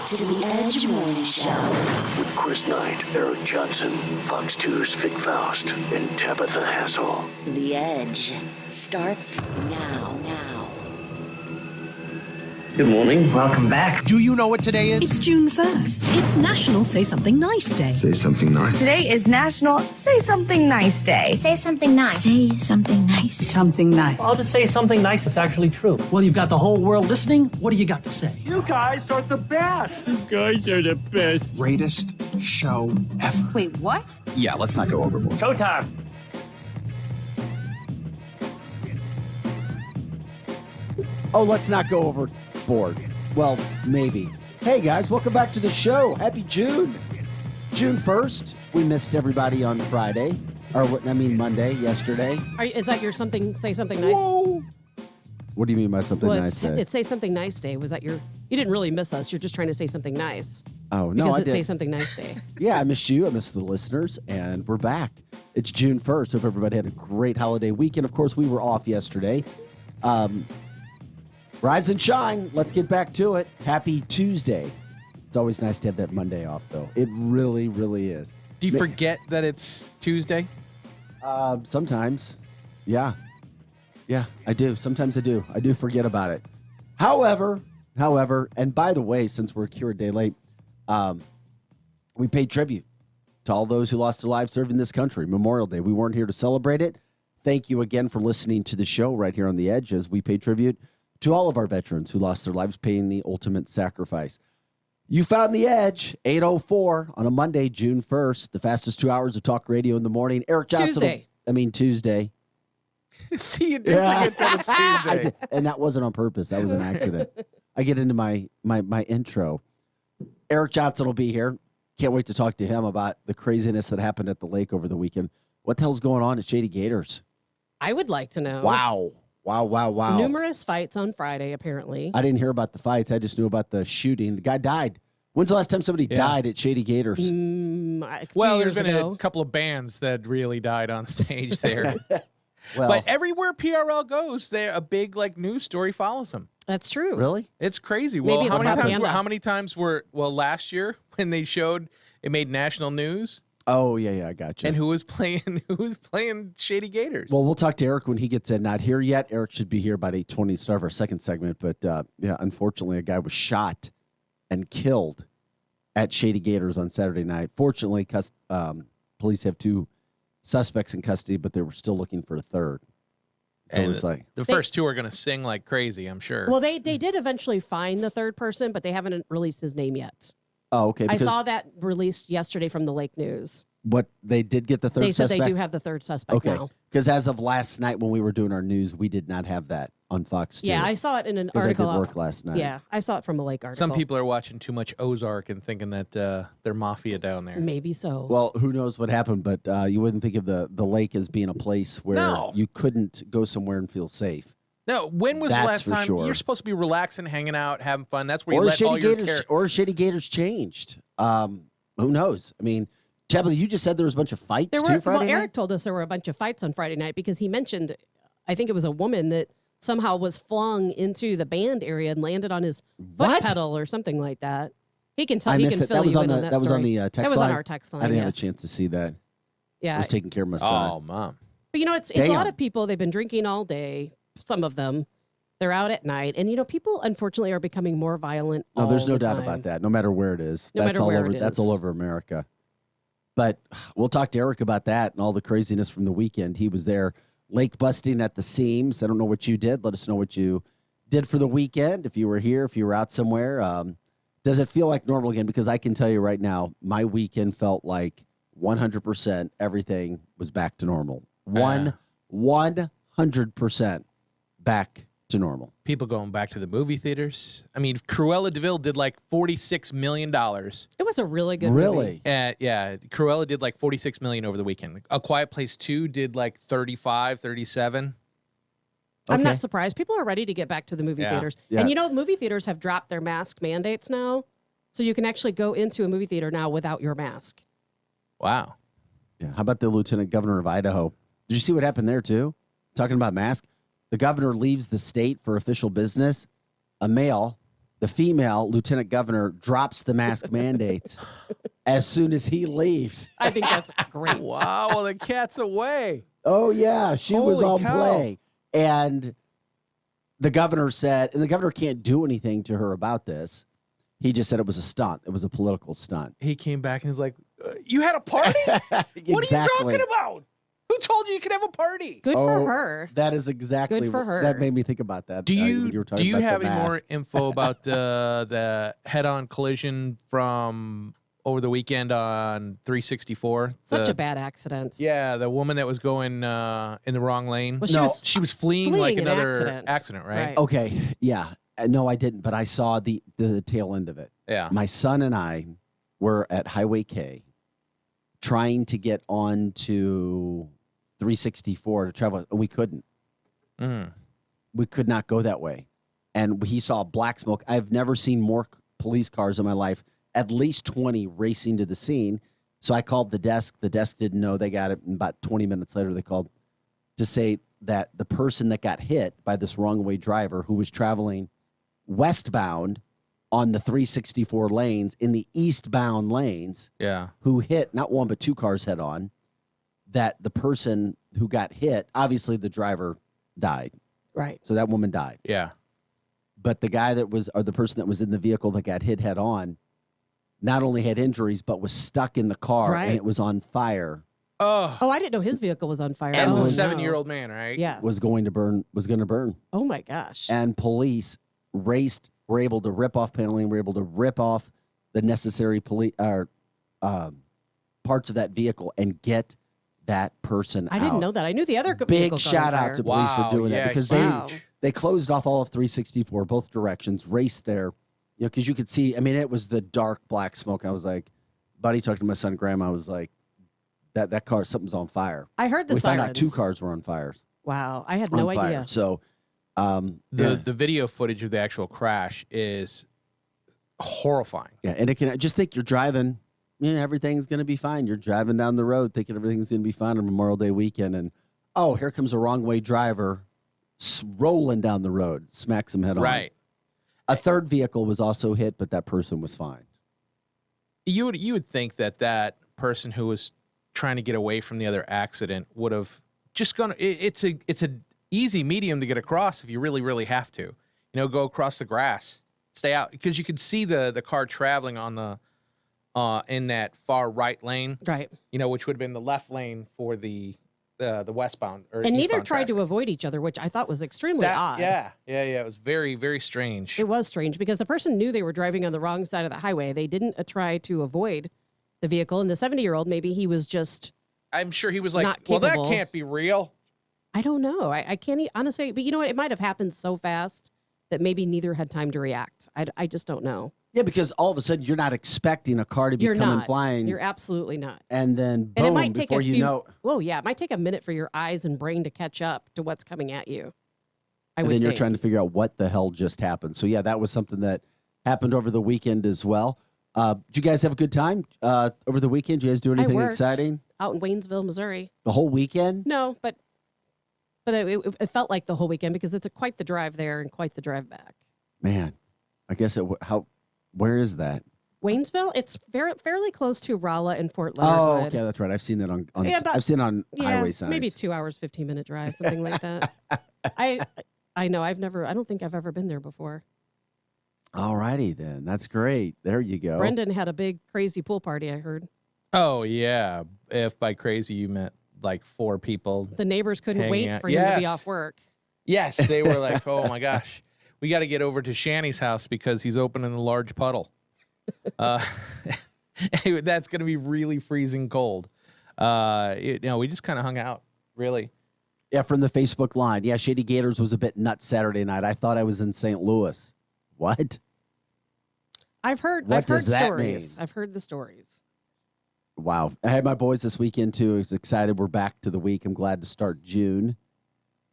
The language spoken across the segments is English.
to the Edge Morning Show. With Chris Knight, Eric Johnson, Fox 2's Faust, and Tabitha Hassell. The Edge starts now. Good morning. Welcome back. Do you know what today is? It's June 1st. It's National Say Something Nice Day. Say something nice. Today is National Say Something Nice Day. Say something nice. Say something nice. Something nice. I'll just say something nice that's actually true. Well, you've got the whole world listening. What do you got to say? You guys are the best. You guys are the best. Greatest show ever. Wait, what? Yeah, let's not go overboard. Showtime. Oh, let's not go overboard. Well, maybe. Hey, guys, welcome back to the show. Happy June. June 1st. We missed everybody on Friday. Monday, yesterday. Is that your say something nice? Whoa. What do you mean by something nice day? It's say something nice day. Was that you didn't really miss us. You're just trying to say something nice. Oh, no, Because it's say something nice day. Yeah, I missed you. I missed the listeners, and we're back. It's June 1st. Hope everybody had a great holiday weekend. Of course, we were off yesterday. Rise and shine. Let's get back to it. Happy Tuesday. It's always nice to have that Monday off, though. It really, really is. Do you forget that it's Tuesday? Sometimes. Yeah. Yeah, I do. Sometimes I do. I do forget about it. However, and by the way, since we're here a day late, we paid tribute to all those who lost their lives serving this country. Memorial Day. We weren't here to celebrate it. Thank you again for listening to the show right here on The Edge as we pay tribute to all of our veterans who lost their lives paying the ultimate sacrifice. You found The Edge, 8:04 on a Monday, June 1st, the fastest 2 hours of talk radio in the morning. Eric Johnson. Tuesday. See, you did forget that it's Tuesday. And that wasn't on purpose. That was an accident. I get into my intro. Eric Johnson will be here. Can't wait to talk to him about the craziness that happened at the lake over the weekend. What the hell's going on at Shady Gators? I would like to know. Wow. Numerous fights on Friday, apparently. I didn't hear about the fights. I just knew about the shooting. The guy died. When's the last time somebody died at Shady Gators? Well, there's been a couple of bands that really died on stage there. But everywhere PRL goes, a big news story follows them. That's true. Really? It's crazy. Maybe Well, how many times were last year when they showed it made national news? Oh, yeah, I got you. And who was playing Shady Gators? Well, we'll talk to Eric when he gets in. Not here yet. Eric should be here about 8:20 to start our second segment. But, unfortunately, a guy was shot and killed at Shady Gators on Saturday night. Fortunately, police have 2 suspects in custody, but they were still looking for a third. So and the first 2 are going to sing like crazy, I'm sure. Well, they did eventually find the third person, but they haven't released his name yet. Oh, okay. I saw that released yesterday from the Lake News. But they did get the third suspect? They said they do have the third suspect now. Because as of last night when we were doing our news, we did not have that on Fox 2. Yeah, I saw it in an article. I did work last night. Yeah, I saw it from a Lake article. Some people are watching too much Ozark and thinking that they're mafia down there. Maybe so. Well, who knows what happened, but you wouldn't think of the lake as being a place where you couldn't go somewhere and feel safe. No, when was the last time? Sure. You're supposed to be relaxing, hanging out, having fun. That's where you let all your Or Shady Gators changed. Who knows? I mean, Tabitha, you just said there was a bunch of fights Friday night? Eric told us there were a bunch of fights on Friday night because he mentioned, I think it was a woman that somehow was flung into the band area and landed on his foot pedal or something like that. He can tell. He can fill you in on that. That was on the text line? That was on our text line. I didn't have a chance to see that. Yeah. I was taking care of my son. Oh, Mom. But, it's a lot of people, they've been drinking all day, some of them. They're out at night. And, people, unfortunately, are becoming more violent No, there's no the doubt time. about that, no matter where it is. That's all over America. But we'll talk to Eric about that and all the craziness from the weekend. He was there lake busting at the seams. I don't know what you did. Let us know what you did for the weekend. If you were here, if you were out somewhere. Does it feel like normal again? Because I can tell you right now, my weekend felt like 100% everything was back to normal. 100% back to normal. People going back to the movie theaters. I mean, Cruella de Vil did like $46 million. It was a really good movie. Yeah, Cruella did like $46 million over the weekend. A Quiet Place 2 did like 35, 37. I'm not surprised. People are ready to get back to the movie theaters. Yeah. And movie theaters have dropped their mask mandates now. So you can actually go into a movie theater now without your mask. Wow. Yeah. How about the Lieutenant Governor of Idaho? Did you see what happened there too? Talking about masks. The governor leaves the state for official business. A male the female lieutenant governor drops the mask mandates as soon as he leaves. I think that's great. Wow, well, the cat's away. Oh, yeah. She was Holy on cow. play. And the governor said, and the governor can't do anything to her about this. He just said it was a stunt. It was a political stunt. He came back and he's like, you had a party? Exactly. What are you talking about? Who told you could have a party? Good for her. That is exactly Good for her. That made me think about that. Do when were talking about have the any more mask. info about the head-on collision from over the weekend on 364? Such a bad accident. Yeah, the woman that was going in the wrong lane. Well, she was fleeing like an another accident, right? Okay, yeah. No, I didn't, but I saw the tail end of it. Yeah. My son and I were at Highway K trying to get on to 364 to travel, and we couldn't. We could not go that way. And he saw black smoke. I've never seen more police cars in my life, at least 20 racing to the scene. So I called the desk. The desk didn't know. They got it. And about 20 minutes later, they called to say that the person that got hit by this wrong way driver who was traveling westbound on the 364 lanes in the eastbound lanes, who hit not one but two cars head on, that the person who got hit, obviously the driver died. Right. So that woman died. Yeah. But the guy that was, or the person that was in the vehicle that got hit head on, not only had injuries, but was stuck in the car and it was on fire. Oh, I didn't know his vehicle was on fire. As Oh, a no. 7-year-old man, right? Yes. Was going to burn. Oh, my gosh. And police were able to rip off paneling, were able to rip off the necessary parts of that vehicle and get that person I didn't out. know that. I knew the other Big vehicle got on shout fire. out to police for doing that because they closed off all of 364, both directions, raced there, because you could see, I mean, it was the dark black smoke. I was like, buddy, talking to my son, grandma, I was like, that car, something's on fire. I heard the we sirens. found out 2 cars were on fire. Wow. I had no idea. So the video footage of the actual crash is horrifying. Yeah, and it can just think you're driving, everything's going to be fine. You're driving down the road thinking everything's going to be fine on Memorial Day weekend, and here comes a wrong way driver rolling down the road, smacks him head on. Right. A third vehicle was also hit, but that person was fine. You would think that person who was trying to get away from the other accident would have just gone. It's a easy medium to get across if you really, really have to. Go across the grass, stay out, because you could see the car traveling on the in that far right lane, right? Which would have been the left lane for the westbound or and neither eastbound tried traffic. to avoid each other, which I thought was extremely odd. Yeah. It was very, very strange. It was strange because the person knew they were driving on the wrong side of the highway. They didn't try to avoid the vehicle, and the 70-year-old, maybe he was just. I'm sure he was like, not well, that capable. can't be real. I don't know. I can't honestly, but you know what? It might have happened so fast that maybe neither had time to react. I just don't know. Yeah, because all of a sudden you're not expecting a car to be You're coming not. flying. You're absolutely not. And then boom, And it might take before a few, you know. Well, yeah, it might take a minute for your eyes and brain to catch up to what's coming at you. And then you're trying to figure out what the hell just happened. So yeah, that was something that happened over the weekend as well. Did you guys have a good time over the weekend? Did you guys do anything exciting? Out in Waynesville, Missouri. The whole weekend? No, but it felt like the whole weekend because it's quite the drive there and quite the drive back. Man, I guess where is that? Waynesville, it's fairly close to Rolla and Fort Leonard Oh, Wood. okay, that's right. I've seen that on Yeah, about- I've seen it on highway signs. Maybe 2 hours, 15-minute drive, something like that. I know. I don't think I've ever been there before. All righty then. That's great. There you go. Brendan had a big crazy pool party, I heard. Oh yeah. If by crazy you meant like 4 people. The neighbors couldn't hanging wait out. for him to be off work. Yes, they were like, oh my gosh, we got to get over to Shanny's house because he's opening a large puddle. That's going to be really freezing cold. We just kind of hung out, really. Yeah, from the Facebook line. Yeah, Shady Gators was a bit nuts Saturday night. I thought I was in St. Louis. What? I've heard What does that stories. mean? I've heard the stories. Wow. I had my boys this weekend too. I was excited. We're back to the week. I'm glad to start June.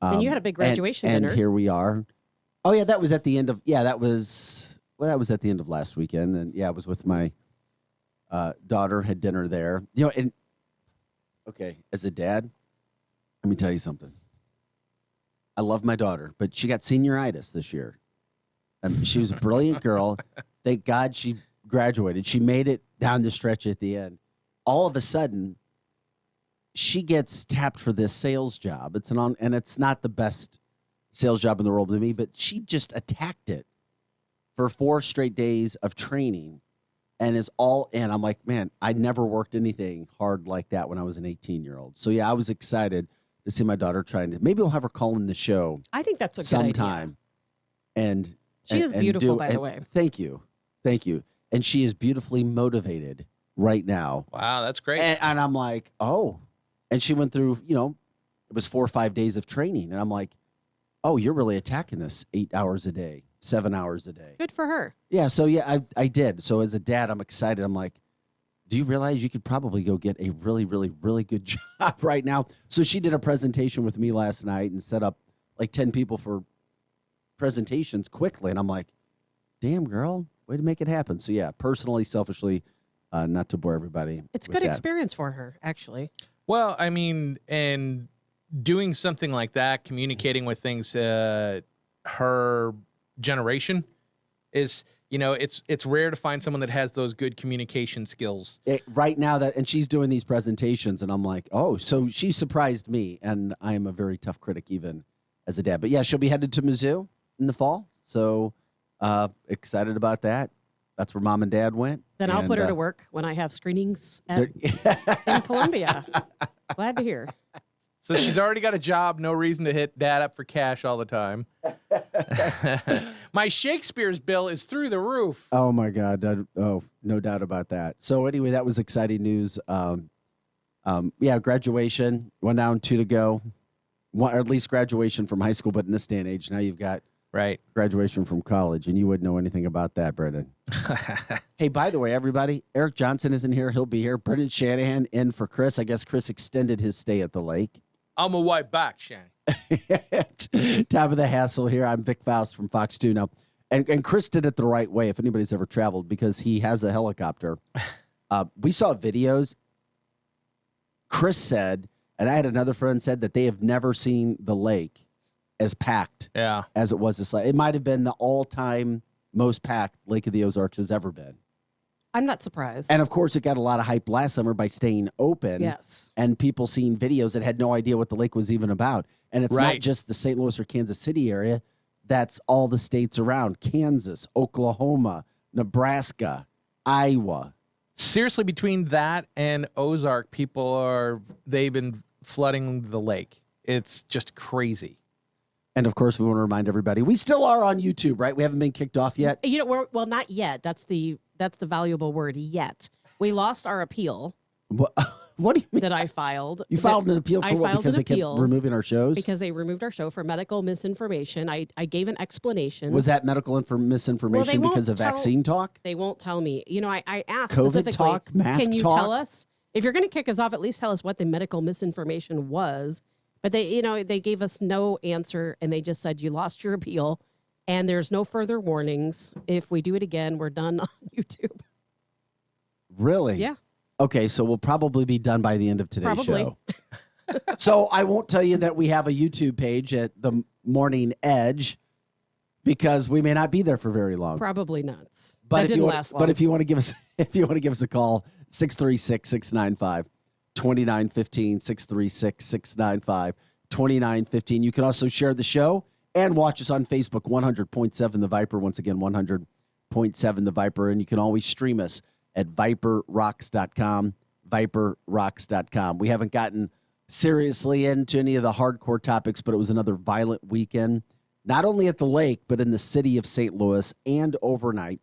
And you had a big graduation and dinner. here we are. Oh yeah, that was at the end of that was at the end of last weekend. And yeah, I was with my daughter, had dinner there. And okay, as a dad, let me tell you something. I love my daughter, but she got senioritis this year. She was a brilliant girl. Thank God she graduated. She made it down the stretch at the end. All of a sudden, she gets tapped for this sales job. And it's not the best sales job in the world to me, but she just attacked it for 4 straight days of training and is all in. I'm like, man, I never worked anything hard like that when I was an 18-year-old. So, yeah, I was excited to see my daughter trying to. Maybe we'll have her call in the show. I think that's a good sometime. idea. And she is beautiful, by the way. Thank you. And she is beautifully motivated right now. Wow, that's great. And I'm like, oh. And she went through, it was 4 or 5 days of training. And I'm like, oh, you're really attacking this 8 hours a day, 7 hours a day. Good for her. Yeah, so yeah, I did. So as a dad, I'm excited. I'm like, do you realize you could probably go get a really, really, really good job right now? So she did a presentation with me last night and set up like 10 people for presentations quickly. And I'm like, damn, girl, way to make it happen. So yeah, personally, selfishly, not to bore everybody. It's good experience for her, actually. Well, I mean, and doing something like that, communicating with things, her generation is, it's rare to find someone that has those good communication skills. Right now, and she's doing these presentations, and I'm like, oh, so she surprised me, and I am a very tough critic even as a dad. But yeah, she'll be headed to Mizzou in the fall, so excited about that. That's where Mom and Dad went. Then I'll put her to work when I have screenings in Columbia. Glad to hear. So she's already got a job. No reason to hit Dad up for cash all the time. My Shakespeare's bill is through the roof. Oh, my God. No doubt about that. So anyway, that was exciting news. Yeah, graduation. 1 down, 2 to go. Or at least graduation from high school. But in this day and age, now you've got graduation from college, and you wouldn't know anything about that, Brendan. Hey, by the way, everybody, Eric Johnson isn't here. He'll be here. Brendan Shanahan in for Chris. I guess Chris extended his stay at the lake. I'm a white back, Shane. Tabitha Hassell here. I'm Vic Faust from Fox 2 now. And Chris did it the right way, if anybody's ever traveled, because he has a helicopter. We saw videos. Chris said, and I had another friend said that they have never seen the lake as packed as it was this lake. It might have been the all-time most packed Lake of the Ozarks has ever been. I'm not surprised. And, of course, it got a lot of hype last summer by staying open. Yes. And people seeing videos that had no idea what the lake was even about. And it's not just the St. Louis or Kansas City area. That's all the states around. Kansas, Oklahoma, Nebraska, Iowa. Seriously, between that and Ozark, they've been flooding the lake. It's just crazy. And, of course, we want to remind everybody, we still are on YouTube, right? We haven't been kicked off yet? Well, not yet. That's the valuable word, yet. We lost our appeal. What do you mean? That I filed. You filed an appeal for what? Because they kept removing our shows? Because they removed our show for medical misinformation. I gave an explanation. Was that medical misinformation because of vaccine talk? They won't tell me. I asked COVID specifically, talk, mask can you talk? tell us? If you're going to kick us off, at least tell us what the medical misinformation was. But they gave us no answer, and they just said, you lost your appeal, and there's no further warnings. If we do it again, we're done on YouTube. Really? Yeah. Okay, so we'll probably be done by the end of today's show. Probably. So I won't tell you that we have a YouTube page at the Morning Edge because we may not be there for very long. Probably not. But that didn't last long. But if you want to give us a call, 636-695-2915, 636-695-2915. You can also share the show and watch us on Facebook, 100.7 The Viper. Once again, 100.7 The Viper. And you can always stream us at viperrocks.com, viperrocks.com. We haven't gotten seriously into any of the hardcore topics, but it was another violent weekend, not only at the lake, but in the city of St. Louis and overnight.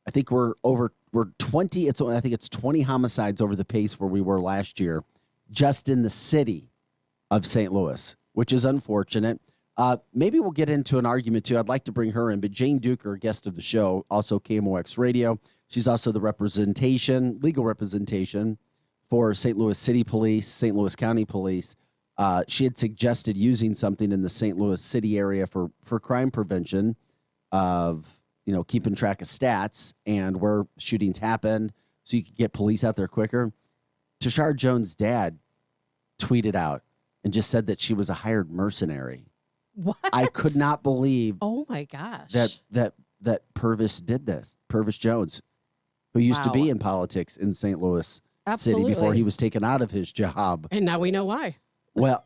I think we're 20. I think it's 20 homicides over the pace where we were last year, just in the city of St. Louis, which is unfortunate. Maybe we'll get into an argument too. I'd like to bring her in, but Jane Duker, guest of the show, also KMOX Radio. She's also the legal representation for St. Louis City Police, St. Louis County Police. She had suggested using something in the St. Louis City area for crime prevention of, keeping track of stats and where shootings happened so you could get police out there quicker. Tashard Jones' dad tweeted out and just said that she was a hired mercenary. What? I could not believe oh my gosh. that that Purvis did this. Purvis Jones, who used to Wow. be in politics in St. Louis City before Absolutely. he was taken out of his job. And now we know why. Well,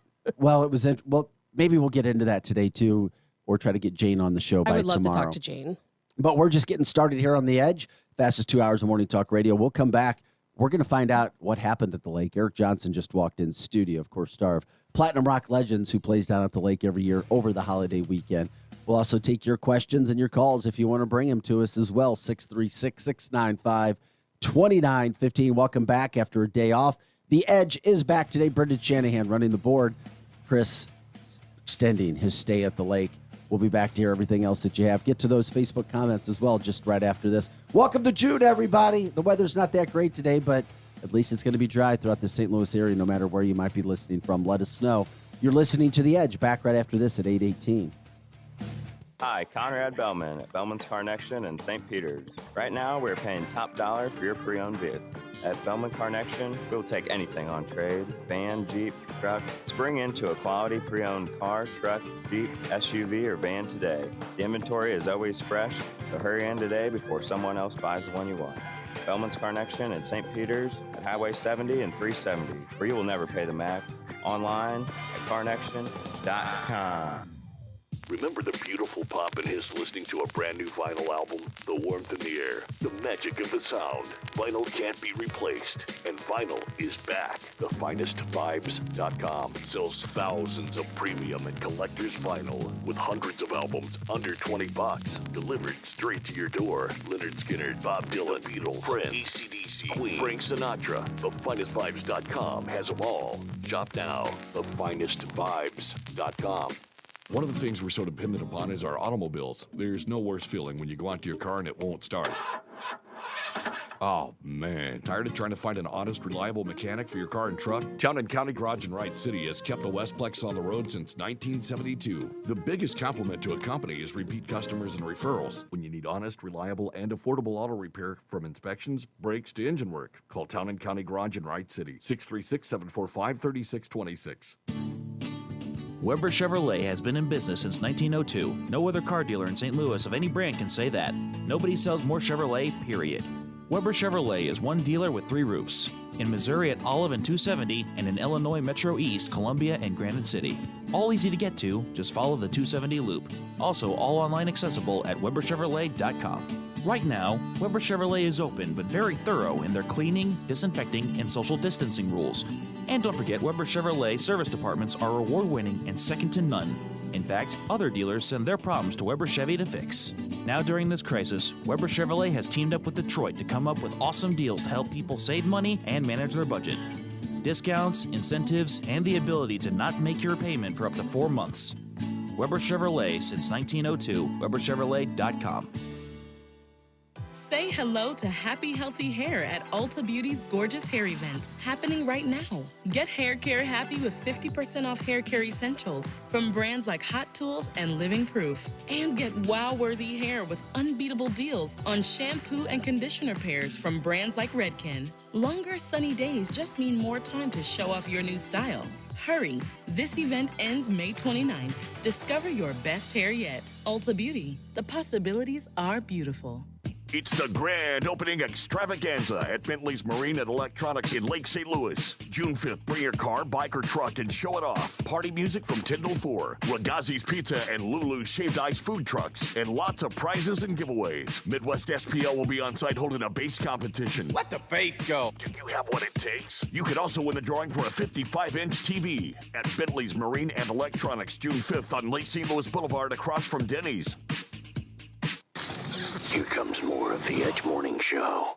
maybe we'll get into that today too, or try to get Jane on the show I by would love tomorrow. to talk to Jane. But we're just getting started here on The Edge. Fastest 2 hours of morning talk radio. We'll come back. We're going to find out what happened at the lake. Eric Johnson just walked in studio, of course, star of Platinum Rock Legends, who plays down at the lake every year over the holiday weekend. We'll also take your questions and your calls if you want to bring them to us as well. 636-695-2915. Welcome back after a day off. The Edge is back today. Brendan Shanahan running the board. Chris extending his stay at the lake. We'll be back to hear everything else that you have. Get to those Facebook comments as well just right after this. Welcome to June, everybody. The weather's not that great today, but at least it's going to be dry throughout the St. Louis area, no matter where you might be listening from. Let us know. You're listening to The Edge. Back right after this at 8:18. Hi, Conrad Bellman at Bellman's Car Connection in St. Peter's. Right now, we're paying top dollar for your pre-owned vehicle. At Bellman Car Connection, we'll take anything on trade, van, Jeep, truck. Spring into a quality pre-owned car, truck, Jeep, SUV, or van today. The inventory is always fresh, so hurry in today before someone else buys the one you want. Bellman's Car Connection in St. Peter's at Highway 70 and 370, where you will never pay the max. Online at carnection.com. Remember the beautiful pop and hiss listening to a brand new vinyl album? The warmth in the air, the magic of the sound. Vinyl can't be replaced, and vinyl is back. TheFinestVibes.com sells thousands of premium and collector's vinyl with hundreds of albums under $20, delivered straight to your door. Leonard Skinner, Bob Dylan, The Beatles, Prince, AC/DC, Queen, Frank Sinatra. TheFinestVibes.com has them all. Shop now. TheFinestVibes.com. One of the things we're so dependent upon is our automobiles. There's no worse feeling when you go out to your car and it won't start. Oh, man. Tired of trying to find an honest, reliable mechanic for your car and truck? Town and County Garage in Wright City has kept the Westplex on the road since 1972. The biggest compliment to a company is repeat customers and referrals. When you need honest, reliable, and affordable auto repair from inspections, brakes to engine work, call Town and County Garage in Wright City, 636-745-3626. Weber Chevrolet has been in business since 1902. No other car dealer in St. Louis of any brand can say that. Nobody sells more Chevrolet, period. Weber Chevrolet is one dealer with 3 roofs. In Missouri at Olive and 270, and in Illinois Metro East, Columbia, and Granite City. All easy to get to, just follow the 270 loop. Also, all online accessible at WeberChevrolet.com. Right now, Weber Chevrolet is open but very thorough in their cleaning, disinfecting, and social distancing rules. And don't forget, Weber Chevrolet service departments are award-winning and second to none. In fact, other dealers send their problems to Weber Chevy to fix. Now during this crisis, Weber Chevrolet has teamed up with Detroit to come up with awesome deals to help people save money and manage their budget. Discounts, incentives, and the ability to not make your payment for up to 4 months. Weber Chevrolet since 1902, WeberChevrolet.com. Say hello to happy, healthy hair at Ulta Beauty's Gorgeous Hair Event, happening right now. Get hair care happy with 50% off hair care essentials from brands like Hot Tools and Living Proof. And get wow-worthy hair with unbeatable deals on shampoo and conditioner pairs from brands like Rankin. Longer sunny days just mean more time to show off your new style. Hurry! This event ends May 29th. Discover your best hair yet. Ulta Beauty. The possibilities are beautiful. It's the grand opening extravaganza at Bentley's Marine and Electronics in Lake St. Louis. June 5th, bring your car, bike, or truck and show it off. Party music from 10 till 4. Ragazzi's Pizza and Lulu's Shaved Ice food trucks. And lots of prizes and giveaways. Midwest SPL will be on site holding a bass competition. Let the bass go. Do you have what it takes? You could also win the drawing for a 55-inch TV at Bentley's Marine and Electronics, June 5th on Lake St. Louis Boulevard across from Denny's. Here comes more of the Edge Morning Show.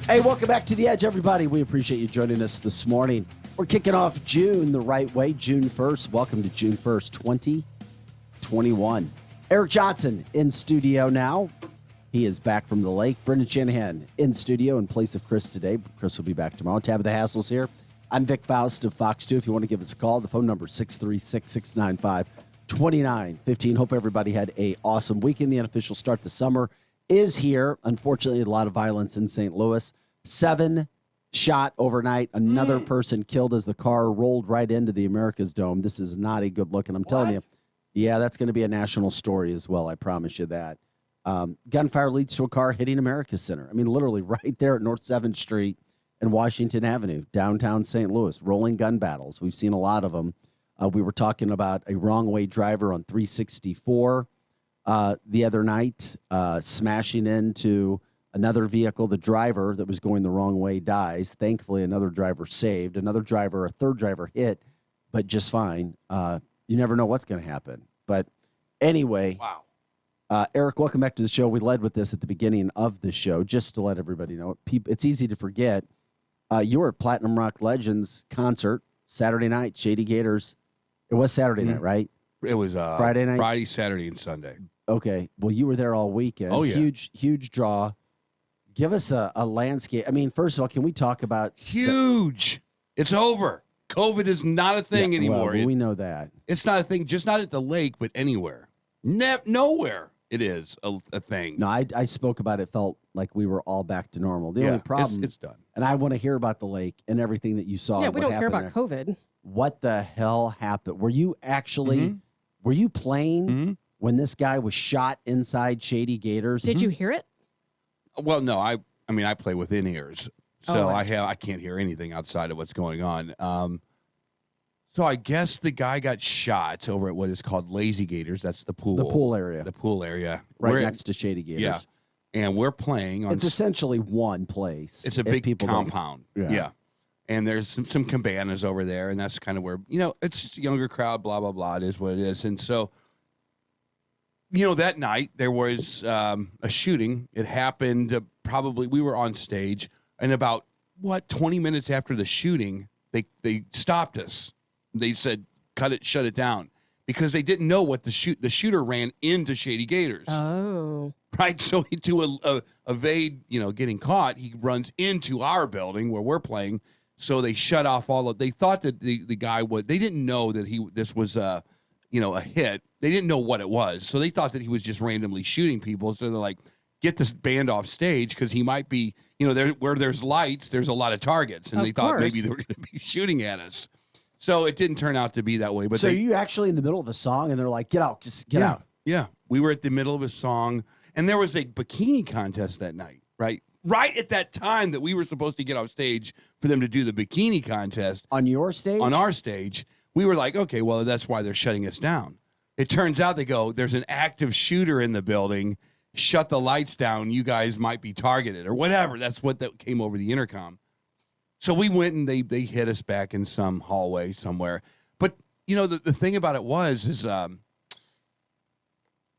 Hey, welcome back to The Edge, everybody. We appreciate you joining us this morning. We're kicking off June the right way, June 1st. Welcome to June 1st, 2021. Eric Johnson in studio now. He is back from the lake. Brendan Shanahan in studio in place of Chris today. Chris will be back tomorrow. Tabitha Hassell's here. I'm Vic Faust of Fox 2. If you want to give us a call, the phone number is 636-695-2915. Hope everybody had an awesome weekend. The unofficial start to summer is here. Unfortunately, a lot of violence in St. Louis. 7 shot overnight. Another person killed as the car rolled right into the America's Dome. This is not a good look, and I'm telling you, yeah, that's going to be a national story as well. I promise you that. Gunfire leads to a car hitting America Center. I mean, literally right there at North 7th Street and Washington Avenue, downtown St. Louis. Rolling gun battles. We've seen a lot of them. We were talking about a wrong-way driver on 364 the other night, smashing into another vehicle. The driver that was going the wrong way dies. Thankfully, another driver saved. A third driver hit, but just fine. You never know what's going to happen. But anyway, wow. Eric, welcome back to the show. We led with this at the beginning of the show, just to let everybody know. It's easy to forget. You were at Platinum Rock Legends concert Saturday night, Shady Gators. It was Saturday night, right? It was Friday night? Friday, Saturday, and Sunday. Okay. Well, you were there all weekend. Oh, yeah. Huge draw. Give us a landscape. I mean, first of all, can we talk about... Huge. It's over. COVID is not a thing anymore. Well, we know that. It's not a thing, just not at the lake, but anywhere. Nowhere it is a thing. No, I spoke about it, felt like we were all back to normal. The only problem... It's done. And I want to hear about the lake and everything that you saw. Yeah, and we what don't care happened about there. COVID. What the hell happened? Were you actually... Were you playing when this guy was shot inside Shady Gators? Did you hear it? Well, no, I mean, I play with in-ears, so right. I can't hear anything outside of what's going on. So I guess the guy got shot over at what is called Lazy Gators. That's the pool. The pool area. The pool area. Right next to Shady Gators. Yeah. And we're playing on... It's essentially one place. It's a big compound. Yeah. And there's some cabanas over there, and that's kind of where, it's just a younger crowd, blah, blah, blah. It is what it is. And so, that night there was a shooting. It happened probably, we were on stage, and about, 20 minutes after the shooting, they stopped us. They said, shut it down. Because they didn't know what the shooter ran into Shady Gators. Oh. Right, so to evade, getting caught, he runs into our building where we're playing. So they shut off they thought that the guy they didn't know that this was a hit. They didn't know what it was. So they thought that he was just randomly shooting people. So they're like, get this band off stage because he might be, where there's lights, there's a lot of targets. And they thought maybe they were going to be shooting at us. So it didn't turn out to be that way. But so you actually in the middle of a song and they're like, get out, just get out. Yeah. We were at the middle of a song and there was a bikini contest that night, right? Right at that time that we were supposed to get off stage for them to do the bikini contest. On your stage? On our stage. We were like, okay, well, that's why they're shutting us down. It turns out they go, there's an active shooter in the building. Shut the lights down. You guys might be targeted or whatever. That's what that came over the intercom. So we went and they hit us back in some hallway somewhere. But, the thing about it is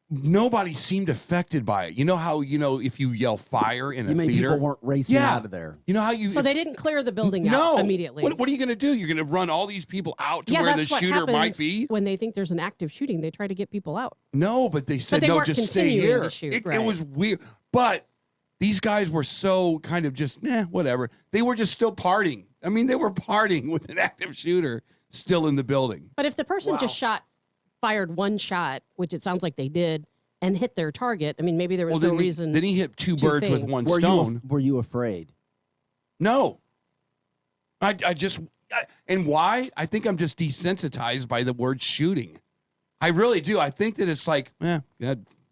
nobody seemed affected by it. You know how, if you yell fire in a theater? People weren't racing out of there. You know how you... So they didn't clear the building out immediately. What are you going to do? You're going to run all these people out to where the that's what shooter might happens be? when they think there's an active shooting, they try to get people out. No, but they said, they no, weren't just stay continuing here. to shoot, It was weird. But these guys were so kind of just, whatever. They were just still partying. I mean, they were partying with an active shooter still in the building. But if the person just fired one shot, which it sounds like they did, and hit their target, I mean, maybe there was no reason. Then he hit two birds with one stone. Were you afraid? No. And why? I think I'm just desensitized by the word shooting. I really do. I think that it's like,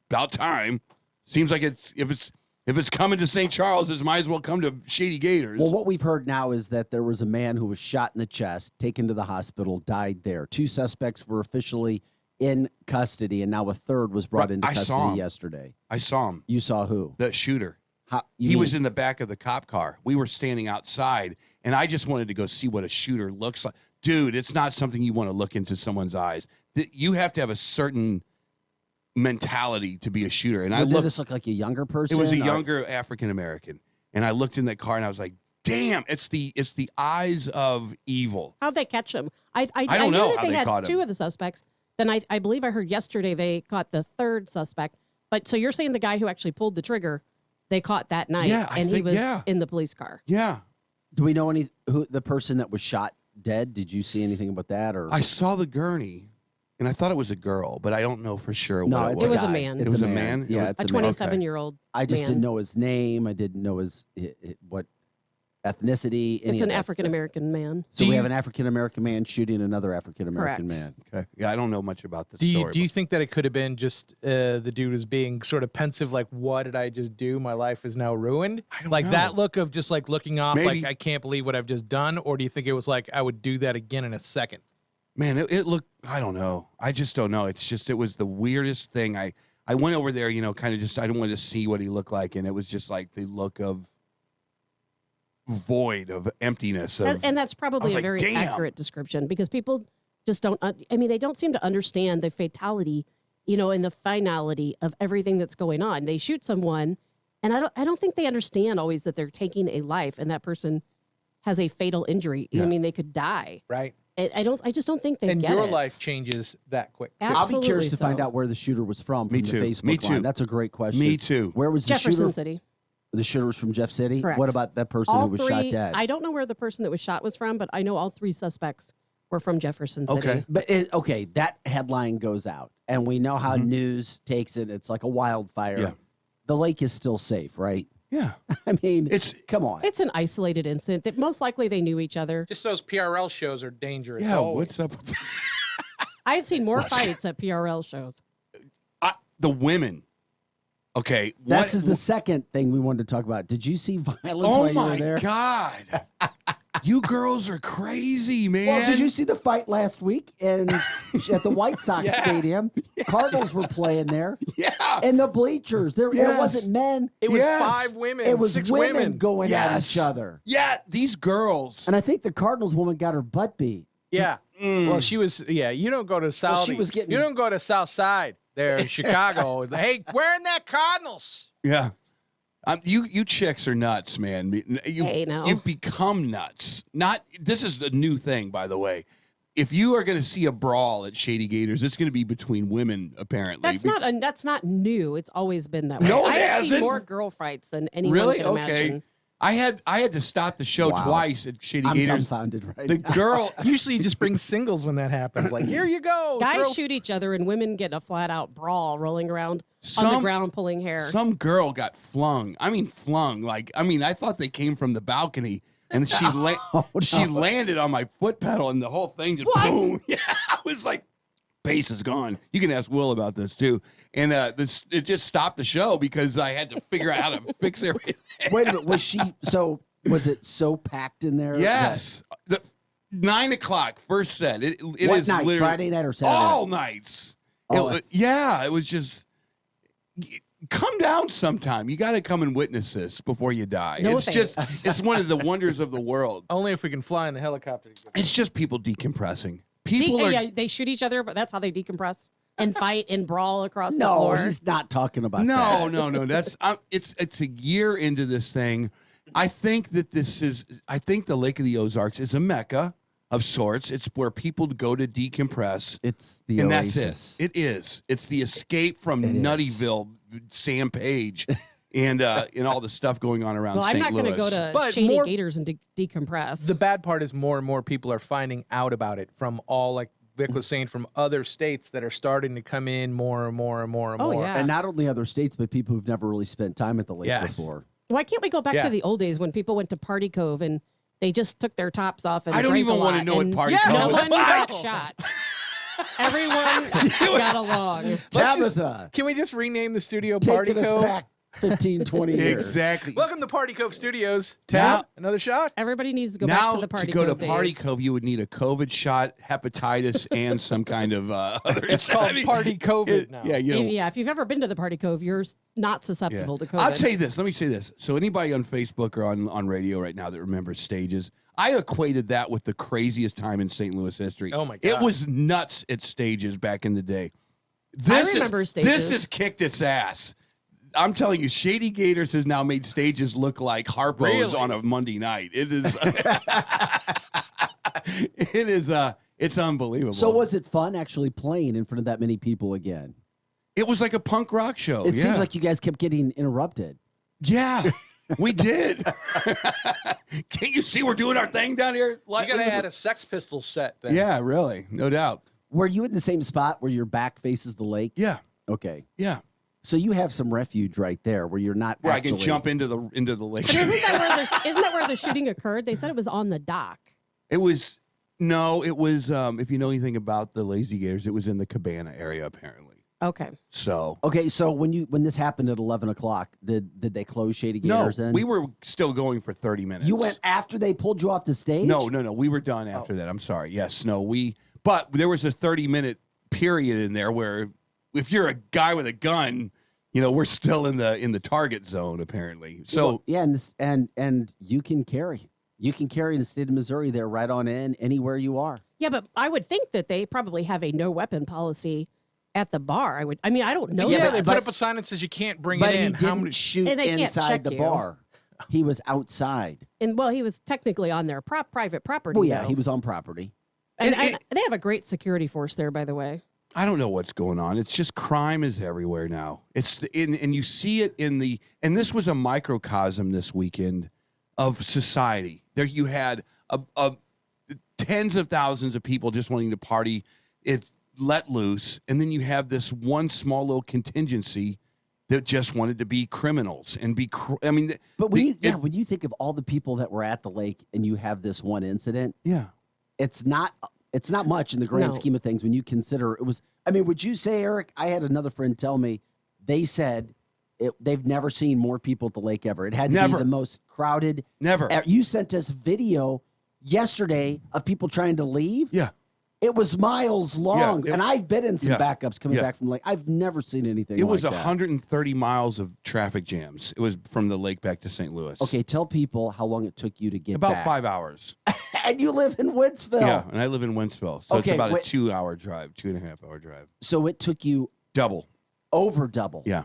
about time. Seems like if it's coming to St. Charles, it might as well come to Shady Gators. Well, what we've heard now is that there was a man who was shot in the chest, taken to the hospital, died there. 2 suspects were officially in custody, and now a third was brought into custody yesterday. I saw him. You saw who? The shooter. He was in the back of the cop car. We were standing outside, and I just wanted to go see what a shooter looks like. Dude, it's not something you want to look into someone's eyes. You have to have a certain mentality to be a shooter. And did this look like a younger person? It was a younger African American. And I looked in that car, and I was like, damn, it's the eyes of evil. How'd they catch him? I don't know knew that how they they caught had 2 of the suspects. Then I believe I heard yesterday they caught the 3rd suspect. But so you're saying the guy who actually pulled the trigger, they caught that night, and he was in the police car. Yeah. Do we know who the person that was shot dead? Did you see anything about that? Or I saw the gurney, and I thought it was a girl, but I don't know for sure no, what it was. It was a man. It was a man? Yeah, a 27-year-old I just didn't know his name. I didn't know his what. ethnicity? It's an African American man. So we have an African American man shooting another African American man. Okay. Yeah, I don't know much about this Do story. you think that it could have been just the dude was being sort of pensive, like, what did I just do? My life is now ruined. I don't like know. that look of just like looking off, Maybe. like I can't believe what I've just done, or do you think it was like I would do that again in a second? Man, it looked, I don't know. I just don't know. It's just, it was the weirdest thing. I went over there, kind of just, I didn't want to see what he looked like. And it was just like the look of void, of emptiness. And that's probably a very damn. accurate description because people just don't, they don't seem to understand the fatality, and the finality of everything that's going on. They shoot someone, and I don't think they understand always that they're taking a life and that person has a fatal injury. Yeah. They could die. Right. I just don't think they and get your it. life changes that quick. too. I'll be curious to so. find out where the shooter was from Me the too. Facebook Me too. line. That's a great question. Me too. Where was the Jefferson shooter? City. The shooter was from Jeff City? Correct. What about that person All who was three, shot dead? I don't know where the person that was shot was from, but I know all three suspects were from Jefferson City. Okay. But that headline goes out, and we know how news takes it. It's like a wildfire. Yeah. The lake is still safe, right? Yeah. I mean, It's, come on. It's an isolated incident. That most likely they knew each other. Just those PRL shows are dangerous. yeah, always. what's up with that? I've seen more fights at PRL shows. The women. Okay. This is the second thing we wanted to talk about. Did you see violence Oh while you were my there? God. You girls are crazy, man. Well, did you see the fight last week at the White Sox Stadium? Cardinals were playing there. Yeah. And the bleachers. It Yes. wasn't men. It was Yes. 5 women. It was 6 women women. going at Yes. each other. Yeah, these girls. And I think the Cardinals woman got her butt beat. Yeah. Well, she was. Yeah. You don't go to South. she was getting- You don't go to South Side there in Chicago. It's like, hey, wearing that Cardinals. Yeah. You chicks are nuts, man. Hey, no. You've become nuts. This is the new thing, by the way. If you are going to see a brawl at Shady Gators, it's going to be between women, apparently. That's not new. It's always been that way. No, it I have seen hasn't. more girl fights than anyone Really? can Okay. imagine. I had to stop the show Wow. twice at Shady I'm Gators. dumbfounded right The now. girl, Usually, you just bring singles when that happens. Like, here you go. Guys throw- shoot each other and women get in a flat out brawl, rolling around on the ground, pulling hair. some girl got flung. I mean, flung. I thought they came from the balcony, and she she landed on my foot pedal, and the whole thing just boom. Yeah, I was like, base is gone. You can ask Will about this too. And it just stopped the show because I had to figure out how to fix everything. Wait a minute. Was it so packed in there? Yes. 9 o'clock, first set. It What is night? literally Friday night or Saturday all night? nights. Oh, It was just come down sometime. You got to come and witness this before you die. No it's thanks. just it's one of the wonders of the world. Only if we can fly in the helicopter. It's just people decompressing. People are Yeah, they shoot each other, but that's how they decompress and fight and brawl across the No, floor. he's not talking about no. that. That's it's a year into this thing. I think that the Lake of the Ozarks is a mecca of sorts. It's where people go to decompress. It's the and oasis. that's it. It is. It's the escape from It is. Nuttyville, Sam Page, and all the stuff going on around Well, I'm St. not Louis. going to go to But Shady more- Gators and decompress. The bad part is more and more people are finding out about it from all, like Vic was saying, from other states that are starting to come in more and more and more and Oh, more. yeah. And not only other states, but people who've never really spent time at the lake Yes. before. Why can't we go back Yeah. to the old days when people went to Party Cove and they just took their tops off and I don't drank even a want to lot know what and Party Yeah, Cove no is one like. got shot. Everyone got along. Let's just- Tabitha, can we just rename the studio Party taking us Cove? back 15, 20 years. Exactly. Welcome to Party Cove Studios. Now- Tab, another shot? Everybody needs to go Now back to the Party go Cove to Party days. Cove, you would need a COVID shot, hepatitis, and some kind of other. It's called Party COVID now. Yeah, you know. Yeah, if you've ever been to the Party Cove, you're not susceptible to COVID. I'll tell you this. Let me say this. So anybody on Facebook or on radio right now that remembers stages, I equated that with the craziest time in St. Louis history. Oh, my It God. was nuts at stages back in the day. remember This stages. has kicked its ass. I'm telling you, Shady Gators has now made stages look like Harpo's Really? on a Monday night. It is it's unbelievable. So was it fun actually playing in front of that many people again? It was like a punk rock show. It yeah. seems like you guys kept getting interrupted. Yeah, we did. Can't you see we're doing our thing down here? You got to add a Sex Pistols set then. Yeah, really, no doubt. Were you in the same spot where your back faces the lake? Yeah, Okay. yeah. So you have some refuge right there where you're not. Where actually... I can jump into the lake. But isn't that where the shooting occurred? They said it was on the dock. It was if you know anything about the Lazy Gators, it was in the Cabana area apparently. Okay. So when this happened at 11 o'clock, did they close Shady Gators in? We were still going for 30 minutes. You went after they pulled you off the stage? No. We were done after that. I'm sorry. Yes, no, but there was a 30-minute period in there where if you're a guy with a gun, we're still in the target zone apparently. So and you can carry. You can carry in the state of Missouri there right on in anywhere you are. Yeah, but I would think that they probably have a no weapon policy at the bar. I don't know. Yeah, that. they put up a sign that says you can't bring but it in. But he didn't shoot inside the bar. He was outside. And he was technically on their private property. Well, yeah, he was on property. And they have a great security force there, by the way. I don't know what's going on. It's just crime is everywhere now. And you see it and this was a microcosm this weekend of society. There you had tens of thousands of people just wanting to party, it let loose, and then you have this one small little contingency that just wanted to be criminals and be. But when you think of all the people that were at the lake and you have this one incident, it's not much in the grand scheme of things when you consider it was. Would you say, Eric? I had another friend tell me they said they've never seen more people at the lake ever. It had to be the most crowded. Never. You sent us video yesterday of people trying to leave. Yeah. It was miles long, and I've been in some backups coming back from the lake. I've never seen anything like that. It was 130 miles of traffic jams. It was from the lake back to St. Louis. Okay, tell people how long it took you to get back. About 5 hours. And you live in Wentzville. Yeah, and I live in Wentzville. So it's about a 2-hour drive, 2.5-hour drive. So it took you double. Over double. Yeah.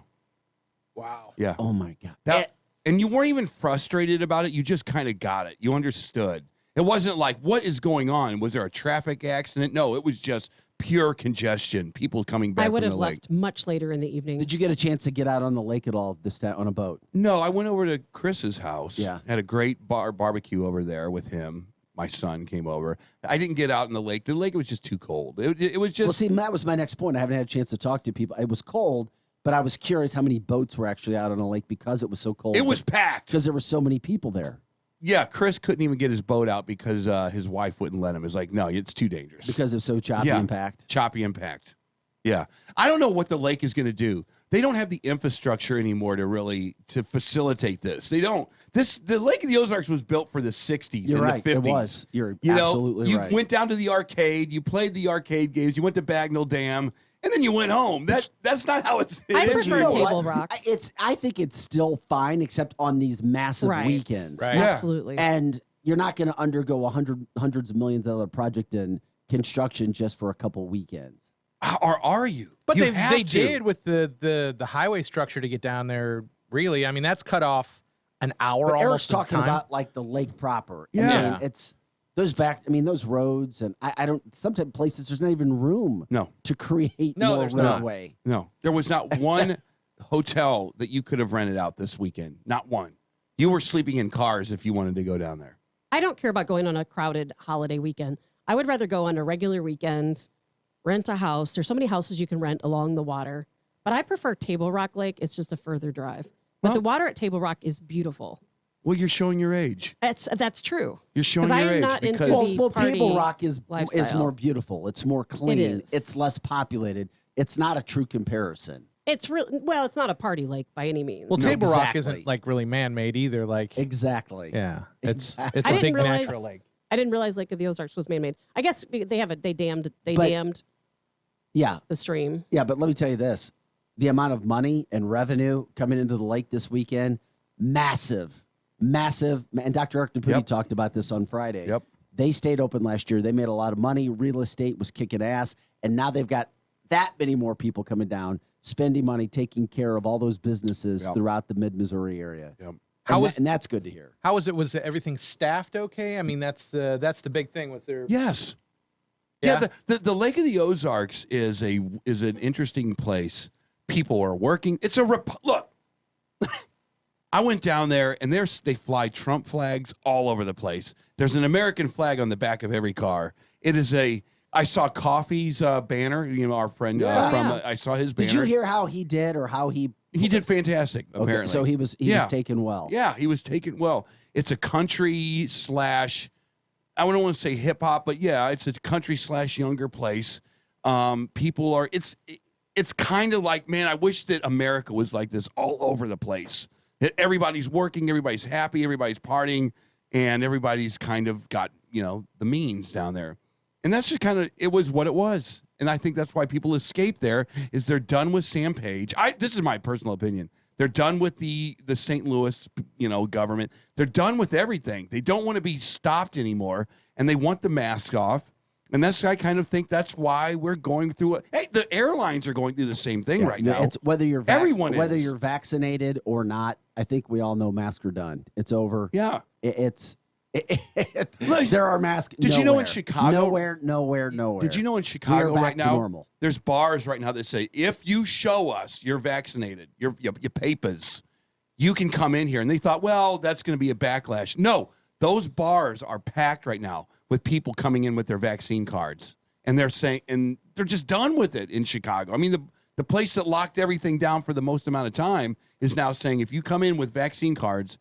Wow. Yeah. Oh, my God. And you weren't even frustrated about it. You just kind of got it. You understood. It wasn't like, what is going on? Was there a traffic accident? No, it was just pure congestion. People coming back from the lake. I would have left much later in the evening. Did you get a chance to get out on the lake at all this time on a boat? No, I went over to Chris's house. Yeah. Had a great barbecue over there with him. My son came over. I didn't get out in the lake. The lake was just too cold. It was just. Well, see, that was my next point. I haven't had a chance to talk to people. It was cold, but I was curious how many boats were actually out on the lake because it was so cold. It was packed. Because there were so many people there. Yeah, Chris couldn't even get his boat out because his wife wouldn't let him. It was like, no, it's too dangerous. Because it's so choppy and packed? Choppy and packed. Yeah. I don't know what the lake is going to do. They don't have the infrastructure anymore to facilitate this. They don't. The Lake of the Ozarks was built for the 60s You're and right, the 50s. It was. You're absolutely right. right. You went down to the arcade. You played the arcade games. You went to Bagnell Dam. And then you went home. That's not how it is. I prefer Table Rock. I think it's still fine, except on these massive weekends. Right. Yeah. Absolutely. And you're not going to undergo hundreds of millions of dollar project in construction just for a couple weekends. Or are you? But they did with the highway structure to get down there. Really, that's cut off an hour. But almost Eric's of talking time. about like the lake proper. Yeah, it's those those roads, and I don't. Sometimes places there's not even room. To create more roadway. No, there was not one hotel that you could have rented out this weekend. Not one. You were sleeping in cars if you wanted to go down there. I don't care about going on a crowded holiday weekend. I would rather go on a regular weekend, rent a house. There's so many houses you can rent along the water. But I prefer Table Rock Lake. It's just a further drive. But the water at Table Rock is beautiful. Well, you're showing your age. That's true. You're showing your age. Not because into Table Rock is more beautiful. It's more clean. It is. It's less populated. It's not a true comparison. It's it's not a party lake by any means. Well, Table Rock isn't like really man-made either. Like exactly. Yeah, it's a I big natural lake. I didn't realize Lake of the Ozarks was man-made. I guess they dammed Yeah. the stream. Yeah, but let me tell you this. The amount of money and revenue coming into the lake this weekend, massive. And Dr. Eric Naputi talked about this on Friday. Yep. They stayed open last year. They made a lot of money. Real estate was kicking ass. And now they've got that many more people coming down, spending money, taking care of all those businesses throughout the mid-Missouri area. Yep. And that's good to hear. How was it? Was everything staffed okay? That's the big thing. Was there? Yes. Yeah. The Lake of the Ozarks is an interesting place. People are working. It's look. I went down there, and they fly Trump flags all over the place. There's an American flag on the back of every car. It is a I saw Coffee's banner. Our friend from I saw his banner. Did you hear how he did or how he? He did fantastic. Apparently, Okay, so he was taken well. Yeah, he was taken well. It's a country slash. I don't want to say hip hop, but yeah, it's a country slash younger place. People are. It's kind of like, man, I wish that America was like this all over the place. Everybody's working, everybody's happy, everybody's partying, and everybody's kind of got the means down there. And that's just kind of, it was what it was. And I think that's why people escape there, is they're done with Sam Page. This is my personal opinion. They're done with the St. Louis, government. They're done with everything. They don't want to be stopped anymore, and they want the mask off. And I kind of think that's why we're going through it. Hey, the airlines are going through the same thing right now. It's whether you're whether you're vaccinated or not. I think we all know masks are done. It's over. Yeah, there are masks. Did you know in Chicago? Nowhere. Did you know in Chicago right now? Normal. There's bars right now that say, if you show us you're vaccinated, your papers, you can come in here. And they thought, well, that's going to be a backlash. No, those bars are packed right now with people coming in with their vaccine cards. And they're saying, and they're just done with it in Chicago. I mean, the place that locked everything down for the most amount of time is now saying, if you come in with vaccine cards,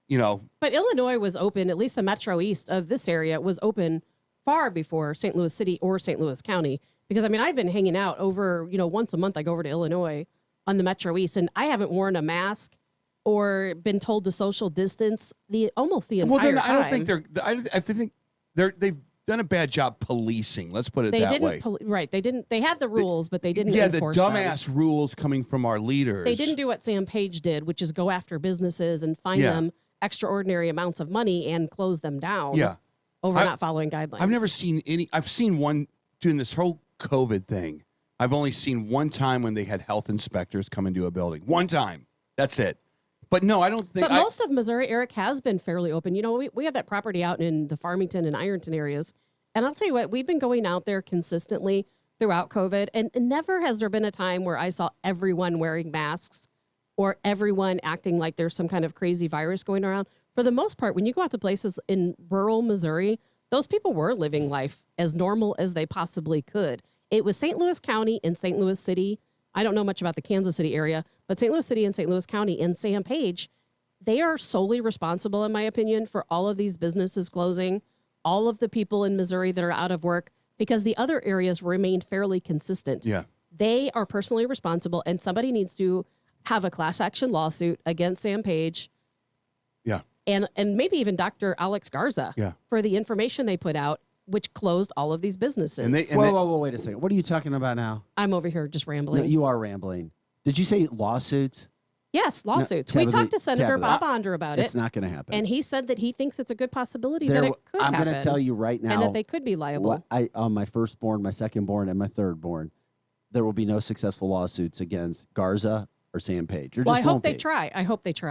But Illinois was open, at least the Metro East of this area was open far before St. Louis City or St. Louis County. Because, I've been hanging out over, once a month I go over to Illinois on the Metro East, and I haven't worn a mask or been told to social distance almost the entire time. I think they've done a bad job policing. Let's put it that way. Right. They didn't. They had the rules, but they didn't enforce them. Yeah, the dumbass rules coming from our leaders. They didn't do what Sam Page did, which is go after businesses and fine them extraordinary amounts of money and close them down over not following guidelines. I've never seen any. I've seen one during this whole COVID thing. I've only seen one time when they had health inspectors come into a building. One time. That's it. But no, I don't think. But most of Missouri, Eric, has been fairly open. We have that property out in the Farmington and Ironton areas. And I'll tell you what, we've been going out there consistently throughout COVID. And never has there been a time where I saw everyone wearing masks or everyone acting like there's some kind of crazy virus going around. For the most part, when you go out to places in rural Missouri, those people were living life as normal as they possibly could. It was St. Louis County and St. Louis City. I don't know much about the Kansas City area, but St. Louis City and St. Louis County and Sam Page, they are solely responsible, in my opinion, for all of these businesses closing, all of the people in Missouri that are out of work, because the other areas remained fairly consistent. Yeah. They are personally responsible, and somebody needs to have a class action lawsuit against Sam Page. Yeah. And maybe even Dr. Alex Garza for the information they put out, which closed all of these businesses. Whoa, wait a second. What are you talking about now? I'm over here just rambling. No, you are rambling. Did you say lawsuits? Yes, lawsuits. No, we talked to Senator Bob Onder about it. It's not going to happen. And he said that he thinks it's a good possibility that it could happen. I'm going to tell you right now. And that they could be liable. On my firstborn, my secondborn, and my thirdborn, there will be no successful lawsuits against Garza or Sam Page. I hope they try.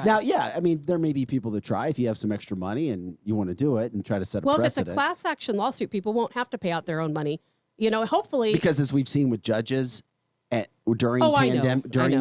Now, there may be people that try if you have some extra money and you want to do it and try to set a precedent. Well, if it's a class action lawsuit, people won't have to pay out their own money. Hopefully. Because as we've seen with judges during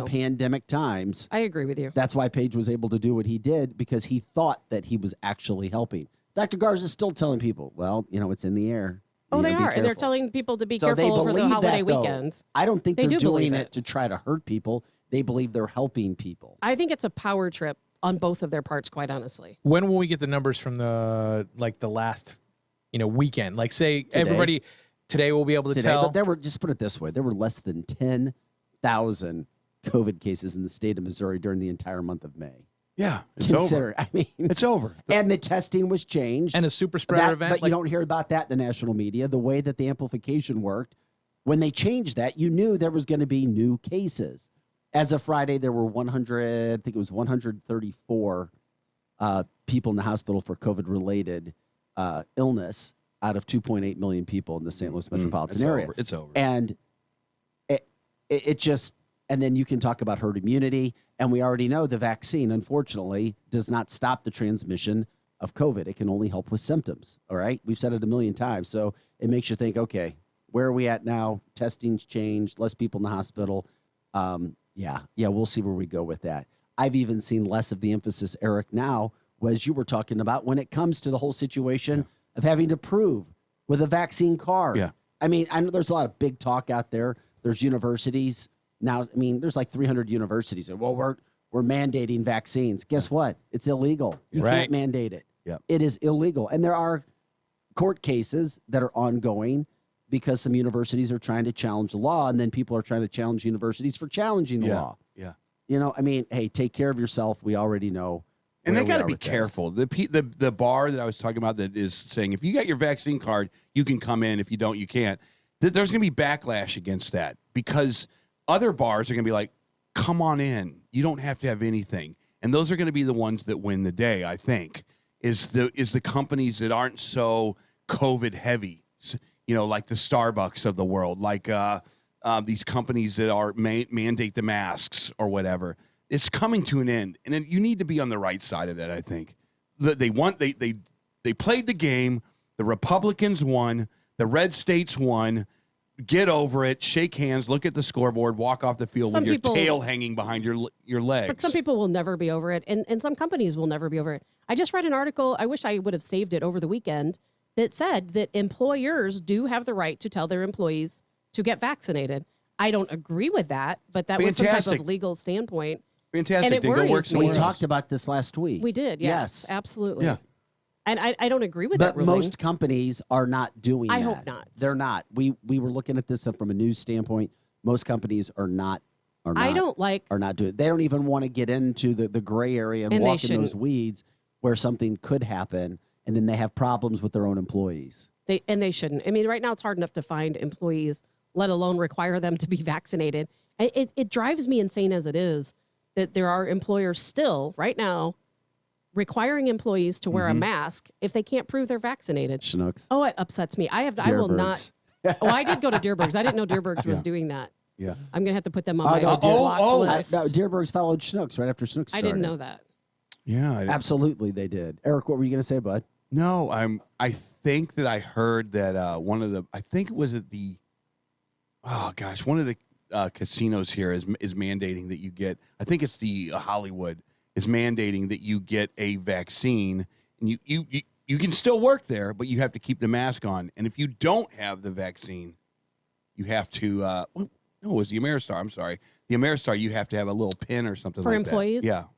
pandemic times. I agree with you. That's why Page was able to do what he did, because he thought that he was actually helping. Dr. Garza is still telling people, it's in the air. They are. And they're telling people to be careful over the holiday weekends. I don't think they're doing it to try to hurt people. They believe they're helping people. I think it's a power trip on both of their parts, quite honestly. When will we get the numbers from the last, weekend? Like, say today. Everybody today will be able to tell. But there were, just put it this way, there were less than 10,000 COVID cases in the state of Missouri during the entire month of May. Yeah, it's over. It's over. And the testing was changed. And a super spreader event. But you don't hear about that in the national media. The way that the amplification worked, when they changed that, you knew there was going to be new cases. As of Friday, there were 134 people in the hospital for COVID-related illness out of 2.8 million people in the St. Louis metropolitan area. It's over. And it just, and then you can talk about herd immunity. And we already know the vaccine, unfortunately, does not stop the transmission of COVID. It can only help with symptoms. All right. We've said it a million times. So it makes you think, okay, where are we at now? Testing's changed, less people in the hospital. We'll see where we go with that. I've even seen less of the emphasis, Eric, now, as you were talking about, when it comes to the whole situation of having to prove with a vaccine card I mean, I know there's a lot of big talk out there. There's universities now. I mean, there's like 300 universities. Well, we're mandating vaccines. Guess what? It's illegal. You can't mandate it. Yep. It is illegal. And there are court cases that are ongoing because some universities are trying to challenge the law, and then people are trying to challenge universities for challenging the law. Yeah. You know, I mean, hey, take care of yourself. We already know. And they got to be careful. The bar that I was talking about that is saying if you got your vaccine card, you can come in. If you don't, you can't. There's going to be backlash against that because other bars are going to be like, come on in. You don't have to have anything. And those are going to be the ones that win the day, I think, is the companies that aren't so COVID heavy, like the Starbucks of the world, like these companies that are mandate the masks or whatever. It's coming to an end, and you need to be on the right side of that, I think. They played the game. The Republicans won. The red states won. Get over it. Shake hands. Look at the scoreboard. Walk off the field with your tail hanging behind your legs. But some people will never be over it, and some companies will never be over it. I just read an article, I wish I would have saved it over the weekend, that said that employers do have the right to tell their employees to get vaccinated. I don't agree with that, but that was some type of legal standpoint. Fantastic. And it worries me. We talked about this last week. We did, yes. Absolutely. Yeah. And I don't agree with that ruling. But most companies are not doing that. I hope not. They're not. We were looking at this from a news standpoint. Most companies are not doing it. They don't even want to get into the gray area and walk in those weeds where something could happen, and then they have problems with their own employees. They shouldn't. I mean, right now it's hard enough to find employees, let alone require them to be vaccinated. It drives me insane as it is that there are employers still, right now, requiring employees to wear a mask if they can't prove they're vaccinated. Chinooks. Oh, it upsets me. I will not. Oh, I did go to Deerbergs. I didn't know Deerbergs was doing that. Yeah. I'm going to have to put them on my blocked list. Deerbergs followed Chinooks right after Chinooks started. I didn't know that. Yeah. Absolutely, they did. Eric, what were you going to say, bud? No, I think that I heard that one of the casinos here is mandating that you get, I think it's the Hollywood, is mandating that you get a vaccine, and you can still work there, but you have to keep the mask on. And if you don't have the vaccine, you have to, no, it was the Ameristar, I'm sorry. The Ameristar, you have to have a little pin or something for like employees? that.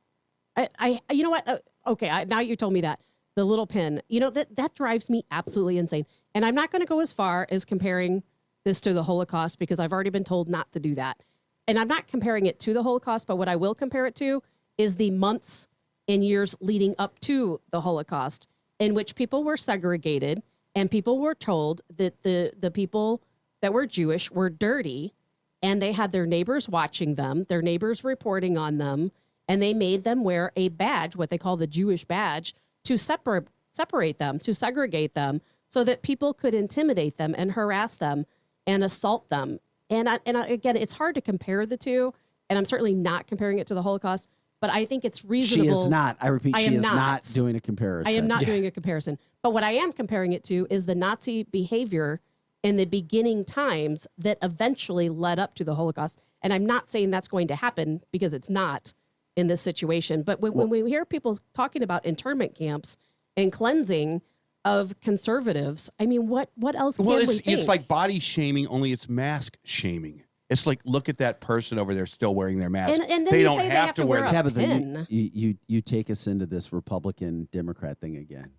Yeah. You know what? Okay, now you told me that. The little pin. You know, that drives me absolutely insane. And I'm not going to go as far as comparing this to the Holocaust because I've already been told not to do that. And I'm not comparing it to the Holocaust, but what I will compare it to is the months and years leading up to the Holocaust in which people were segregated and people were told that the people that were Jewish were dirty and they had their neighbors watching them, their neighbors reporting on them, and they made them wear a badge, what they call the Jewish badge, to separate them, to segregate them, so that people could intimidate them and harass them and assault them. And again, it's hard to compare the two, and I'm certainly not comparing it to the Holocaust, but I think it's reasonable. She is not. I repeat, she is not doing a comparison. I am not doing a comparison. But what I am comparing it to is the Nazi behavior in the beginning times that eventually led up to the Holocaust. And I'm not saying that's going to happen because it's not in this situation. But when we hear people talking about internment camps and cleansing of conservatives, I mean, what else can we think? It's like body shaming, only it's mask shaming. It's like, look at that person over there still wearing their mask. And they don't have to wear a Tabitha, pin. you take us into this Republican-Democrat thing again.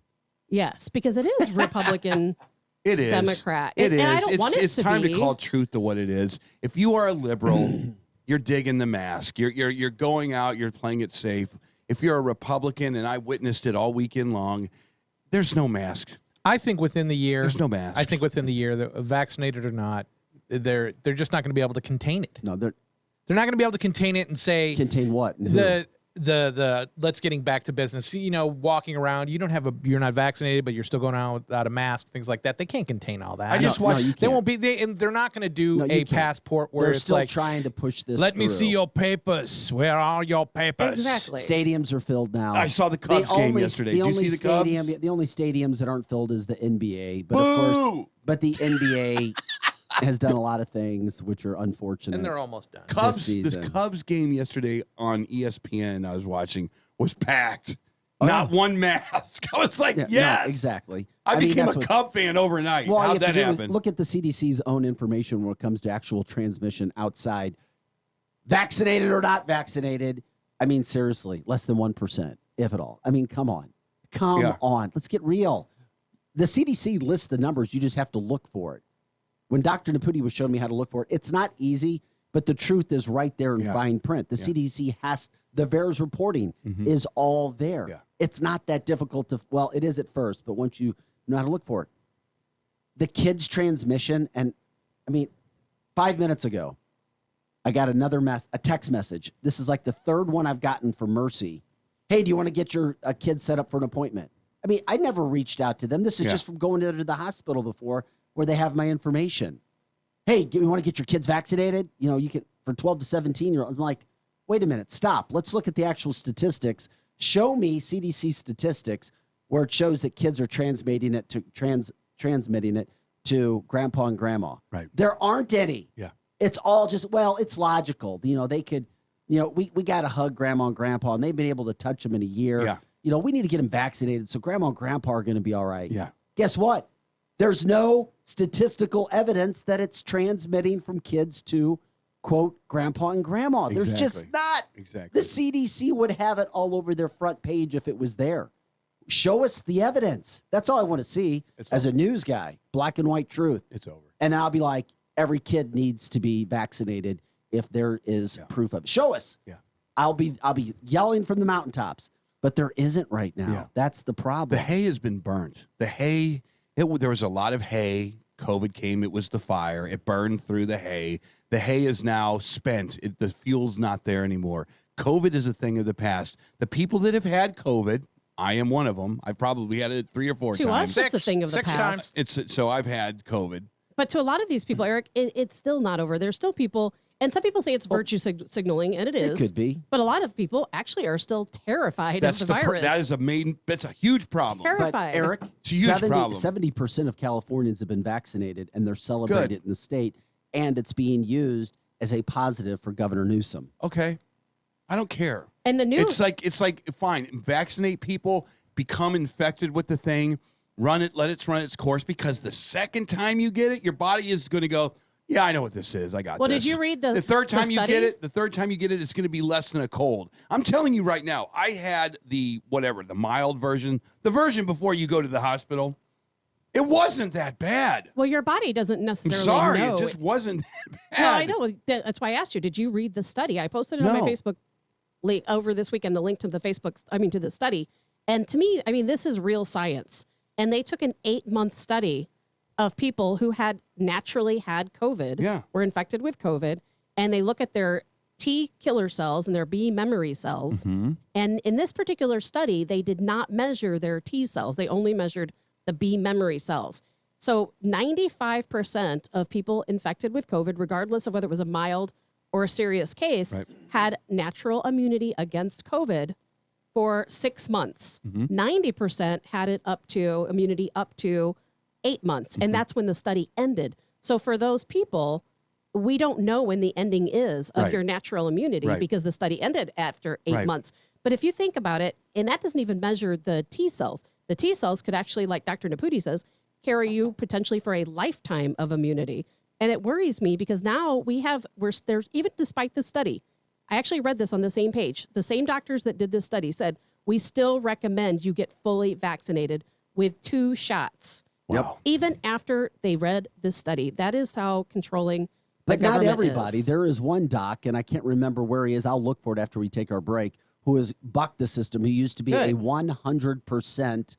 Yes, because it is Republican. It is Democrat. It is. And I don't want it it's to time be. to call truth to what it is. If you are a liberal, you're digging the mask. You're going out. You're playing it safe. If you're a Republican, and I witnessed it all weekend long, there's no masks. I think within the year, there's no masks. I think within the year, vaccinated or not, they're just not going to be able to contain it. No, they're not going to be able to contain it and say contain what the let's getting back to business. You know, walking around, you're not vaccinated, but you're still going out without a mask, things like that. They can't contain all that. I just watched. They won't be. And they're not going to do a passport where they're it's still like trying to push this. Let me see your papers. Where are all your papers? Exactly. Stadiums are filled now. I saw the Cubs game yesterday. Did you see the Cubs? The only stadiums that aren't filled is the NBA. But Boo! of course, the NBA has done a lot of things which are unfortunate. And they're almost done. The Cubs game yesterday on ESPN I was watching was packed. Not one mask. I was like, Yeah, yes. no, exactly. I became that's a what's- Cub fan overnight. Well, all you How'd have that to do is happen? look at the CDC's own information when it comes to actual transmission outside. Vaccinated or not vaccinated. I mean, seriously, less than 1%, if at all. I mean, come on. Come on. Let's get real. The CDC lists the numbers. You just have to look for it. When Dr. Naputi was showing me how to look for it, it's not easy, but the truth is right there in fine print. The CDC has, the VAERS reporting is all there. Yeah. It's not that difficult to, well, it is at first, but once you know how to look for it. The kids' transmission, and I mean, 5 minutes ago, I got a text message. This is like the third one I've gotten from Mercy. Hey, do you want to get your kid set up for an appointment? I mean, I never reached out to them. This is just from going to the hospital before where they have my information. Hey, do you want to get your kids vaccinated? You know, you can, for 12 to 17-year-olds. I'm like, wait a minute, stop. Let's look at the actual statistics. Show me CDC statistics where it shows that kids are transmitting it to grandpa and grandma. Right. There aren't any. Yeah. It's all just, well, it's logical. You know, they could, you know, we got to hug grandma and grandpa, and they've been able to touch them in a year. Yeah. You know, we need to get them vaccinated so grandma and grandpa are going to be all right. Yeah. Guess what? There's no statistical evidence that it's transmitting from kids to, quote, grandpa and grandma. There's just not. Exactly. The CDC would have it all over their front page if it was there. Show us the evidence. That's all I want to see as a news guy. Black and white truth. It's over. And then I'll be like, every kid needs to be vaccinated if there is proof of it. Show us. Yeah. I'll be yelling from the mountaintops, but there isn't right now. Yeah. That's the problem. The hay has been burnt. The hay, there was a lot of hay. COVID came. It was the fire. It burned through the hay. The hay is now spent. The fuel's not there anymore. COVID is a thing of the past. The people that have had COVID, I am one of them. I've probably had it 3 or 4 To times. us, it's a thing of the past. So I've had COVID. But to a lot of these people, Eric, it's still not over. There's still people, and some people say it's virtue signaling, and it is. It could be. But a lot of people actually are still terrified of the virus. That's a huge problem. Terrified. But Eric, It's a huge problem. 70% of Californians have been vaccinated, and they're celebrated in the state, and it's being used as a positive for Governor Newsom. Okay. I don't care. And the new... It's like fine, vaccinate people, become infected with the thing, let it run its course, because the second time you get it, your body is going to go, yeah, I know what this is. I got this. Well, did you read the third time you study? get it? The third time you get it, it's going to be less than a cold. I'm telling you right now, I had the mild version, the version before you go to the hospital. It wasn't that bad. Well, your body doesn't I'm necessarily sorry, know. it just wasn't that bad. Well, I know. That's why I asked you. Did you read the study? I posted it on my No. Facebook link over this weekend, the link to to the study. And to me, I mean, this is real science. And they took an 8-month study of people who had naturally had COVID, were infected with COVID, and they look at their T killer cells and their B memory cells. Mm-hmm. And in this particular study, they did not measure their T cells. They only measured the B memory cells. So 95% of people infected with COVID, regardless of whether it was a mild or a serious case, had natural immunity against COVID for 6 months. 90% had it immunity up to 8 months. And that's when the study ended. So for those people, we don't know when the ending is of your natural immunity because the study ended after 8 months. But if you think about it, and that doesn't even measure the T cells. The T cells could actually, like Dr. Naputi says, carry you potentially for a lifetime of immunity. And it worries me because now there's even despite the study, I actually read this on the same page. The same doctors that did this study said, we still recommend you get fully vaccinated with 2 shots. Wow. Even after they read this study. That is how controlling the But not government everybody. is. There is one doc, and I can't remember where he is. I'll look for it after we take our break, who has bucked the system, who used to be a 100%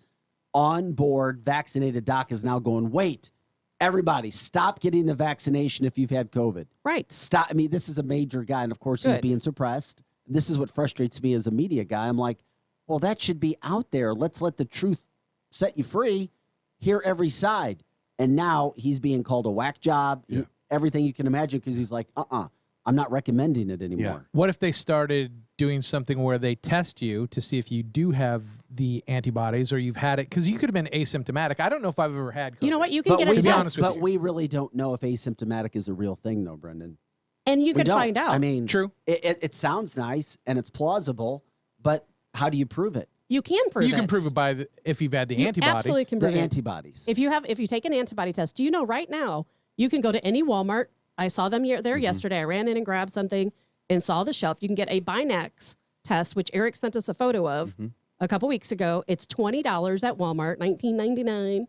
on board vaccinated doc, is now going, wait, everybody, stop getting the vaccination if you've had COVID. Right. Stop. I mean, this is a major guy, and of course he's being suppressed. This is what frustrates me as a media guy. I'm like, well, that should be out there. Let's let the truth set you free. Hear every side. And now he's being called a whack job, everything you can imagine, because he's like, I'm not recommending it anymore. Yeah. What if they started doing something where they test you to see if you do have the antibodies or you've had it? Because you could have been asymptomatic. I don't know if I've ever had COVID. You know what? You can get a test. But we really don't know if asymptomatic is a real thing, though, Brendan. And you We could don't. find out. I mean, true. It sounds nice and it's plausible, but how do you prove it? You can prove it. You can prove it by if you've had the antibodies. Absolutely can prove the it. antibodies. If you take an antibody test, do you know right now you can go to any Walmart? I saw them there yesterday. I ran in and grabbed something and saw the shelf. You can get a Binax test, which Eric sent us a photo of a couple weeks ago. It's $20 at Walmart, $19.99,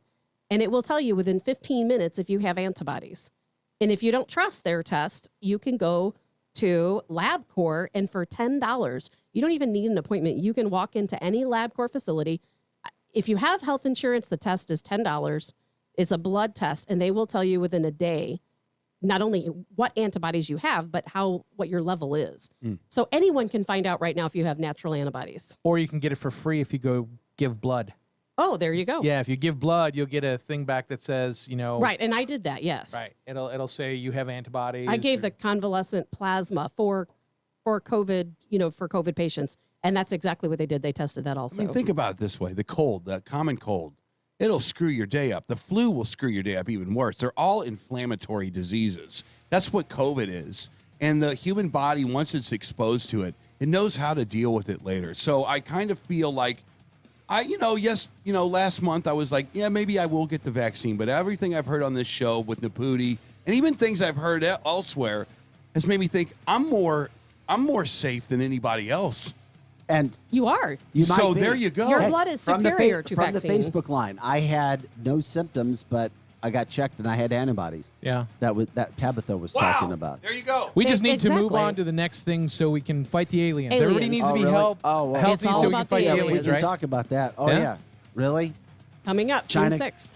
and it will tell you within 15 minutes if you have antibodies. And if you don't trust their test, you can go to LabCorp, and for $10, you don't even need an appointment. You can walk into any LabCorp facility. If you have health insurance, the test is $10. It's a blood test, and they will tell you within a day not only what antibodies you have, but what your level is. So anyone can find out right now if you have natural antibodies. Or you can get it for free if you go give blood. Oh, there you go. Yeah, if you give blood, you'll get a thing back that says, Right, and I did that, yes. Right. It'll say you have antibodies. I gave the convalescent plasma for COVID, for COVID patients, and that's exactly what they did. They tested that also. I mean, think about it this way. The cold, the common cold, it'll screw your day up. The flu will screw your day up even worse. They're all inflammatory diseases. That's what COVID is. And the human body, once it's exposed to it, it knows how to deal with it later. So I kind of feel like last month I was like, yeah, maybe I will get the vaccine. But everything I've heard on this show with Naputi and even things I've heard elsewhere has made me think I'm more safe than anybody else. And you are. So there you go. Your blood is superior to vaccine. From the Facebook line, I had no symptoms, but I got checked and I had antibodies. Yeah. That Tabitha was talking about. There you go. We just need to move on to the next thing so we can fight the aliens. Everybody needs to be really? healthy so we can fight the aliens, We right? can talk about that. Oh, yeah. Really? Coming up, June 6th.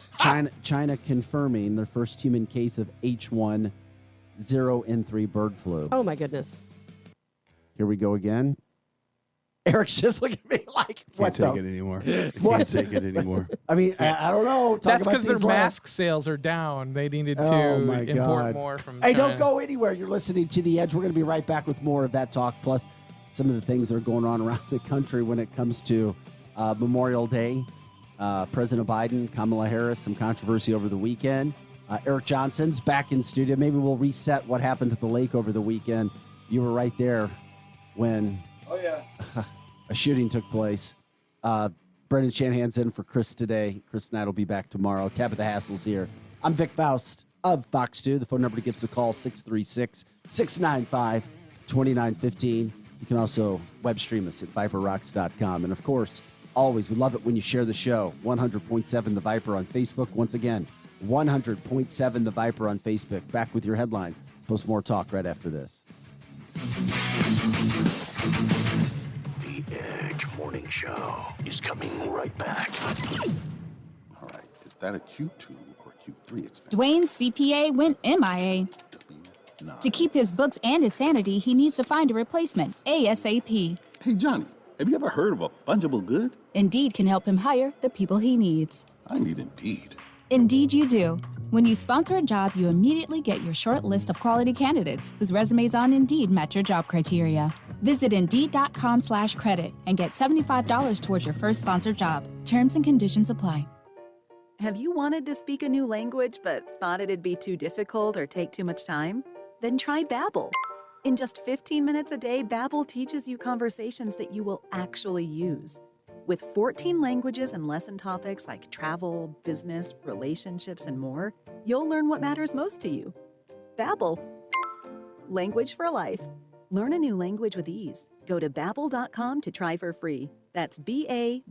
China confirming their first human case of H1N3 bird flu. Oh, my goodness. Here we go again. Eric's just looking at me like, what Can't take it anymore. Can't take it anymore. I mean, I don't know. That's because their mask sales are down. They needed to import more from China. Hey, don't go anywhere. You're listening to The Edge. We're going to be right back with more of that talk, plus some of the things that are going on around the country when it comes to Memorial Day. President Biden, Kamala Harris, some controversy over the weekend. Eric Johnson's back in studio. Maybe we'll reset what happened at the lake over the weekend. You were right there when a shooting took place. Brendan Shanahan's in for Chris today. Chris Knight will be back tomorrow. Tabitha Hassell's here. I'm Vic Faust of Fox 2. The phone number to give us a call, 636-695-2915. You can also web stream us at ViperRocks.com. And, of course, always, we love it when you share the show. 100.7 The Viper on Facebook. Once again, 100.7 The Viper on Facebook. Back with your headlines. Post more talk right after this. The Edge Morning Show is coming right back. All right, is that a Q2 or Q3 expense? Dwayne's CPA went MIA. To keep his books and his sanity, he needs to find a replacement ASAP. Hey, Johnny, have you ever heard of a fungible good? Indeed can help him hire the people he needs. I need Indeed. Indeed you do. When you sponsor a job, you immediately get your short list of quality candidates whose resumes on Indeed match your job criteria. Visit Indeed.com/credit and get $75 towards your first sponsored job. Terms and conditions apply. Have you wanted to speak a new language but thought it'd be too difficult or take too much time? Then try Babbel. In just 15 minutes a day, Babbel teaches you conversations that you will actually use. With 14 languages and lesson topics like travel, business, relationships, and more, you'll learn what matters most to you. Babbel. Language for life. Learn a new language with ease. Go to Babbel.com to try for free. That's BABBEL.com.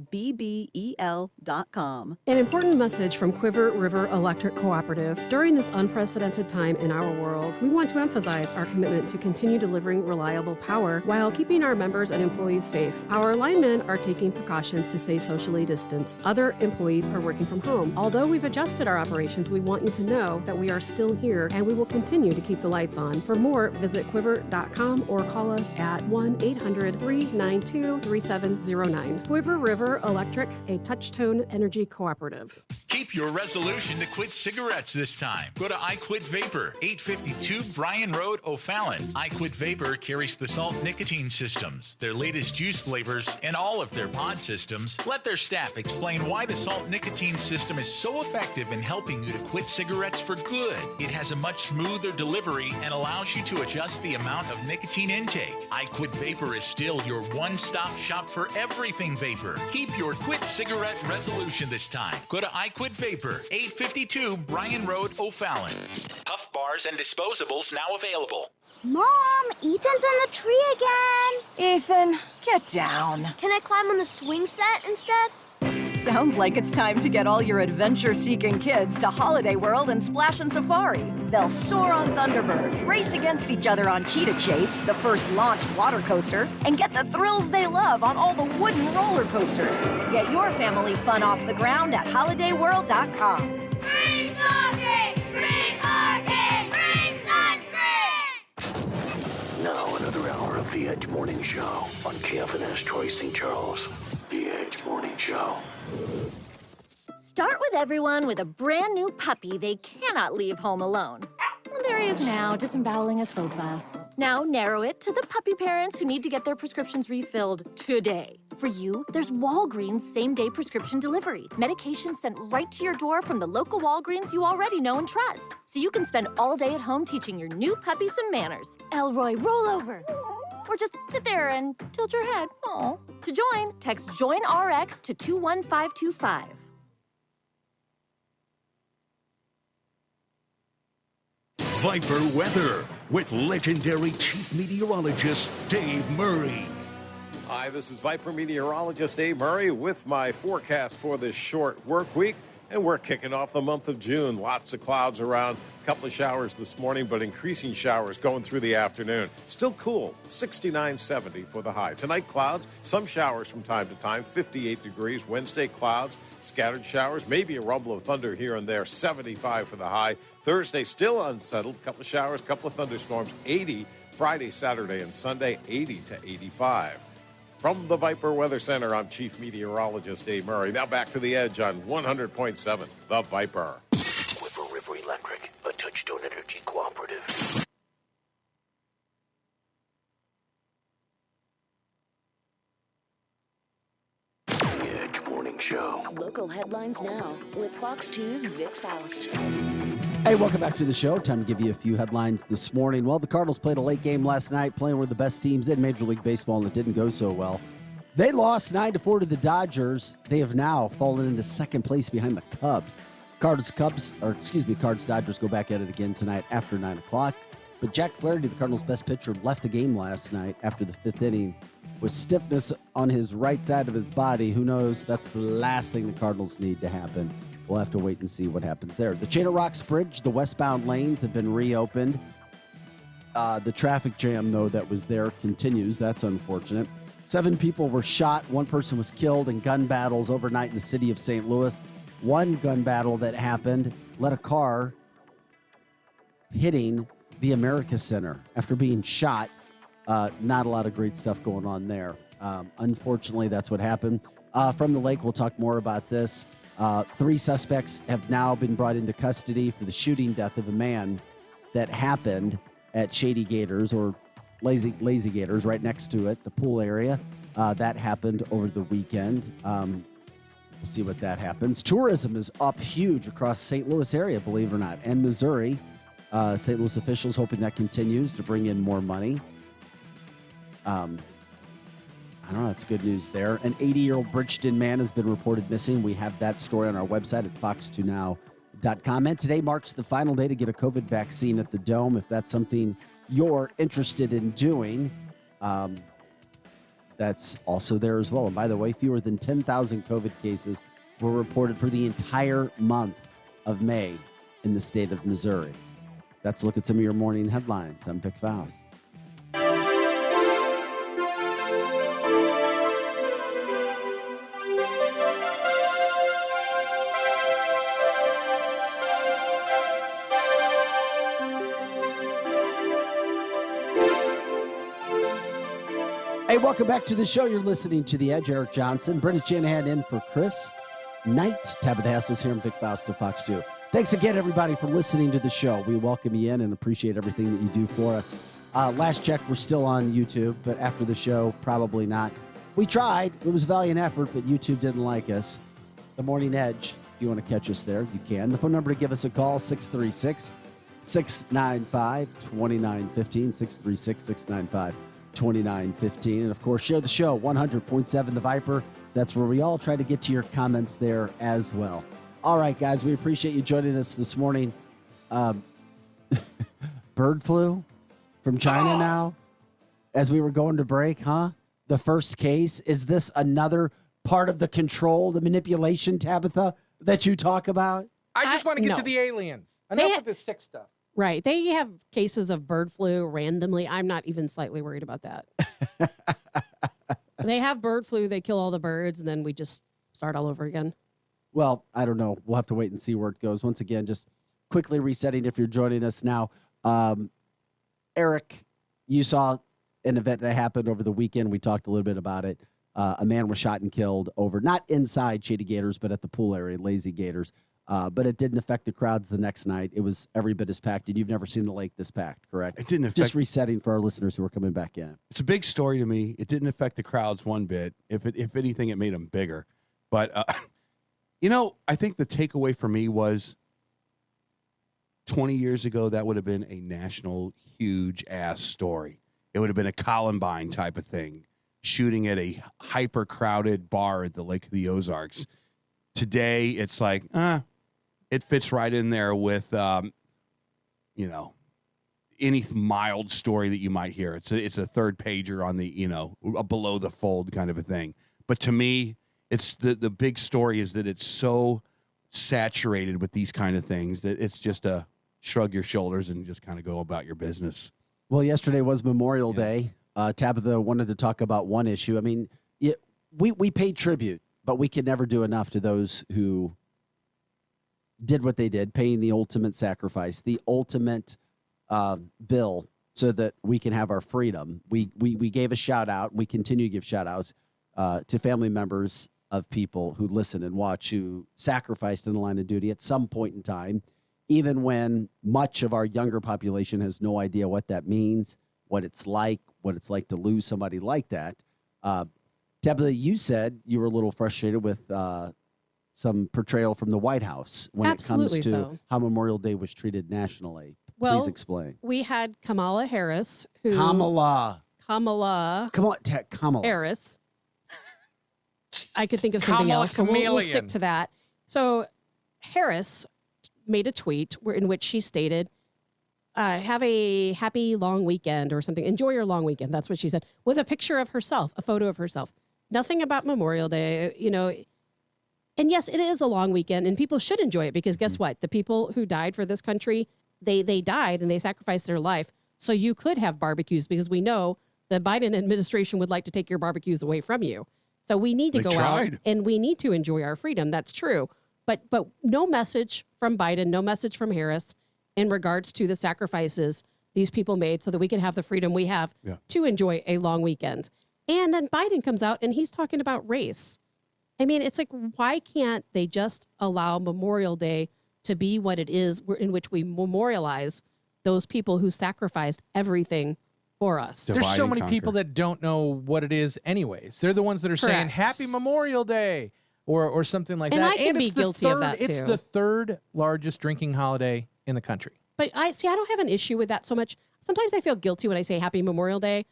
An important message from Quiver River Electric Cooperative. During this unprecedented time in our world, we want to emphasize our commitment to continue delivering reliable power while keeping our members and employees safe. Our linemen are taking precautions to stay socially distanced. Other employees are working from home. Although we've adjusted our operations, we want you to know that we are still here and we will continue to keep the lights on. For more, visit quiver.com or call us at 1-800-392-3709. Quiver River Electric, a Touchtone Energy Cooperative. Keep your resolution to quit cigarettes this time. Go to I Quit Vapor, 852 Bryan Road, O'Fallon. I Quit Vapor carries the salt nicotine systems, their latest juice flavors, and all of their pod systems. Let their staff explain why the salt nicotine system is so effective in helping you to quit cigarettes for good. It has a much smoother delivery and allows you to adjust the amount of nicotine intake. I Quit Vapor is still your one-stop shop for everything vapor. Keep your quit cigarette resolution this time. Go to I Quit Vapor, 852 Bryan Road, O'Fallon. Puff bars and disposables now available. Mom, Ethan's in the tree again. Ethan, get down. Can I climb on the swing set instead? Sounds like it's time to get all your adventure-seeking kids to Holiday World and Splash and Safari. They'll soar on Thunderbird, race against each other on Cheetah Chase, the first launched water coaster, and get the thrills they love on all the wooden roller coasters. Get your family fun off the ground at holidayworld.com. Free smoking! Free parking! Free sunscreen! Now another hour of The Edge Morning Show on KFNS Troy St. Charles. The Edge Morning Show. Start with everyone with a brand new puppy they cannot leave home alone. And there he is now, disemboweling a sofa. Now narrow it to the puppy parents who need to get their prescriptions refilled today. For you, there's Walgreens same-day prescription delivery. Medication sent right to your door from the local Walgreens you already know and trust. So you can spend all day at home teaching your new puppy some manners. Elroy, roll over. Or just sit there and tilt your head. Aw. To join, text JOIN-RX to 21525. Viper Weather with legendary chief meteorologist Dave Murray. Hi, this is Viper meteorologist Dave Murray with my forecast for this short work week. And we're kicking off the month of June. Lots of clouds around. A couple of showers this morning, but increasing showers going through the afternoon. Still cool. 69, 70 for the high. Tonight, clouds. Some showers from time to time. 58 degrees. Wednesday, clouds. Scattered showers. Maybe a rumble of thunder here and there. 75 for the high. Thursday, still unsettled. Couple of showers, couple of thunderstorms. 80. Friday, Saturday, and Sunday, 80 to 85. From the Viper Weather Center, I'm Chief Meteorologist Dave Murray. Now back to the Edge on 100.7, The Viper. Whipper River Electric, a Touchstone Energy cooperative. The Edge Morning Show. Local headlines now with Fox 2's Vic Faust. Hey, welcome back to the show. Time to give you a few headlines this morning. Well, the Cardinals played a late game last night, playing one of the best teams in Major League Baseball, and it didn't go so well. They lost 9-4 to the Dodgers. They have now fallen into second place behind the Cubs. Cards-Dodgers go back at it again tonight after 9 o'clock. But Jack Flaherty, the Cardinals' best pitcher, left the game last night after the fifth inning with stiffness on his right side of his body. Who knows? That's the last thing the Cardinals need to happen. We'll have to wait and see what happens there. The Chain of Rocks Bridge, the westbound lanes have been reopened. The traffic jam, though, that was there continues. That's unfortunate. 7 people were shot. 1 person was killed in gun battles overnight in the city of St. Louis. One gun battle that happened led a car hitting the America Center after being shot. Not a lot of great stuff going on there. Unfortunately, that's what happened. From the lake, we'll talk more about this. 3 suspects have now been brought into custody for the shooting death of a man that happened at Shady Gators, or Lazy Gators, right next to it, the pool area. That happened over the weekend. We'll see what that happens. Tourism is up huge across St. Louis area, believe it or not, and Missouri. St. Louis officials hoping that continues to bring in more money. I don't know. It's good news there. An 80-year-old Bridgeton man has been reported missing. We have that story on our website at fox2now.com. And today marks the final day to get a COVID vaccine at the Dome. If that's something you're interested in doing, that's also there as well. And by the way, fewer than 10,000 COVID cases were reported for the entire month of May in the state of Missouri. Let's look at some of your morning headlines. I'm Vic Faust. Hey, welcome back to the show. You're listening to The Edge. Eric Johnson, Brendan Shanahan in for Chris. night. Tabitha Hassell here. I'm Vic Faust of Fox 2. Thanks again, everybody, for listening to the show. We welcome you in and appreciate everything that you do for us. Last check, we're still on YouTube, but after the show, probably not. We tried. It was a valiant effort, but YouTube didn't like us. The Morning Edge, if you want to catch us there, you can. The phone number to give us a call, 636-695-2915, 636-695-2915. And, of course, share the show, 100.7 The Viper. That's where we all try to get to your comments there as well. All right, guys, we appreciate you joining us this morning. Bird flu from China now as we were going to break, huh? The first case. Is this another part of the control, the manipulation, Tabitha, that you talk about? I just want to get to the aliens. Enough with this sick stuff. Right. They have cases of bird flu randomly. I'm not even slightly worried about that. They have bird flu. They kill all the birds, and then we just start all over again. Well, I don't know. We'll have to wait and see where it goes. Once again, just quickly resetting if you're joining us now. Eric, you saw an event that happened over the weekend. We talked a little bit about it. A man was shot and killed over, not inside Shady Gators, but at the pool area, Lazy Gators. But it didn't affect the crowds the next night. It was every bit as packed. And you've never seen the lake this packed, correct? It didn't affect. Just resetting for our listeners who are coming back in. It's a big story to me. It didn't affect the crowds one bit. If anything, it made them bigger. But, I think the takeaway for me was 20 years ago, that would have been a national huge-ass story. It would have been a Columbine type of thing, shooting at a hyper-crowded bar at the Lake of the Ozarks. Today, it's like, it fits right in there with, any mild story that you might hear. It's a third pager on the, a below the fold kind of a thing. But to me, it's the big story is that it's so saturated with these kind of things that it's just a shrug your shoulders and just kind of go about your business. Well, yesterday was Memorial Day. Tabitha wanted to talk about one issue. I mean, we paid tribute, but we can never do enough to those who did what they did, paying the ultimate sacrifice, the ultimate bill so that we can have our freedom. We gave a shout out. We continue to give shout outs to family members of people who listen and watch, who sacrificed in the line of duty at some point in time, even when much of our younger population has no idea what that means, what it's like to lose somebody like that. Tabitha, you said you were a little frustrated with some portrayal from the White House when Absolutely it comes to so. how Memorial Day was treated nationally. Well, Please explain. We had Kamala Harris, who Kamala Harris. I could think of something Kamala else, but we'll Chameleon. stick to that. So Harris made a tweet in which she stated, have a happy long weekend or something. Enjoy your long weekend. That's what she said, with a picture of herself, a photo of herself. Nothing about Memorial Day, And yes, it is a long weekend, and people should enjoy it because guess what? The people who died for this country, they died and they sacrificed their life. So you could have barbecues because we know the Biden administration would like to take your barbecues away from you. So we need to go out and we need to enjoy our freedom. That's true. But no message from Biden, no message from Harris in regards to the sacrifices these people made so that we can have the freedom we have to enjoy a long weekend. And then Biden comes out and he's talking about race. I mean, it's like, why can't they just allow Memorial Day to be what it is, in which we memorialize those people who sacrificed everything for us? There's so many people that don't know what it is anyways. They're the ones that are saying Happy Memorial Day or something like and that. I can be guilty of that too. It's the third largest drinking holiday in the country. But I don't have an issue with that so much. Sometimes I feel guilty when I say Happy Memorial Day.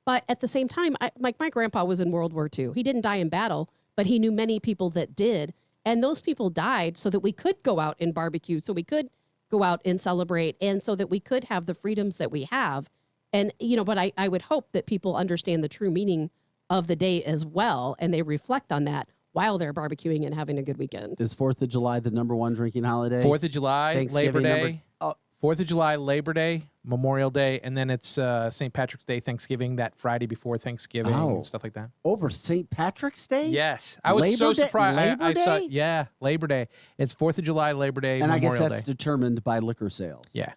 But at the same time, my grandpa was in World War II. He didn't die in battle, but he knew many people that did. And those people died so that we could go out and barbecue, so we could go out and celebrate, and so that we could have the freedoms that we have. And, but I would hope that people understand the true meaning of the day as well, and they reflect on that while they're barbecuing and having a good weekend. Is 4th of July the number one drinking holiday? 4th of July, Labor Day. Oh. 4th of July, Labor Day, Memorial Day, and then it's St. Patrick's Day, Thanksgiving, that Friday before Thanksgiving, and stuff like that. Over St. Patrick's Day? Yes. I was so surprised. Labor Day? Yeah, Labor Day. It's 4th of July, Labor Day, and Memorial I guess that's determined by liquor sales. Yeah.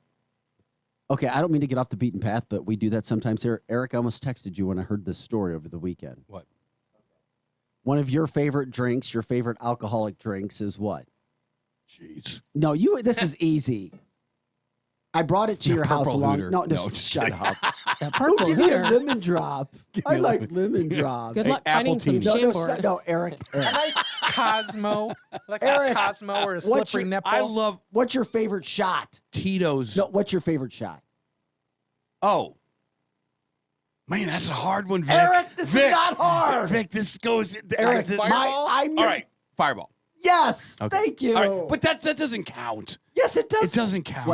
Okay, I don't mean to get off the beaten path, but we do that sometimes here. Eric, I almost texted you when I heard this story over the weekend. What? one of your favorite drinks, your favorite alcoholic drinks is what? Jeez. No, this is easy. I brought it to your house along. No, shut up. The purple Give me a Hooter. lemon drop. I like lemon drop. Good luck finding some Chambord. No, Eric. A nice Cosmo, like Eric, a Cosmo or a slippery nipple. I love What's your favorite shot? Tito's. No, what's your favorite shot? Oh. Man, that's a hard one, Vic. Eric, this is not hard. Vic, this goes. Eric, Fireball? All right, Fireball. Yes, Okay. thank you. All right, but that doesn't count. Yes, it does. It doesn't count.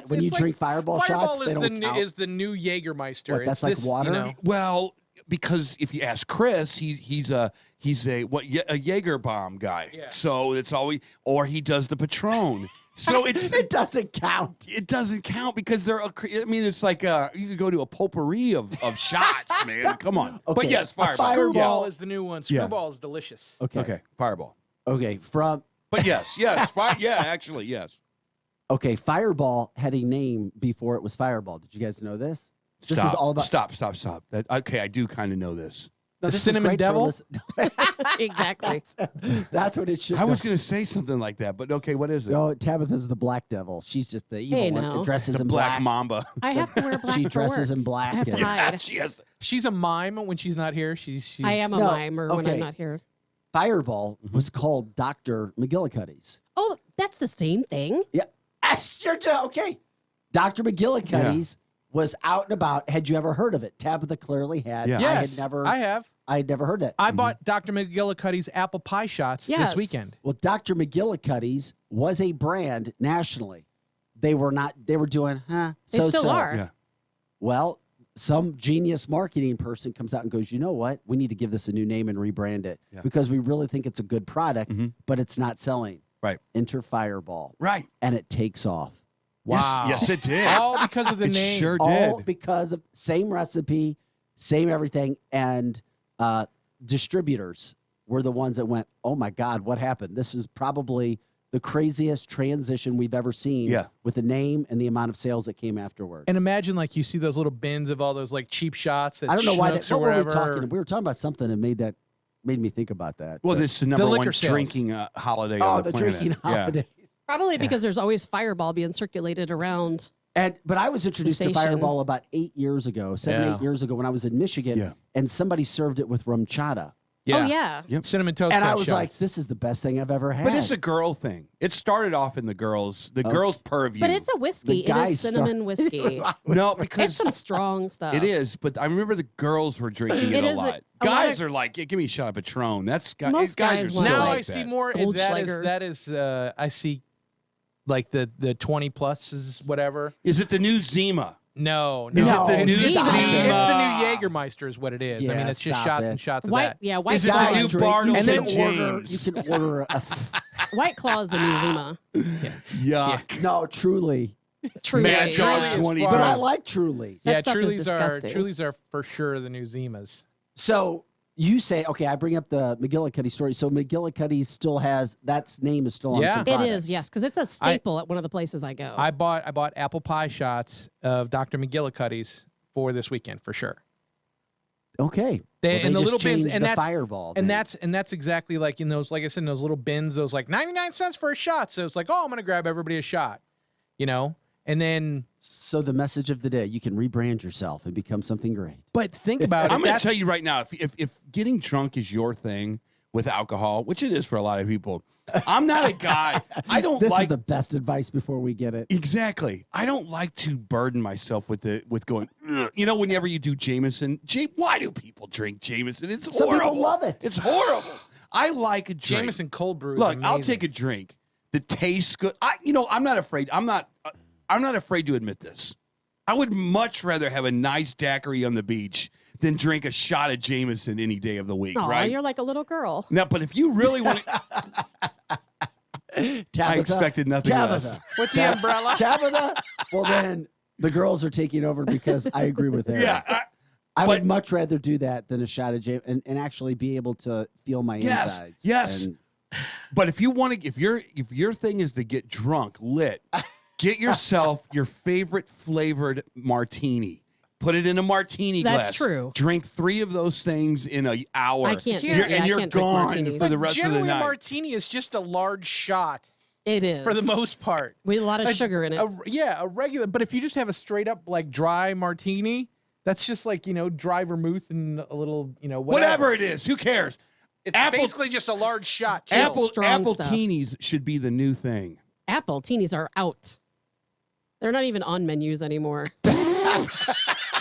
When you drink Fireball shots, they is don't count. is the new Jägermeister. What, that's It's like this, water? You know, Well, because if you ask Chris, he's a Jaeger bomb guy. Yeah. So it's always, or he does the Patron. So it doesn't count. It doesn't count because they're. I mean, it's like you could go to a potpourri of shots, man. Come on. Okay, But yes, Fireball. Screwball is the new one. Yeah. Screwball is delicious. Okay, Fireball. Okay, But yes, actually, yes. Okay, Fireball had a name before it was Fireball. Did you guys know this? This is all about. Stop. Okay, I do kind of know this. No, The this is Cinnamon great for Devil? Exactly. That's what it should. I was going to say something like that, but okay, what is it? No, Tabitha's the Black Devil. She's just the evil Hey, one now. that dresses The in Black black. Mamba. I have to wear black She for dresses work. in black. I have to Yeah. hide. She has. She's a mime when she's not here. She's I am a No, mimer when okay. I'm not here. Fireball was called Dr. McGillicuddy's. Oh, that's the same thing. Yeah. Okay. Dr. McGillicuddy's was out and about. Had you ever heard of it? Tabitha clearly had. Yeah. Yes, I have. had never heard that. I bought Dr. McGillicuddy's apple pie shots Yes. this weekend. Well, Dr. McGillicuddy's was a brand nationally. They were not. They were doing, They so still are. Yeah. Well, some genius marketing person comes out and goes, you know what? We need to give this a new name and rebrand it Yeah. because we really think it's a good product, but it's not selling. Right. Enter Fireball. Right. And it takes off. Wow. Yes, it did. All because of the It name. sure All did. because of same recipe, same everything, and distributors were the ones that went, oh my God, what happened? This is probably the craziest transition we've ever seen with the name and the amount of sales that came afterwards. And imagine, like, you see those little bins of all those, like, cheap shots at I don't know why. Schnucks What or were we whatever. talking? We were talking about something that made me think about that. Well, But- this is the number liquor one sales. drinking holiday oh, on the the planet. drinking holiday. Probably because there's always Fireball being circulated around. But I was introduced to station. Fireball about 8 years ago, 7-8 years ago when I was in Michigan, Yeah. and somebody served it with rum chata. Oh, yeah. Cinnamon toast And I crunch was shots. like, this is the best thing I've ever had. But it's a girl thing. It started off in the girls' purview. But it's a whiskey. It guys is cinnamon whiskey. no, because It's some strong stuff. it is. But I remember the girls were drinking it It a is lot. a lot Guys of- are like, yeah, give me a shot of Patron. That's Most guys are want still now like I see that. more. Goldschlager. That is. I see, like the 20 pluses, whatever. Is it the new Zima? No, Is no. it the new it's Zima? the new Jägermeister is what it is. I mean, Yeah, it's just stop shots it. and shots of White, that. yeah, White Is it Claw. the new Drink, Bartles and then and James? you can order a White Claw is the new Zima. Yuck. no, truly. Truly. Mad Dog Truly is 20. far- But I like Truly. That Yeah, stuff is disgusting. Trulies are for sure the new Zimas. So you say, okay, I bring up the McGillicuddy story. So McGillicuddy still has that name is still on Yeah. some It products. is, yes, because it's a staple at one of the places I go. I bought apple pie shots of Dr. McGillicuddy's for this weekend for sure. Okay. They, Well, and the just little bins, changed and the that's Fireball. and then. that's exactly like in those, like I said, in those little bins, those like 99 cents for a shot. So it's like, oh, I'm gonna grab everybody a shot, you know. And then, So the message of the day: you can rebrand yourself and become something great. but think about it. I'm going to that's- tell you right now, if getting drunk is your thing with alcohol, which it is for a lot of people, I'm not a guy. I don't This is like the best advice before we get it. exactly. I don't like to burden myself with going. "Ugh." You know, whenever you do Jameson, why do people drink Jameson? It's Some horrible. people love it. It's horrible. I like a drink. Jameson cold brew. is Look, I'll amazing. take a drink that tastes good. I'm not afraid. I'm not afraid to admit this. I would much rather have a nice daiquiri on the beach than drink a shot of Jameson any day of the week, Aw, right? you're like a little girl. Now, but if you really want to, Tabitha, I expected nothing Tabitha, less. With the umbrella. Tabitha. Well, then the girls are taking over because I agree with Eric. Yeah, I would much rather do that than a shot of James and actually be able to feel my insides. Yes. And But if you want to, if your thing is to get drunk, lit, get yourself your favorite flavored martini. put it in a martini glass. That's true. Drink 3 of those things in an hour. I can't. And you're drink gone martinis. for the rest of the Generally, night. a martini is just a large shot. It is For the most part. with a lot of sugar in it. A regular. But if you just have a straight up like dry martini, that's just like, dry vermouth and a little, Whatever it is, who cares? It's basically just a large shot. Apple Strong stuff. teenies should be the new thing. Apple teenies are out. They're not even on menus anymore.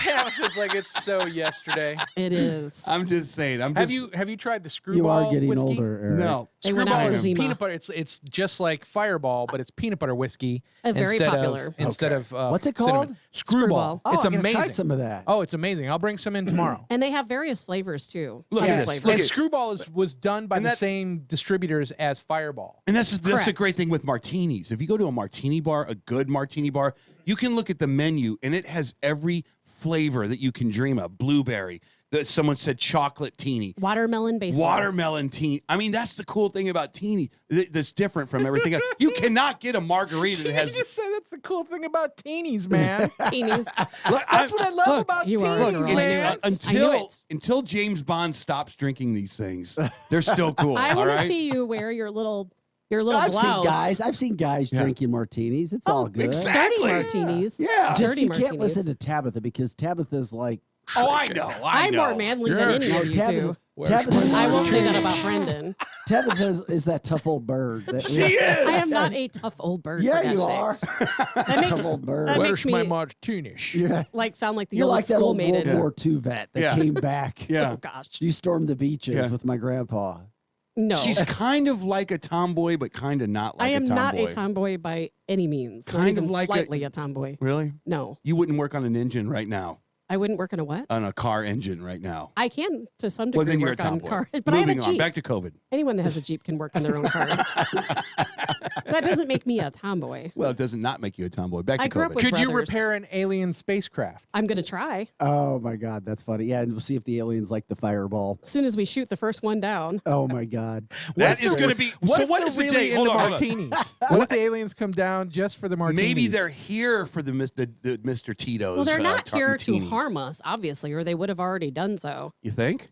It's like it's so yesterday. It is. I'm just saying. Have you tried the Screwball You are getting whiskey? older, Eric. No. They went Screwball out of is Zima. peanut butter. It's just like Fireball, but it's peanut butter whiskey. Very popular. Instead of What's it cinnamon. called? Screwball. Oh, It's I'm gonna amazing. try some of that. Oh, it's amazing. I'll bring some in tomorrow. And they have various flavors too. Look Other at this. flavors. Look And at- Screwball was done by And the that- same distributors as Fireball. And that's the Correct. great thing with martinis. If you go to a martini bar, a good martini bar, you can look at the menu and it has every flavor that you can dream of. Blueberry. Someone said chocolate teeny. Watermelon based. Watermelon teeny. I mean, that's the cool thing about teeny. That's different from everything else. You cannot get a margarita that You has. just said that's the cool thing about teenies, man. Teenies. That's what I love about You are teenies, right. man. I knew it. Until James Bond stops drinking these things, they're still cool. I all want to right? see you wear your little I've seen guys Yeah. drinking martinis. It's all good. exactly. dirty martinis. Yeah. Just dirty you martinis. can't listen to Tabitha because Tabitha's like. Oh, I know. I I'm know. more manly than any of you two. Tabitha, I won't say that about Brendan. Tabitha is that tough old bird. That She is. I am not a tough old bird. Yeah, for you God's are. sakes. That makes, Tough old bird. that Where's makes my me martinis? Yeah. sound like the You're old like that old school World maiden. War II vet that Yeah. came back. Yeah. Oh gosh. You stormed the beaches Yeah. with my grandpa. No. She's kind of like a tomboy, but kind of not like I am a tomboy. not a tomboy by any means. Not Kind of even like slightly a tomboy. Really? No. You wouldn't work on an engine right now, I wouldn't work on a what? on a car engine right now. I can to some degree Well, then you're a work on tomboy. cars, but I have Moving a on, Jeep. back to COVID. Anyone that has a Jeep can work on their own cars. That doesn't make me a tomboy. Well, it doesn't not make you a tomboy. Back to I grew COVID. up with Could you brothers. repair an alien spacecraft? I'm going to try. Oh my God, that's funny. Yeah, and we'll see if the aliens like the fireball. As soon as we shoot the first one down. Oh my God. That is going to be. So what is the date? Hold on. martinis? What if the aliens come down just for the martinis? Maybe they're here for the Mr. Tito's. Well, they're not here to martinis. harm us, obviously, or they would have already done so. You think?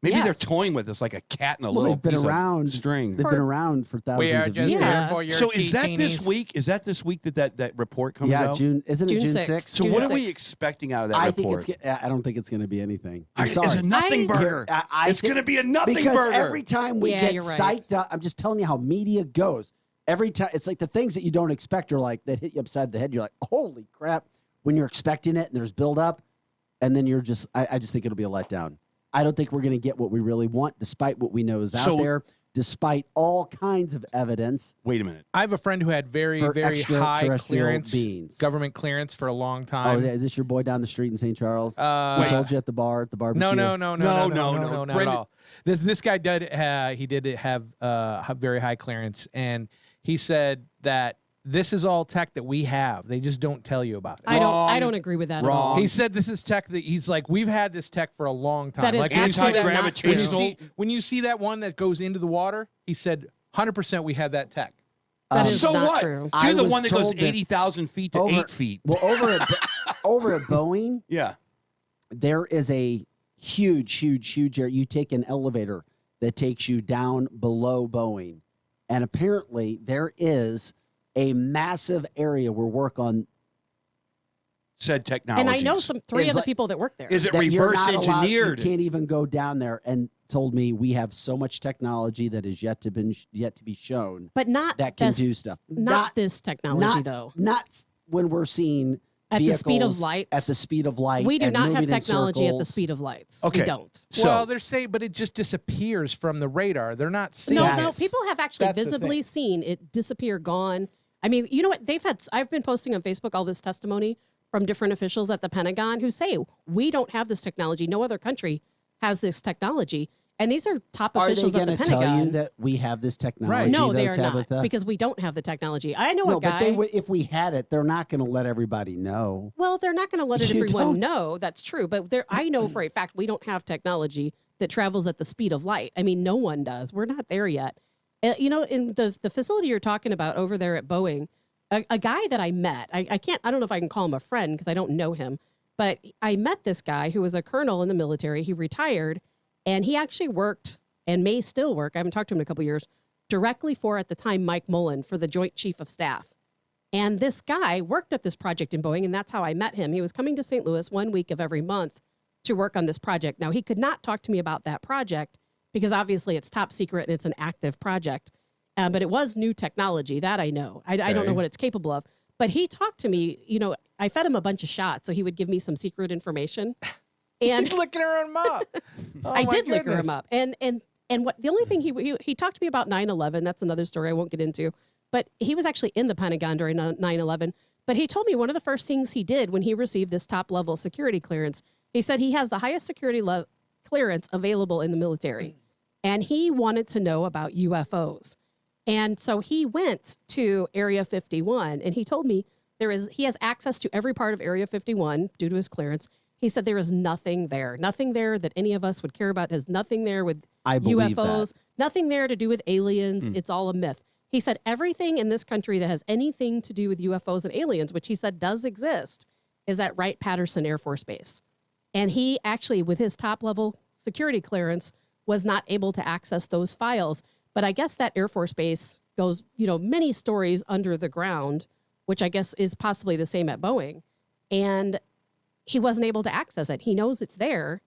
Maybe they're Yes. toying with us like a cat in a Well, little they've been piece of around. string. They've been around for thousands We are of just years. Yeah. here for your So is that this teenies. week? Is that this week that report comes Yeah, out? June. Isn't it June June 6th. 6th? So June what are we 6th. expecting out of that I think report? I don't think it's going to be anything. I'm It's sorry. a nothing I- burger. It's going to be a nothing because burger. every time we Yeah, get you're right. psyched up, I'm just telling you how media goes. Every time, it's like the things that you don't expect are like that hit you upside the head. You're like, holy crap! When you're expecting it and there's build up, and then you're just, I just think it'll be a letdown. I don't think we're going to get what we really want, despite what we know is out there, despite all kinds of evidence. Wait a minute. I have a friend who had very, For very high extraterrestrial clearance, beings. government clearance for a long Oh, time. is this your boy down the street in St. Charles? Who Wait. told you at the barbecue? No, not Brendan- at all. This guy did have very high clearance, and he said that this is all tech that we have. They just don't tell you about it. I don't agree with that at all. He said this is tech that he's like, we've had this tech for a long time. That is like when you see absolutely that- not true. when you see that one that goes into the water, he said 100% we have that tech. That is so not what? true. You're the was one that goes told this 80,000 feet to 8 feet. Well, over at Boeing, Yeah. there is a huge area. You take an elevator that takes you down below Boeing, and apparently there is a massive area where work on Said technology. And I know three Is other like- people that work there. Is it that you're reverse not allowed- engineered? You can't even go down there. And told me we have so much technology that is yet to be shown, But not that can this- do stuff. Not this technology, though. Not when we're seeing At the speed of vehicles light. At the speed of light. We do and not have moving in technology at the circles. speed of lights. Okay. We don't. Well, they're saying, but it just disappears from the radar. They're not seeing No, it. people have actually That's the visibly thing. seen it disappear, gone. I mean, you know what? I've been posting on Facebook all this testimony from different officials at the Pentagon who say, we don't have this technology. No other country has this technology. And these are top Are they officials at going the to Pentagon. tell you that we have this technology? No, though, they are Tabitha? not, because we don't have the technology. I know no, a guy. but they would, if we had it, they're not going to let everybody know. Well, they're not going to let You everyone don't? know. That's true. But I know for a fact we don't have technology that travels at the speed of light. I mean, no one does. We're not there yet. You know, in the facility you're talking about over there at Boeing, a guy that I met, I don't know if I can call him a friend because I don't know him, But I met this guy who was a colonel in the military. He retired, and he actually worked and may still work. I haven't talked to him in a couple of years, directly for, at the time, Mike Mullen for the Joint Chief of Staff. And this guy worked at this project in Boeing, and that's how I met him. He was coming to St. Louis 1 week of every month to work on this project. Now, he could not talk to me about that project because obviously it's top secret and it's an active project. But it was new technology, that I know. I don't know what it's capable of. But he talked to me, I fed him a bunch of shots, so he would give me some secret information. And He's licking her him up. Oh, I my did lick goodness. him up. And what the only thing he talked to me about 9/11, that's another story I won't get into. But he was actually in the Pentagon during 9/11. But he told me one of the first things he did when he received this top-level security clearance, he said he has the highest security clearance available in the military. And he wanted to know about UFOs. And so he went to Area 51, and he told me he has access to every part of Area 51 due to his clearance. He said there is nothing there that any of us would care about. Has nothing there with UFOs, nothing there to do with aliens. It's all a myth. He said everything in this country that has anything to do with UFOs and aliens, which he said does exist, is at Wright-Patterson Air Force Base. And he actually, with his top-level security clearance, was not able to access those files. But I guess that Air Force Base goes, many stories under the ground, which I guess is possibly the same at Boeing. And he wasn't able to access it. He knows it's there,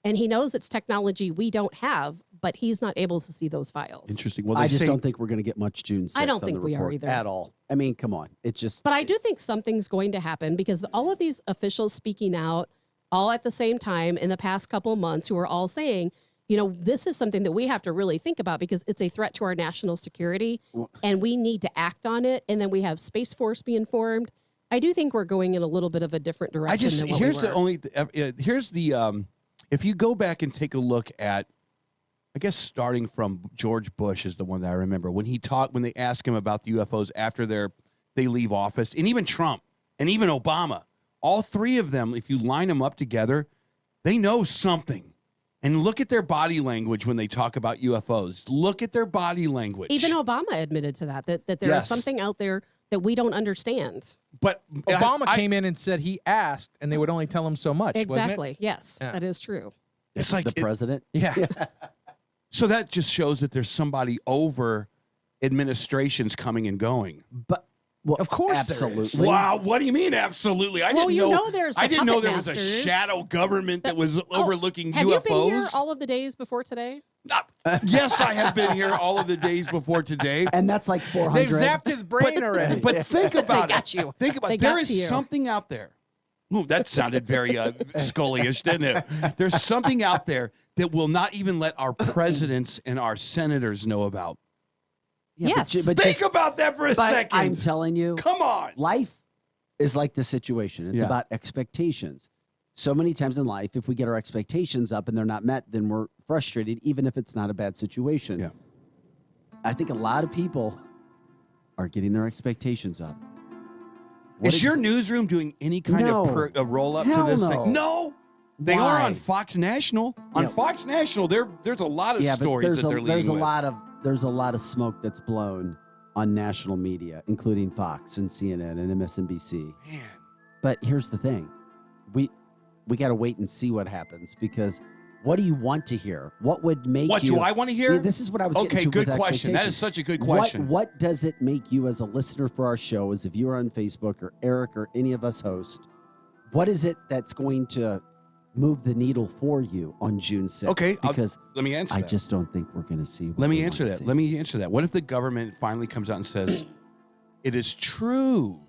and he knows it's technology we don't have, but he's not able to see those files. Interesting. Well, I just don't think we're going to get much June 6th I don't on think the we are report either. at all. I mean, come on. It's just... But I do think something's going to happen because all of these officials speaking out all at the same time in the past couple of months who are all saying, this is something that we have to really think about because it's a threat to our national security and we need to act on it. And then we have Space Force being formed. I do think we're going in a little bit of a different direction than what here's we were. Here's the if you go back and take a look at, I guess starting from George Bush is the one that I remember when they asked him about the UFOs after they leave office, and even Trump and even Obama, all three of them, if you line them up together, they know something. And look at their body language when they talk about UFOs. Look at their body language. Even Obama admitted to that there is something out there that we don't understand. But Obama came in and said he asked, and they would only tell him so much. Exactly. Wasn't it? Yes, Yeah. that is true. It's like the president. Yeah. So that just shows that there's somebody over administrations coming and going. But well, of course, absolutely. Wow, what do you mean? Absolutely, I didn't know. There's I didn't know there was a masters. shadow government that was overlooking Have UFOs. you been here all of the days before today? Yes, I have been here all of the days before today. And that's like 400. They've zapped his brain already. But think about They got you. Think about They it. There got is to you. something out there. Ooh, that sounded very Scully-ish, didn't it? There's something out there that will not even let our presidents and our senators know about. Yeah, Yes. but Think about that for a second. I'm telling you, Come on. life is like the situation. It's Yeah. about expectations. So many times in life, if we get our expectations up and they're not met, then we're frustrated, even if it's not a bad situation. Yeah. I think a lot of people are getting their expectations up. What Is your newsroom doing any kind No. of a roll up Hell to this no. thing? No. They Why? are on Fox National. On Yeah. Fox National, there's a lot of but stories there's that they're leading with. there's a lot of smoke that's blown on national media, including Fox and CNN and MSNBC. Man. But here's the thing. We got to wait and see what happens because what do you want to hear? What would make What you... do I want to hear? Yeah, this is what I was Okay, getting to good with question. That expectations. is such a good question. What does it make you as a listener for our show, as if you are on Facebook or Eric or any of us host, what is it that's going to move the needle for you on June 6th? Okay, because let me answer I that. just don't think we're going to see what Let me we answer wanna that. see. Let me answer that. What if the government finally comes out and says, it is true,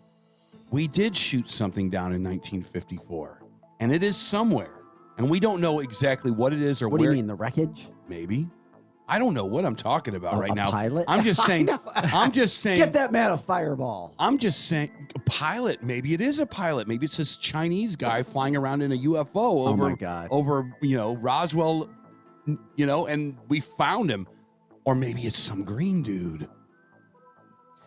we did shoot something down in 1954, and it is somewhere, and we don't know exactly what it is or What where. do you mean, the wreckage? Maybe. I don't know what I'm talking about right a now. pilot? I'm just I saying. know. I'm just saying. Get that man a fireball. I'm just saying, a pilot. Maybe it is a pilot. Maybe it's this Chinese guy flying around in a UFO over, my God. over, Roswell, and we found him. Or maybe it's some green dude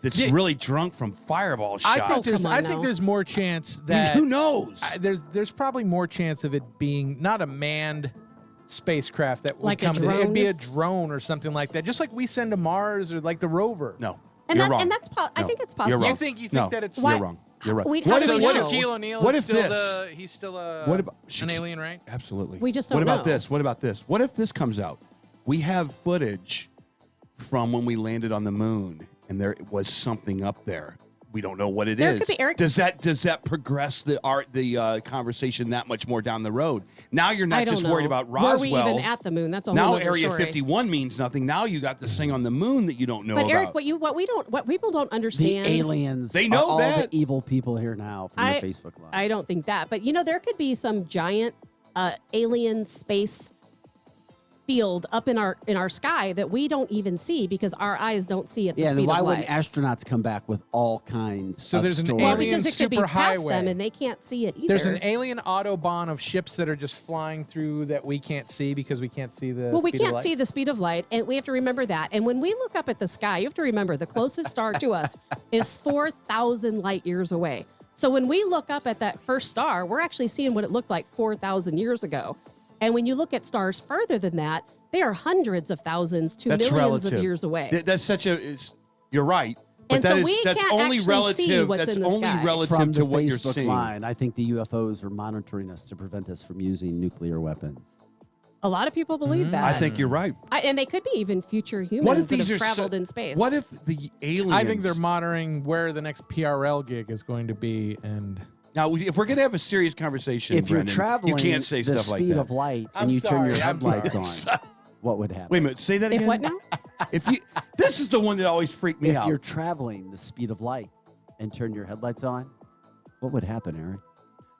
that's really drunk from fireball shots. I think there's more chance that who knows? There's probably more chance of it being not a manned spacecraft that would Like a come. It'd drone? be a drone or something like that, just like we send to Mars or like the rover. No, And you're that- wrong. and that's I No, think it's you're possible. wrong. You think No, that it's you're wrong. You're right. What So if Shaquille O'Neal what is if still this? he's still What about an alien, right? Absolutely. We just What don't about know. this? What about this? What if this comes out? We have footage from when we landed on the moon, and there was something up there. We don't know what it There is. could be, Eric. Does that progress the conversation that much more down the road? Now you're I not don't just know. worried about Were Roswell. we even at the moon? That's a whole now other Area story. 51 means nothing. Now you got this thing on the moon that you don't know But about. Eric, what people don't The understand. aliens. They know are all that. the evil people here now from the Facebook Live. I don't think that, but there could be some giant alien space field up in our sky that we don't even see because our eyes don't see at the Yeah, speed then why of wouldn't light. astronauts come back with all kinds So of there's an stories? Well, alien because it could be past superhighway. them and they can't see it either. There's an alien autobahn of ships that are just flying through that we can't see because we can't see the. Well, we speed of can't light. see the speed of light, and we have to remember that. And when we look up at the sky, you have to remember the closest star to us is 4,000 light years away. So when we look up at that first star, we're actually seeing what it looked like 4,000 years ago. And when you look at stars further than that, they are hundreds of thousands to That's millions relative. of years away. That's such you're right. But And so that is, we that's can't only actually relative. see what's that's in the only sky. relative From to the what you're Facebook seeing. line, I think the UFOs are monitoring us to prevent us from using nuclear weapons. A lot of people believe that. I think you're right. And they could be even future humans What if that these have are traveled in space. What if the aliens? I think they're monitoring where the next PRL gig is going to be, and now if we're going to have a serious conversation, If you're Brendan, traveling you can't say the stuff like speed that. of light I'm and you turn your sorry, I'm headlights sorry. on, what would happen? Wait a minute, say that again. If what now? If you, this is the one that always freaked me If out. you're traveling the speed of light and turn your headlights on, what would happen, Eric?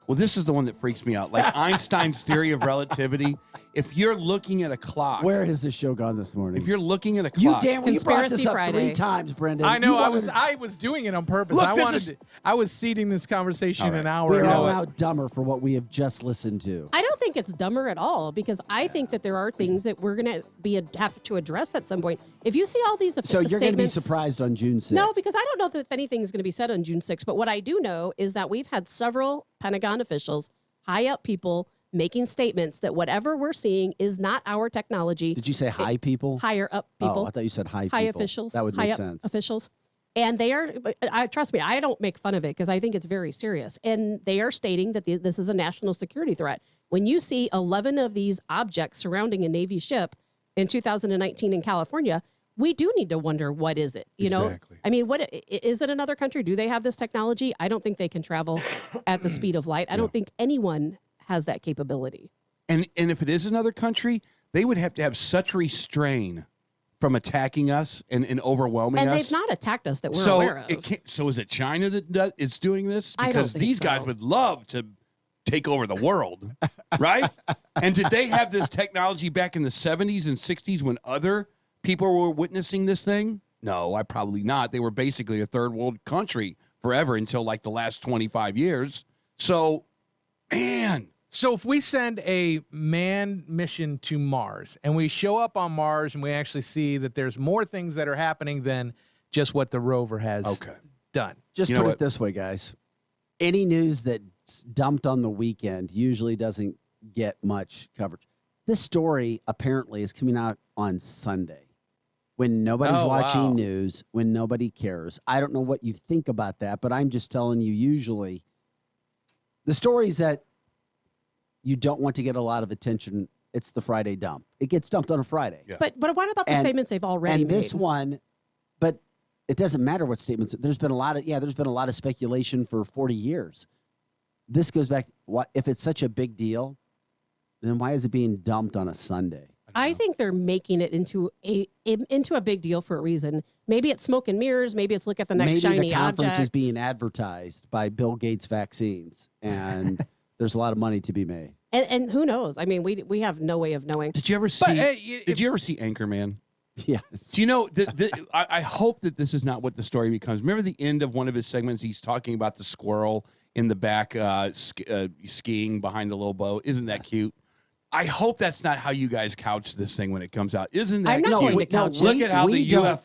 Well, this is the one that freaks me out. Like Einstein's theory of relativity. If you're looking at a clock, Where has this show gone this morning? if you're looking at a you clock, damn well, you brought this Conspiracy up Friday. 3 times, Brendan. I know You wanted- I was doing it on purpose. Look, I this wanted is- I was seeding this conversation All right. an hour We're all ago. now dumber for what we have just listened to. I don't think it's dumber at all because I think that there are things that we're going to have to address at some point. If you see all these So you're going to be statements- surprised on June 6th. No, because I don't know if anything is going to be said on June 6th. But what I do know is that we've had several Pentagon officials, high up people, making statements that whatever we're seeing is not our technology. Did you say high people? Higher up people. Oh, I thought you said high high people. officials. That would high make up sense. officials. And they are, trust me, I don't make fun of it because I think it's very serious. And they are stating that this is a national security threat. When you see 11 of these objects surrounding a Navy ship in 2019 in California, we do need to wonder, what is it? You know, Exactly. I mean, what is it? Another country? Do they have this technology? I don't think they can travel at the speed of light. I don't think anyone has that capability. and if it is another country, they would have to have such restraint from attacking us and overwhelming And us. they've not attacked us that we're so aware of. it can't, so is it China that is doing this? I don't Because think these so. guys would love to take over the world, right? And did they have this technology back in the 70s and 60s when other people were witnessing this thing? No, I probably not. They were basically a third world country forever until like the last 25 years. So, man. So if we send a manned mission to Mars and we show up on Mars and we actually see that there's more things that are happening than just what the rover has done. Just put it this way, guys. Any news that's dumped on the weekend usually doesn't get much coverage. This story apparently is coming out on Sunday when nobody's watching news, when nobody cares. I don't know what you think about that, but I'm just telling you, usually the stories that you don't want to get a lot of attention, it's the Friday dump. It gets dumped on a Friday. Yeah. But what about the statements they've already And this made? one, but it doesn't matter what statements. There's been a lot of speculation for 40 years. This goes back. What if it's such a big deal? Then why is it being dumped on a Sunday? I think they're making it into a big deal for a reason. Maybe it's smoke and mirrors. Maybe it's look at the next Maybe shiny the conference object. is being advertised by Bill Gates vaccines, and there's a lot of money to be made. And who knows? I mean, we have no way of knowing. Did you ever see? Did you ever see Anchorman? Yes. Do you know? I hope that this is not what the story becomes. Remember the end of one of his segments? He's talking about the squirrel in the back skiing behind the little boat. Isn't that cute? I hope that's not how you guys couch this thing when it comes out. Isn't that I'm not cute? going to couch it. Look at how we the don't UFOs.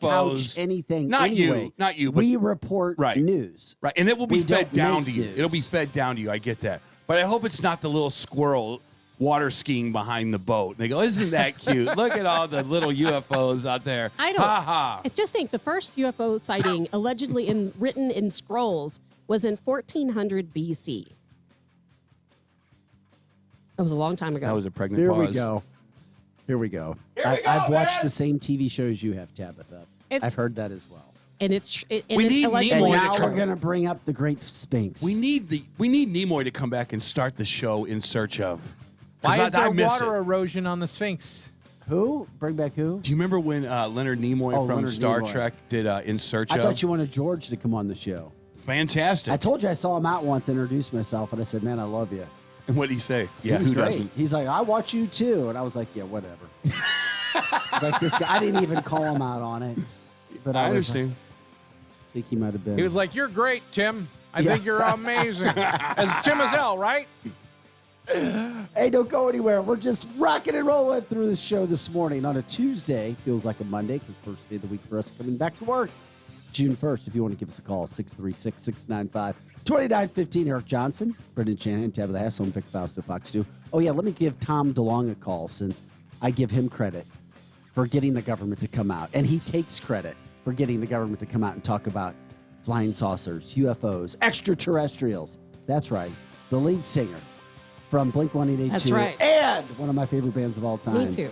couch anything. Not anyway. you. Not you. But We report news. Right, and it will be We fed don't down make to you. news. It'll be fed down to you. I get that, but I hope it's not the little squirrel water skiing behind the boat. And they go, "Isn't that cute? Look at all the little UFOs out there." I don't. Ha ha. I just think the first UFO sighting, allegedly written in scrolls, was in 1400 BC. That was a long time ago. That was a pregnant Here pause. we go. Here we go. I've watched the same TV shows you have, Tabitha. I've heard that as well. And it's We it's need allegedly- And Nimoy now to we're come. going to bring up the Great Sphinx. We need Nimoy to come back and start the show in search of. 'Cause Why is there miss water it. erosion on the Sphinx? Who? Bring back who? Do you remember when Leonard Nimoy from Leonard Star Nimoy. Trek did In Search I of? thought you wanted George to come on the show. Fantastic. I told you I saw him out once, introduced myself, and I said, "Man, I love you." And what did he say? He Yeah, was who great. doesn't? He's like, "I watch you too," and I was like, "Yeah, whatever." I was like, this guy. I didn't even call him out on it, but I was understand. Like, I think he might have been. He was like, "You're great, Tim. I Yeah. think you're amazing." As Tim Azell, right? Hey, don't go anywhere. We're just rocking and rolling through the show this morning on a Tuesday. Feels like a Monday because first day of the week for us coming back to work. June 1st, if you want to give us a call, 636-695-2915. Eric Johnson, Brendan Shanahan, Tabitha Hassell, and Vic Faust of Fox 2. Oh, yeah, let me give Tom DeLong a call since I give him credit for getting the government to come out. And he takes credit for getting the government to come out and talk about flying saucers, UFOs, extraterrestrials. That's right. The lead singer from Blink-182. That's right. And one of my favorite bands of all time. Me too.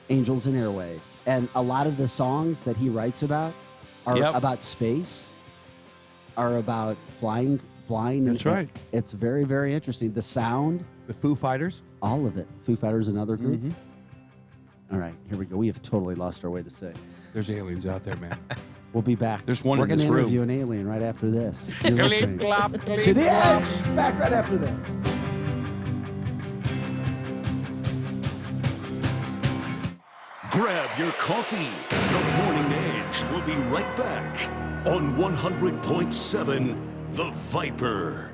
Angels and Airwaves. And a lot of the songs that he writes about are about space, are about flying. That's right. It's very, very interesting. The sound. The Foo Fighters. All of it. Foo Fighters, another group. Mhm. All right, here we go. We have totally lost our way to say. There's aliens out there, man. We'll be back. There's one We're in going to this room. interview an alien right after this. You're Clip, listening clop, to clip, The clop. Edge. Back right after this. Grab your coffee. The Morning Edge will be right back on 100.7 The Viper.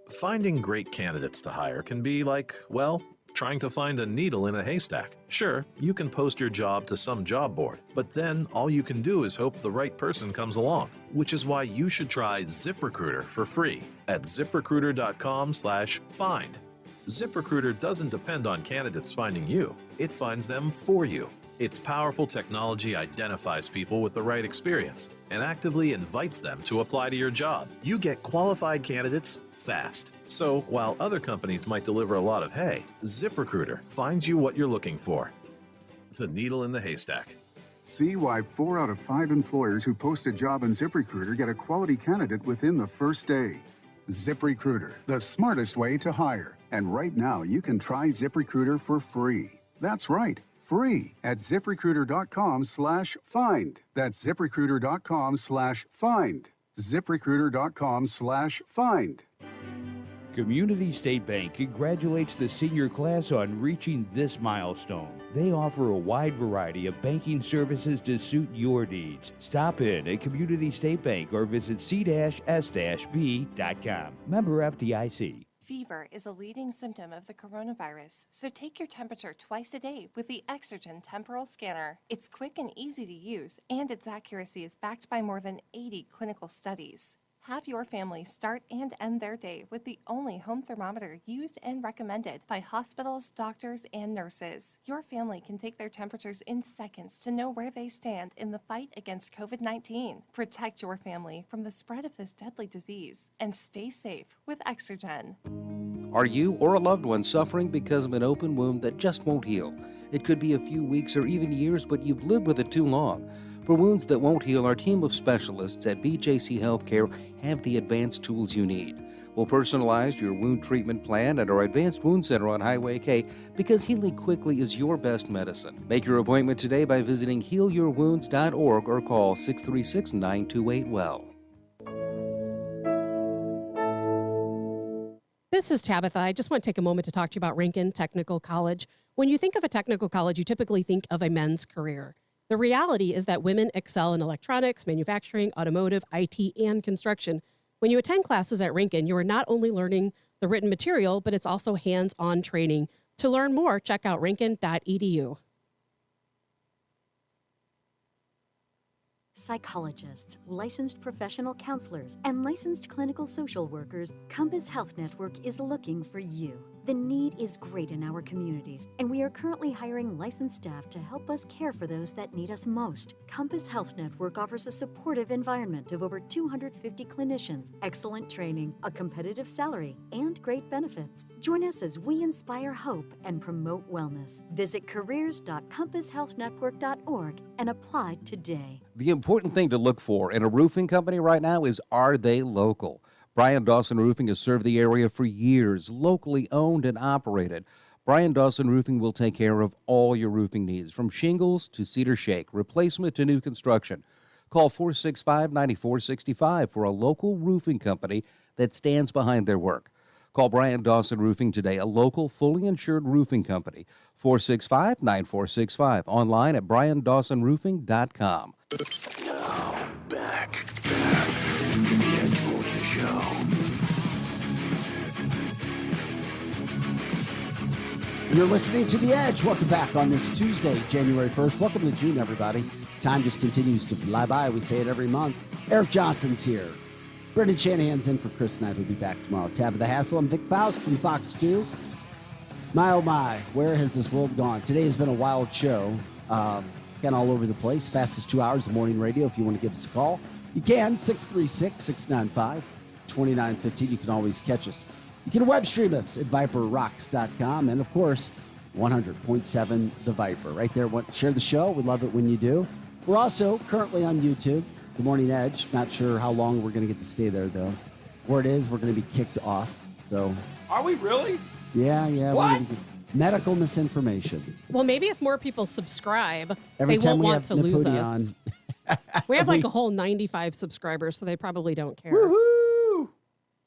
Finding great candidates to hire can be like, well, trying to find a needle in a haystack. Sure, you can post your job to some job board, but then all you can do is hope the right person comes along, which is why you should try ZipRecruiter for free at ziprecruiter.com/find. ZipRecruiter doesn't depend on candidates finding you. It finds them for you. Its powerful technology identifies people with the right experience and actively invites them to apply to your job. You get qualified candidates fast. So while other companies might deliver a lot of hay, ZipRecruiter finds you what you're looking for. The needle in the haystack. See why 4 out of 5 employers who post a job on ZipRecruiter get a quality candidate within the first day. ZipRecruiter, the smartest way to hire. And right now, you can try ZipRecruiter for free. That's right, free at ZipRecruiter.com/find. That's ZipRecruiter.com/find. ZipRecruiter.com/find. Community State Bank congratulates the senior class on reaching this milestone. They offer a wide variety of banking services to suit your needs. Stop in at Community State Bank or visit c-s-b.com. Member FDIC. Fever is a leading symptom of the coronavirus, so take your temperature twice a day with the Exergen Temporal Scanner. It's quick and easy to use, and its accuracy is backed by more than 80 clinical studies. Have your family start and end their day with the only home thermometer used and recommended by hospitals, doctors, and nurses. Your family can take their temperatures in seconds to know where they stand in the fight against COVID-19. Protect your family from the spread of this deadly disease and stay safe with Exergen. Are you or a loved one suffering because of an open wound that just won't heal? It could be a few weeks or even years, but you've lived with it too long. For wounds that won't heal, our team of specialists at BJC Healthcare have the advanced tools you need. We'll personalize your wound treatment plan at our Advanced Wound Center on Highway K because healing quickly is your best medicine. Make your appointment today by visiting healyourwounds.org or call 636-928-WELL. This is Tabitha. I just want to take a moment to talk to you about Rankin Technical College. When you think of a technical college, you typically think of a men's career. The reality is that women excel in electronics, manufacturing, automotive, IT, and construction. When you attend classes at Rankin, you are not only learning the written material, but it's also hands-on training. To learn more, check out rankin.edu. Psychologists, licensed professional counselors, and licensed clinical social workers, Compass Health Network is looking for you. The need is great in our communities, and we are currently hiring licensed staff to help us care for those that need us most. Compass Health Network offers a supportive environment of over 250 clinicians, excellent training, a competitive salary, and great benefits. Join us as we inspire hope and promote wellness. Visit careers.compasshealthnetwork.org and apply today. The important thing to look for in a roofing company right now is, are they local? Brian Dawson Roofing has served the area for years, locally owned and operated. Brian Dawson Roofing will take care of all your roofing needs, from shingles to cedar shake, replacement to new construction. Call 465-9465 for a local roofing company that stands behind their work. Call Brian Dawson Roofing today, a local, fully insured roofing company. 465-9465. Online at briandawsonroofing.com. Now, back to the Ed Morgan Show. You're listening to The Edge. Welcome back on this Tuesday, January 1st. Welcome to June, everybody. Time just continues to fly by. We say it every month. Eric Johnson's here. Brendan Shanahan's in for Chris Knight, who'll be back tomorrow. Tabitha Hassell and Vic Faust from Fox 2. My, oh my, where has this world gone? Today has been a wild show. Kind of all over the place. Fastest 2 hours of morning radio. If you want to give us a call, you can. 636-695-2915. You can always catch us. You can web stream us at viperrocks.com. And, of course, 100.7 The Viper. Right there. Share the show. We love it when you do. We're also currently on YouTube. The Morning Edge. Not sure how long we're going to get to stay there, though. Word is we're going to be kicked off. So, are we really? Yeah. What? Medical misinformation. Well, maybe if more people subscribe, Every they time won't we want to have lose Naputi us. on. We have like a whole 95 subscribers, so they probably don't care. Woohoo!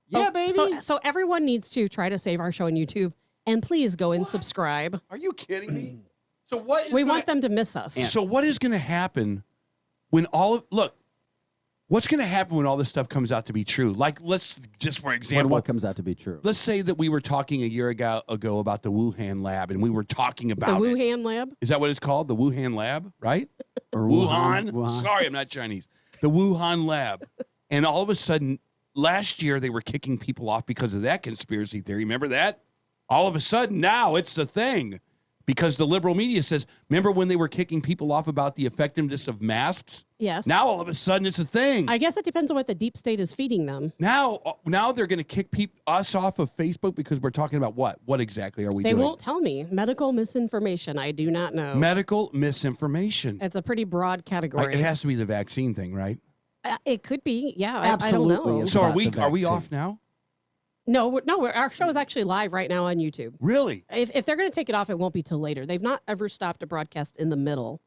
Yeah, baby. So everyone needs to try to save our show on YouTube, and please go and subscribe. Are you kidding me? So what? We want them to miss us. So what is going to happen when what's going to happen when all this stuff comes out to be true? Like, let's just, for example, What comes out to be true? let's say that we were talking a year ago about the Wuhan lab, and we were talking The about it. Wuhan lab? Is that what it's called? The Wuhan lab, right? Or Wuhan. Sorry, I'm not Chinese. The Wuhan lab. And all of a sudden, last year, they were kicking people off because of that conspiracy theory. Remember that? All of a sudden, now it's the thing. Because the liberal media says, remember when they were kicking people off about the effectiveness of masks? Yes. Now all of a sudden it's a thing. I guess it depends on what the deep state is feeding them. Now they're going to kick us off of Facebook because we're talking about what? What exactly are we doing? They won't tell me. Medical misinformation. I do not know. Medical misinformation. It's a pretty broad category. It has to be the vaccine thing, right? It could be. Yeah. Absolutely. I don't know. So are we off now? No, our show is actually live right now on YouTube. Really? If they're going to take it off, it won't be till later. They've not ever stopped a broadcast in the middle.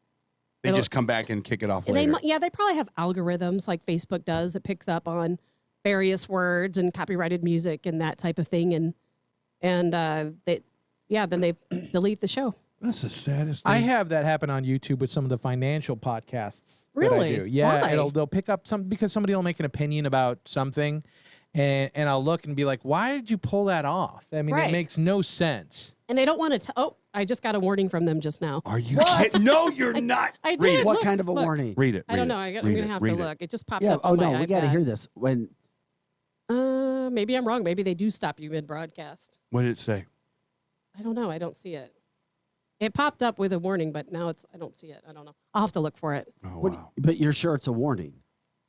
They just come back and kick it off later. They probably have algorithms like Facebook does that picks up on various words and copyrighted music and that type of thing, and then they delete the show. That's the saddest thing. I have that happen on YouTube with some of the financial podcasts. Really? That I do. Yeah, Why? they'll pick up because somebody will make an opinion about something, and I'll look and be like, why did you pull that off? I mean, Right. it makes no sense. And they don't want to. Oh, I just got a warning from them just now. Are you kidding? No, you're not. I Read did. it. What Look, kind of a look. warning? Read it. I don't know. I'm going to have to look. It just popped up. Oh, on no, my we got to iPad. hear this. Maybe I'm wrong. Maybe they do stop you mid-broadcast. What did it say? I don't know. I don't see it. It popped up with a warning, but now I don't see it. I don't know. I'll have to look for it. Oh, wow. But you're sure it's a warning?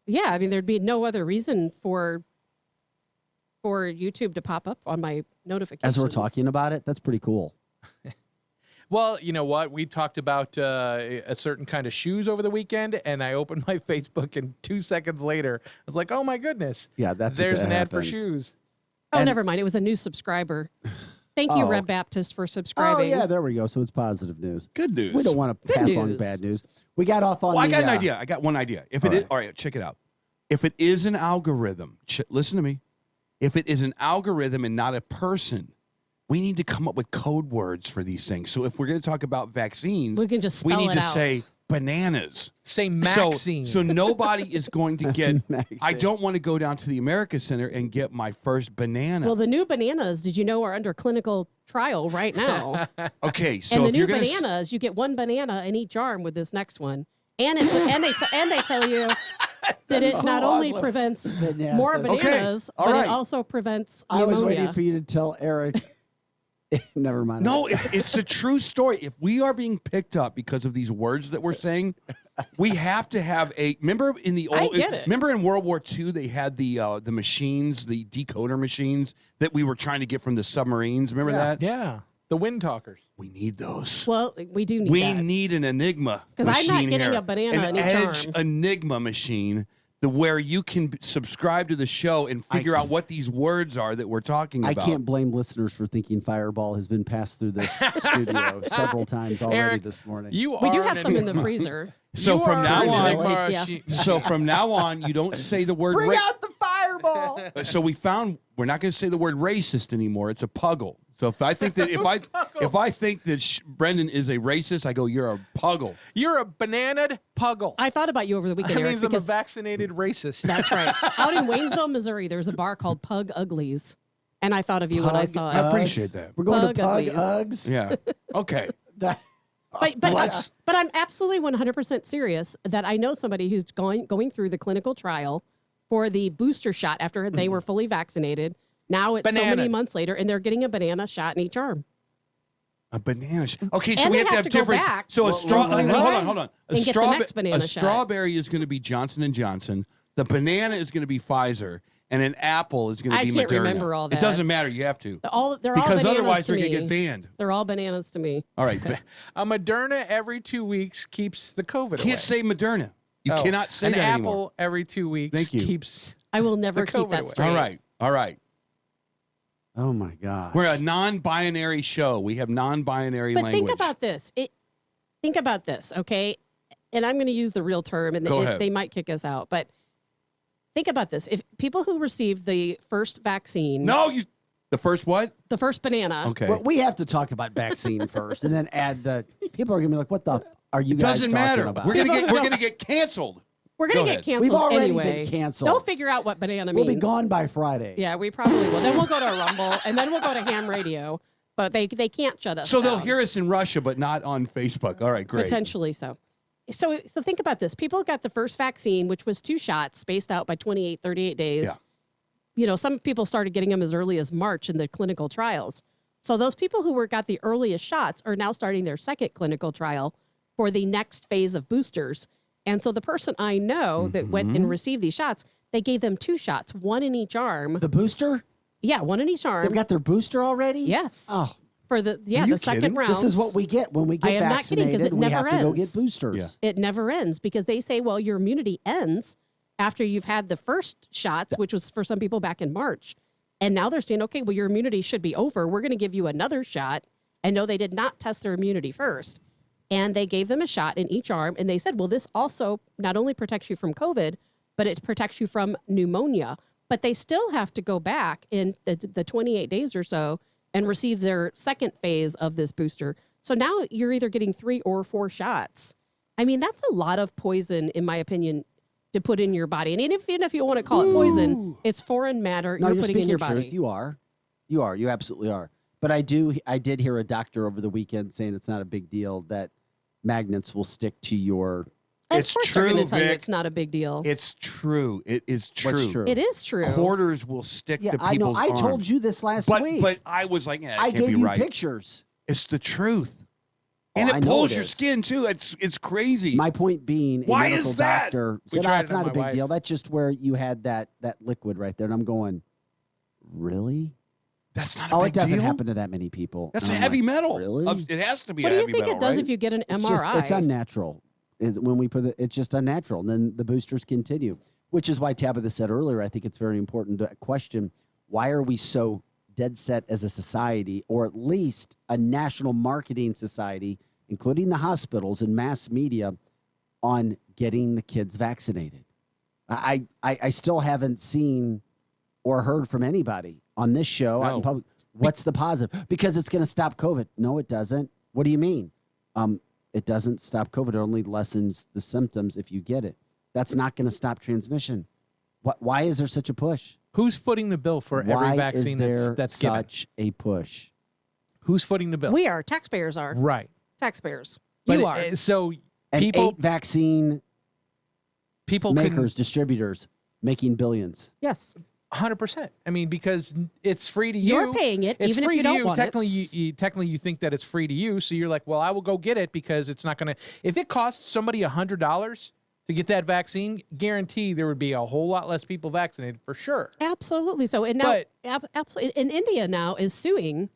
Yeah, I mean, there'd be no other reason for YouTube to pop up on my notifications. As we're talking about it, that's pretty cool. Well, you know what? We talked about a certain kind of shoes over the weekend, and I opened my Facebook, and 2 seconds later, I was like, "Oh my goodness!" Yeah, there's an ad for shoes. Oh, never mind. It was a new subscriber. Thank you, Red Baptist, for subscribing. Oh, yeah, there we go. So it's positive news. Good news. We don't want to pass on bad news. We got off on I got an idea. I got one idea. If it is, all right, check it out. If it is an algorithm, listen to me. If it is an algorithm and not a person, we need to come up with code words for these things. So if we're going to talk about vaccines, we can just spell we need it to out. say bananas. Say Maxine. So nobody is going to get. I don't want to go down to the America Center and get my first banana. Well, the new bananas, did you know, are under clinical trial right now? Okay, so and the if new you're gonna bananas, you get one banana in each arm with this next one, and they tell you that it not only prevents more bananas, All but right. it also prevents I pneumonia. was waiting for you to tell Eric Never mind. No, it's a true story. If we are being picked up because of these words that we're saying, we have to have a. Remember in the old. Remember in World War II, they had the machines, the decoder machines that we were trying to get from the submarines. Remember that? Yeah, the wind talkers. We need those. Well, we do need We that. need an Enigma machine. Because I'm not getting here. a banana an in each Edge arm. Enigma machine. Where you can subscribe to the show and figure out what these words are that we're talking I about. can't blame listeners for thinking Fireball has been passed through this studio several times already Eric, this morning. We do have some in the freezer. So from now on, Yeah. so from now on, you don't say the word. Bring out the Fireball. So we're not going to say the word racist anymore. It's a puggle. So if I think that if I think that Brendan is a racist, I go, you're a puggle. You're a bananaed puggle. I thought about you over the weekend, That Eric, means I'm a because vaccinated racist. that's right. Out in Waynesville, Missouri, there's a bar called Pug Uglies, and I thought of you when I saw it. I appreciate that. We're going to Pug Uglies. Uggs. Yeah. Okay. But I'm absolutely 100% serious that I know somebody who's going through the clinical trial for the booster shot after they were fully vaccinated. Now it's so many months later, and they're getting a banana shot in each arm. A banana. Okay, so And we they have to have have to go different. back So a straw. three Hold on. and get the next banana a shot. strawberry is going to be Johnson & Johnson. The banana is going to be Pfizer, and an apple is going to be Moderna. I can't remember all that. It doesn't matter. You have to. They're all because bananas otherwise to they're me. going to get banned. They're all bananas to me. All right. But A Moderna every 2 weeks keeps the COVID away. can't say Moderna. You Oh, cannot say an that apple anymore. every 2 weeks Thank you. keeps I will never the keep COVID that away. straight. All right. Oh my God. We're a non-binary show. We have non-binary But language. think about this. Think about this, okay? And I'm going to use the real term, and Go ahead. they might kick us out. But think about this: if people who received the first vaccine, the first what? The first banana. Okay. Well, we have to talk about vaccine first, and then add the. People are going to be like, "What the are you guys Doesn't talking matter. about?" We're gonna get canceled. We're Go going to ahead. get canceled We've already anyway. been canceled. They'll figure out what banana We'll means. be gone by Friday. Yeah, we probably will. Then we'll go to a Rumble, and then we'll go to ham radio. But they can't shut us So they'll down. hear us in Russia, but not on Facebook. All right, great. Potentially so. So think about this. People got the first vaccine, which was 2 shots spaced out by 28, 38 days. Yeah. You know, some people started getting them as early as March in the clinical trials. So those people who got the earliest shots are now starting their second clinical trial for the next phase of boosters. And so the person I know that went and received these shots, they gave them 2 shots, 1 in each arm. The booster? Yeah, 1 in each arm. They've got their booster already? Yes. Oh. For the second round. This is what we get when we get I am not kidding, 'cause vaccinated. it We never have to go get ends. boosters. It never ends because they say, well, your immunity ends after you've had the first shots, which was for some people back in March. And now they're saying, okay, well, your immunity should be over. We're going to give you another shot. And no, they did not test their immunity first. And they gave them a shot in each arm. And they said, well, this also not only protects you from COVID, but it protects you from pneumonia. But they still have to go back in the 28 days or so and receive their second phase of this booster. So now you're either getting 3 or 4 shots. I mean, that's a lot of poison, in my opinion, to put in your body. And even if you want to call it poison, it's foreign matter No, you're you're putting in speaking your truth. body. You are. You absolutely are. But I did hear a doctor over the weekend saying it's not a big deal that magnets will stick to your. Of course they're going to tell you it's not a big deal. It's true. It is true. What's true? It is true. Quarters will stick Yeah, to I know. people's I arms. told you this last week. But I was like, yeah, that I can't gave be you right. pictures. It's the truth. Oh, And I it know pulls it your is. skin too. It's crazy. My point being, Why a medical is that? doctor We said, tried it's it on not a my big wife. deal. That's just where you had that liquid right there. And I'm going, really? That's not a Oh, big it doesn't deal. happen to that many people. That's And a I'm heavy like, metal. Really? It has to be What a do you heavy think metal, it does right? if you get an It's MRI? it's unnatural. When we put it's just unnatural. And then the boosters continue, which is why Tabitha said earlier, I think it's very important to question, why are we so dead set as a society, or at least a national marketing society, including the hospitals and mass media, on getting the kids vaccinated? I still haven't seen or heard from anybody on this show out in public. What's the positive? Because it's going to stop COVID. No, it doesn't. What do you mean? It doesn't stop COVID. It only lessens the symptoms if you get it. That's not going to stop transmission. Why is there such a push? Who's footing the bill for Why every vaccine is there that's given? such a push? Who's footing the bill? We are. Taxpayers are. Right. Taxpayers. But You are. So And people 8 vaccine people makers, distributors, making billions. Yes. 100%. I mean, because it's free to you. You're paying it, It's even free if you to don't you. want Technically, it. technically, you think that it's free to you, so you're like, well, I will go get it because it's not going to. If it costs somebody $100 to get that vaccine, guarantee there would be a whole lot less people vaccinated for sure. Absolutely. So, and now, absolutely, in India now is suing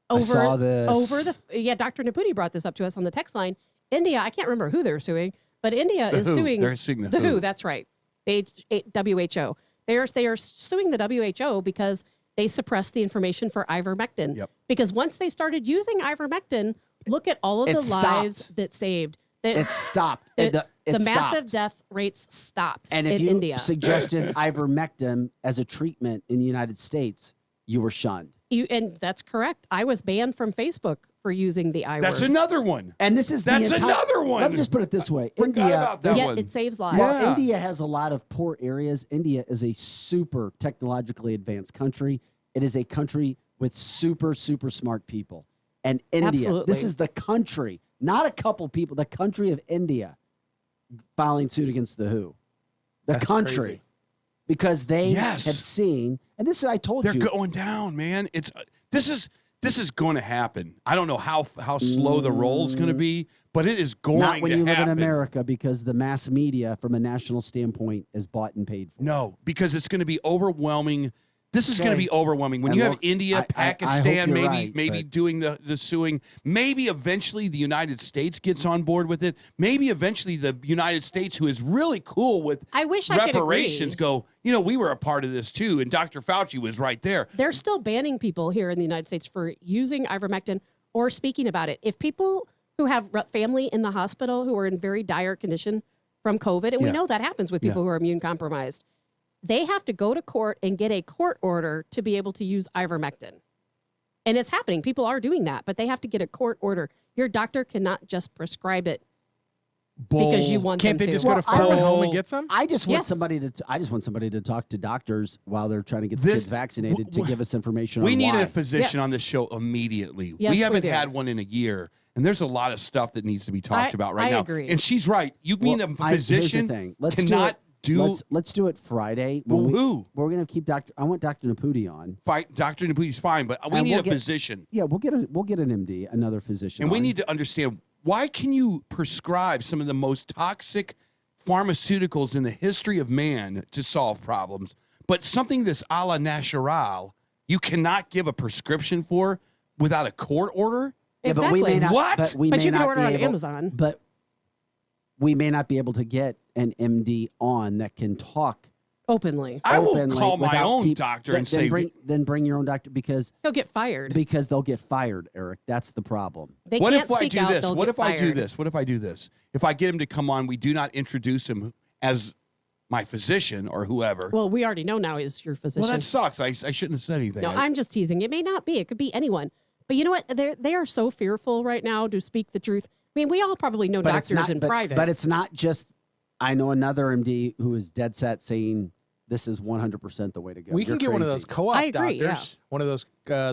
over, I saw this. over the, Dr. Naputi brought this up to us on the text line. India, I can't remember who they're suing, but India is suing. They're suing the WHO. That's right. WHO. They are suing the WHO because they suppressed the information for ivermectin. Yep. Because once they started using ivermectin, look at all of the lives that saved. It stopped. The It massive stopped. death rates stopped And if in you India. suggested ivermectin as a treatment in the United States, you were shunned. And that's correct. I was banned from Facebook for using the I That's word. another one. And this is That's another one. Let me just put it this way: Forgot India, about that one. It saves lives. Well, India has a lot of poor areas. India is a super technologically advanced country. It is a country with super smart people. And India, Absolutely. this is the country, not a couple people, the country of India filing suit against the WHO. The That's country. crazy. Because they Yes. have seen, and this I told They're you. going down, man. It's this is going to happen. I don't know how slow the roll is going to be, but it is going Not when to you live happen. in America, because the mass media, from a national standpoint, is bought and paid for. No, because it's going to be overwhelming. This is going to Okay. be overwhelming. When And you have look, India, I hope Pakistan, you're maybe right, but- doing the suing, maybe eventually the United States gets on board with it. Maybe eventually the United States, who is really cool with I wish I could reparations, agree. go, we were a part of this too. And Dr. Fauci was right there. They're still banning people here in the United States for using ivermectin or speaking about it. If people who have family in the hospital who are in very dire condition from COVID, and we Yeah. know that happens with people who are immune compromised, they have to go to court and get a court order to be able to use ivermectin. And it's happening. People are doing that, but they have to get a court order. Your doctor cannot just prescribe it because you want Can't them they to. just go to Farming Home and get some? I just want Yes. somebody to. I just want somebody to talk to doctors while they're trying to get the kids vaccinated to give us information. We on need why. a physician Yes. on this show immediately. Yes, we we haven't do. had one in a year, and there's a lot of stuff that needs to be talked about right I now. agree. And she's right. You mean a Here's the physician thing. Let's cannot Let's do it Friday. Well, who? We're gonna keep Dr. I want Dr. Naputi on. fight. Dr. Naputi's fine, but we And need we'll a get- physician. Yeah, we'll get an MD, another physician, And we on. need to understand, why can you prescribe some of the most toxic pharmaceuticals in the history of man to solve problems, but something that's a la natural, you cannot give a prescription for without a court order? Yeah, but we may not. What? But, we But may you can not order be on able- Amazon. But we may not be able to get an MD on that can talk Openly. I will openly call my without own doctor and say, then bring your own doctor because He'll get fired. they'll get fired, Eric. That's the problem. They what can't if I speak do out, this? they'll What get if I do fired. this? What if I do this? If I get him to come on, we do not introduce him as my physician or whoever. Well, we already know now is your physician. Well, that sucks. I shouldn't have said anything. No, I'm just teasing. It may not be. It could be anyone. But you know what? They are so fearful right now to speak the truth. I mean, we all probably know But it's doctors not, in but, private. But it's not just. I know another MD who is dead set saying this is 100% the way to go. We You're can get one of crazy. those co-op I agree, doctors. yeah. One of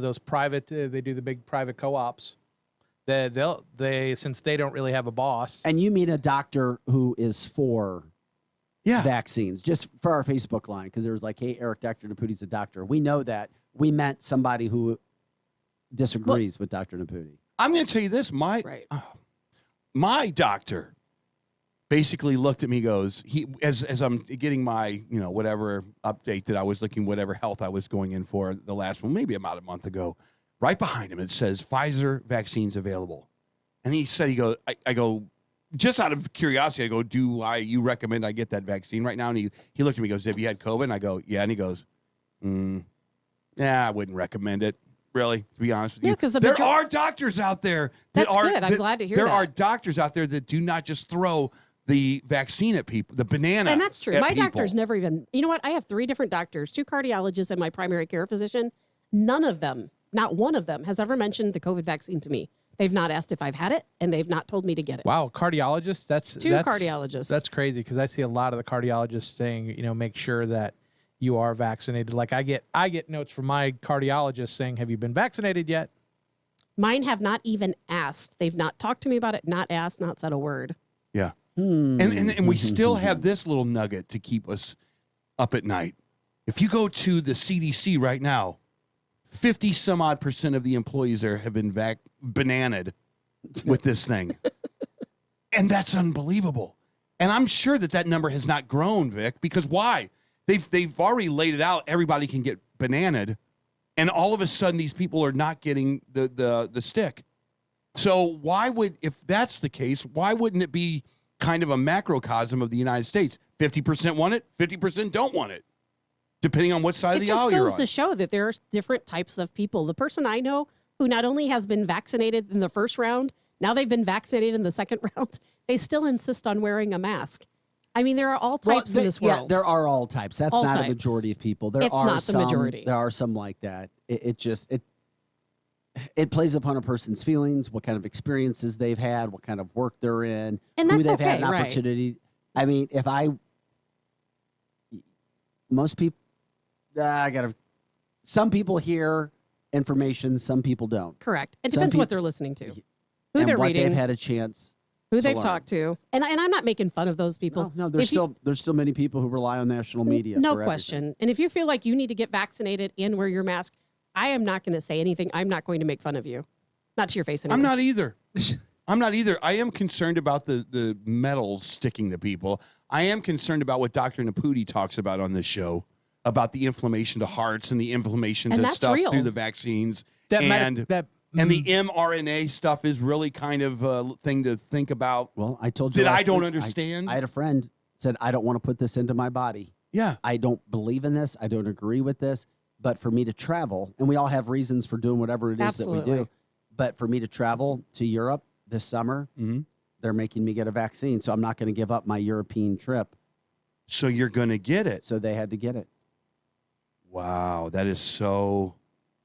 those private. They do the big private co-ops. They since they don't really have a boss. And you mean a doctor who is for vaccines, just for our Facebook line, because there was like, hey, Eric, Dr. Naputi's a doctor. We know that. We meant somebody who disagrees with Dr. Naputi. I'm going to tell you this. My doctor basically looked at me, goes, as I'm getting my, whatever update that I was looking, whatever health I was going in for the last one, maybe about a month ago, right behind him, it says Pfizer vaccines available. And he said, I go, just out of curiosity, I go, you recommend I get that vaccine right now? And he looked at me, goes, have you had COVID? And I go, yeah. And he goes, I wouldn't recommend it. Really, to be honest with you. Yeah, 'cause there are doctors out there that That's are. good. I'm glad to hear there that. are doctors out there that do not just throw the vaccine at people, the banana. And that's true. at My people. doctor's never even, you know what? I have 3 different doctors, 2 cardiologists and my primary care physician. None of them, not one of them, has ever mentioned the COVID vaccine to me. They've not asked if I've had it, and they've not told me to get it. Wow, cardiologists? That's 2 cardiologists. That's crazy because I see a lot of the cardiologists saying, make sure that you are vaccinated. Like I get notes from my cardiologist saying, "Have you been vaccinated yet?" Mine have not even asked. They've not talked to me about it, not asked, not said a word. Yeah. And we still have this little nugget to keep us up at night. If you go to the CDC right now, 50 some odd % of the employees there have been bananaed with this thing. And that's unbelievable. And I'm sure that number has not grown, Vic, because why? They've already laid it out. Everybody can get bananaed. And all of a sudden, these people are not getting the stick. So if that's the case, why wouldn't it be kind of a macrocosm of the United States? 50% want it, 50% don't want it, depending on what side of the aisle you're on. It just goes to show that there are different types of people. The person I know who not only has been vaccinated in the first round, now they've been vaccinated in the second round, they still insist on wearing a mask. I mean, there are all types in this world. Yeah, there are all types. That's all not types. a majority of people. There It's are not some, the majority. There are some like that. It plays upon a person's feelings, what kind of experiences they've had, what kind of work they're in, And who that's they've had okay, an right. opportunity. I mean, most people, some people hear information, some people don't. Correct. It Some depends what people- they're listening to, who and they're what reading, they've had a chance, who to they've learn. talked to. And I'm not making fun of those people. No, there's still many people who rely on national media. No for question. And if you feel like you need to get vaccinated and wear your mask, I am not going to say anything. I'm not going to make fun of you. Not to your face anyway. I'm not either. I'm not either. I am concerned about the metal sticking to people. I am concerned about what Dr. Naputi talks about on this show, about the inflammation to hearts and the inflammation And to that's stuff real. through the vaccines. And the mRNA stuff is really kind of a thing to think about. Well, I told you that I last don't week, understand. I had a friend said, I don't want to put this into my body. Yeah. I don't believe in this. I don't agree with this. But for me to travel, and we all have reasons for doing whatever it is that we Absolutely. do. But for me to travel to Europe this summer, they're making me get a vaccine. So I'm not going to give up my European trip. So you're going to get it. So they had to get it. Wow, that is so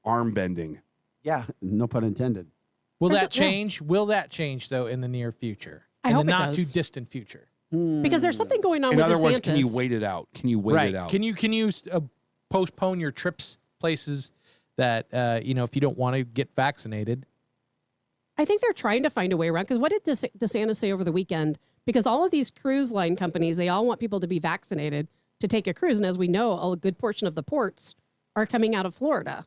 arm bending. Yeah, no pun intended. Will There's that a- yeah. change? Will that change though in the near future? I in hope the it not does. too distant future. Because there's something going on In with other DeSantis. words, can you wait it out? Can you wait it out? Can you postpone your trips places that if you don't want to get vaccinated? I think they're trying to find a way around. Because what did DeSantis say over the weekend? Because all of these cruise line companies, they all want people to be vaccinated to take a cruise. And as we know, a good portion of the ports are coming out of Florida.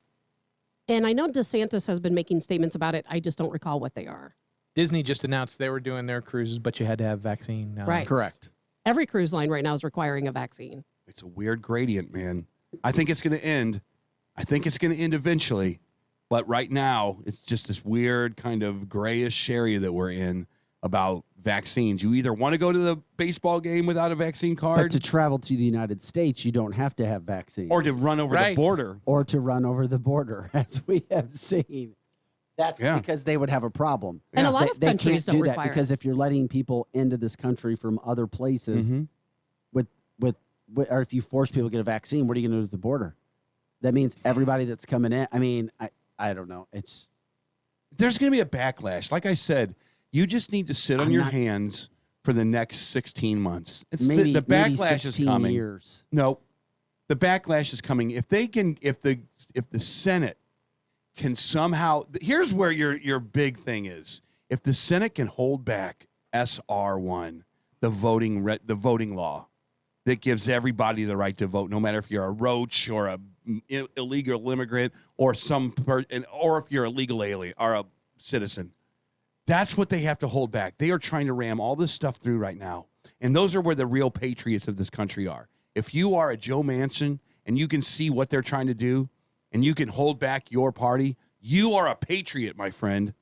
And I know DeSantis has been making statements about it. I just don't recall what they are. Disney just announced they were doing their cruises, but you had to have vaccine. Right. Correct. Every cruise line right now is requiring a vaccine. It's a weird gradient, man. I think it's going to end. I think it's going to end eventually. But right now, it's just this weird kind of grayish area that we're in about vaccines. You either want to go to the baseball game without a vaccine But card to travel to the United States, you don't have to have vaccines. or to run over the border. Or to run over the border, as we have seen. That's because they would have a problem. And a lot of they countries can't don't do that require because if you're letting people into this country from other places, or if you force people to get a vaccine, what are you going to do at the border? That means everybody that's coming in. I mean, I don't know. There's going to be a backlash. Like I said, you just need to sit on your hands for the next 16 months. It's Maybe the backlash 16 is coming. years. No, the backlash is coming. If they can, if the Senate can somehow, here's where your big thing is. If the Senate can hold back SR1, the voting law that gives everybody the right to vote, no matter if you're a roach or a illegal immigrant or or if you're a legal alien or a citizen. That's what they have to hold back. They are trying to ram all this stuff through right now. And those are where the real patriots of this country are. If you are a Joe Manchin and you can see what they're trying to do and you can hold back your party, you are a patriot, my friend.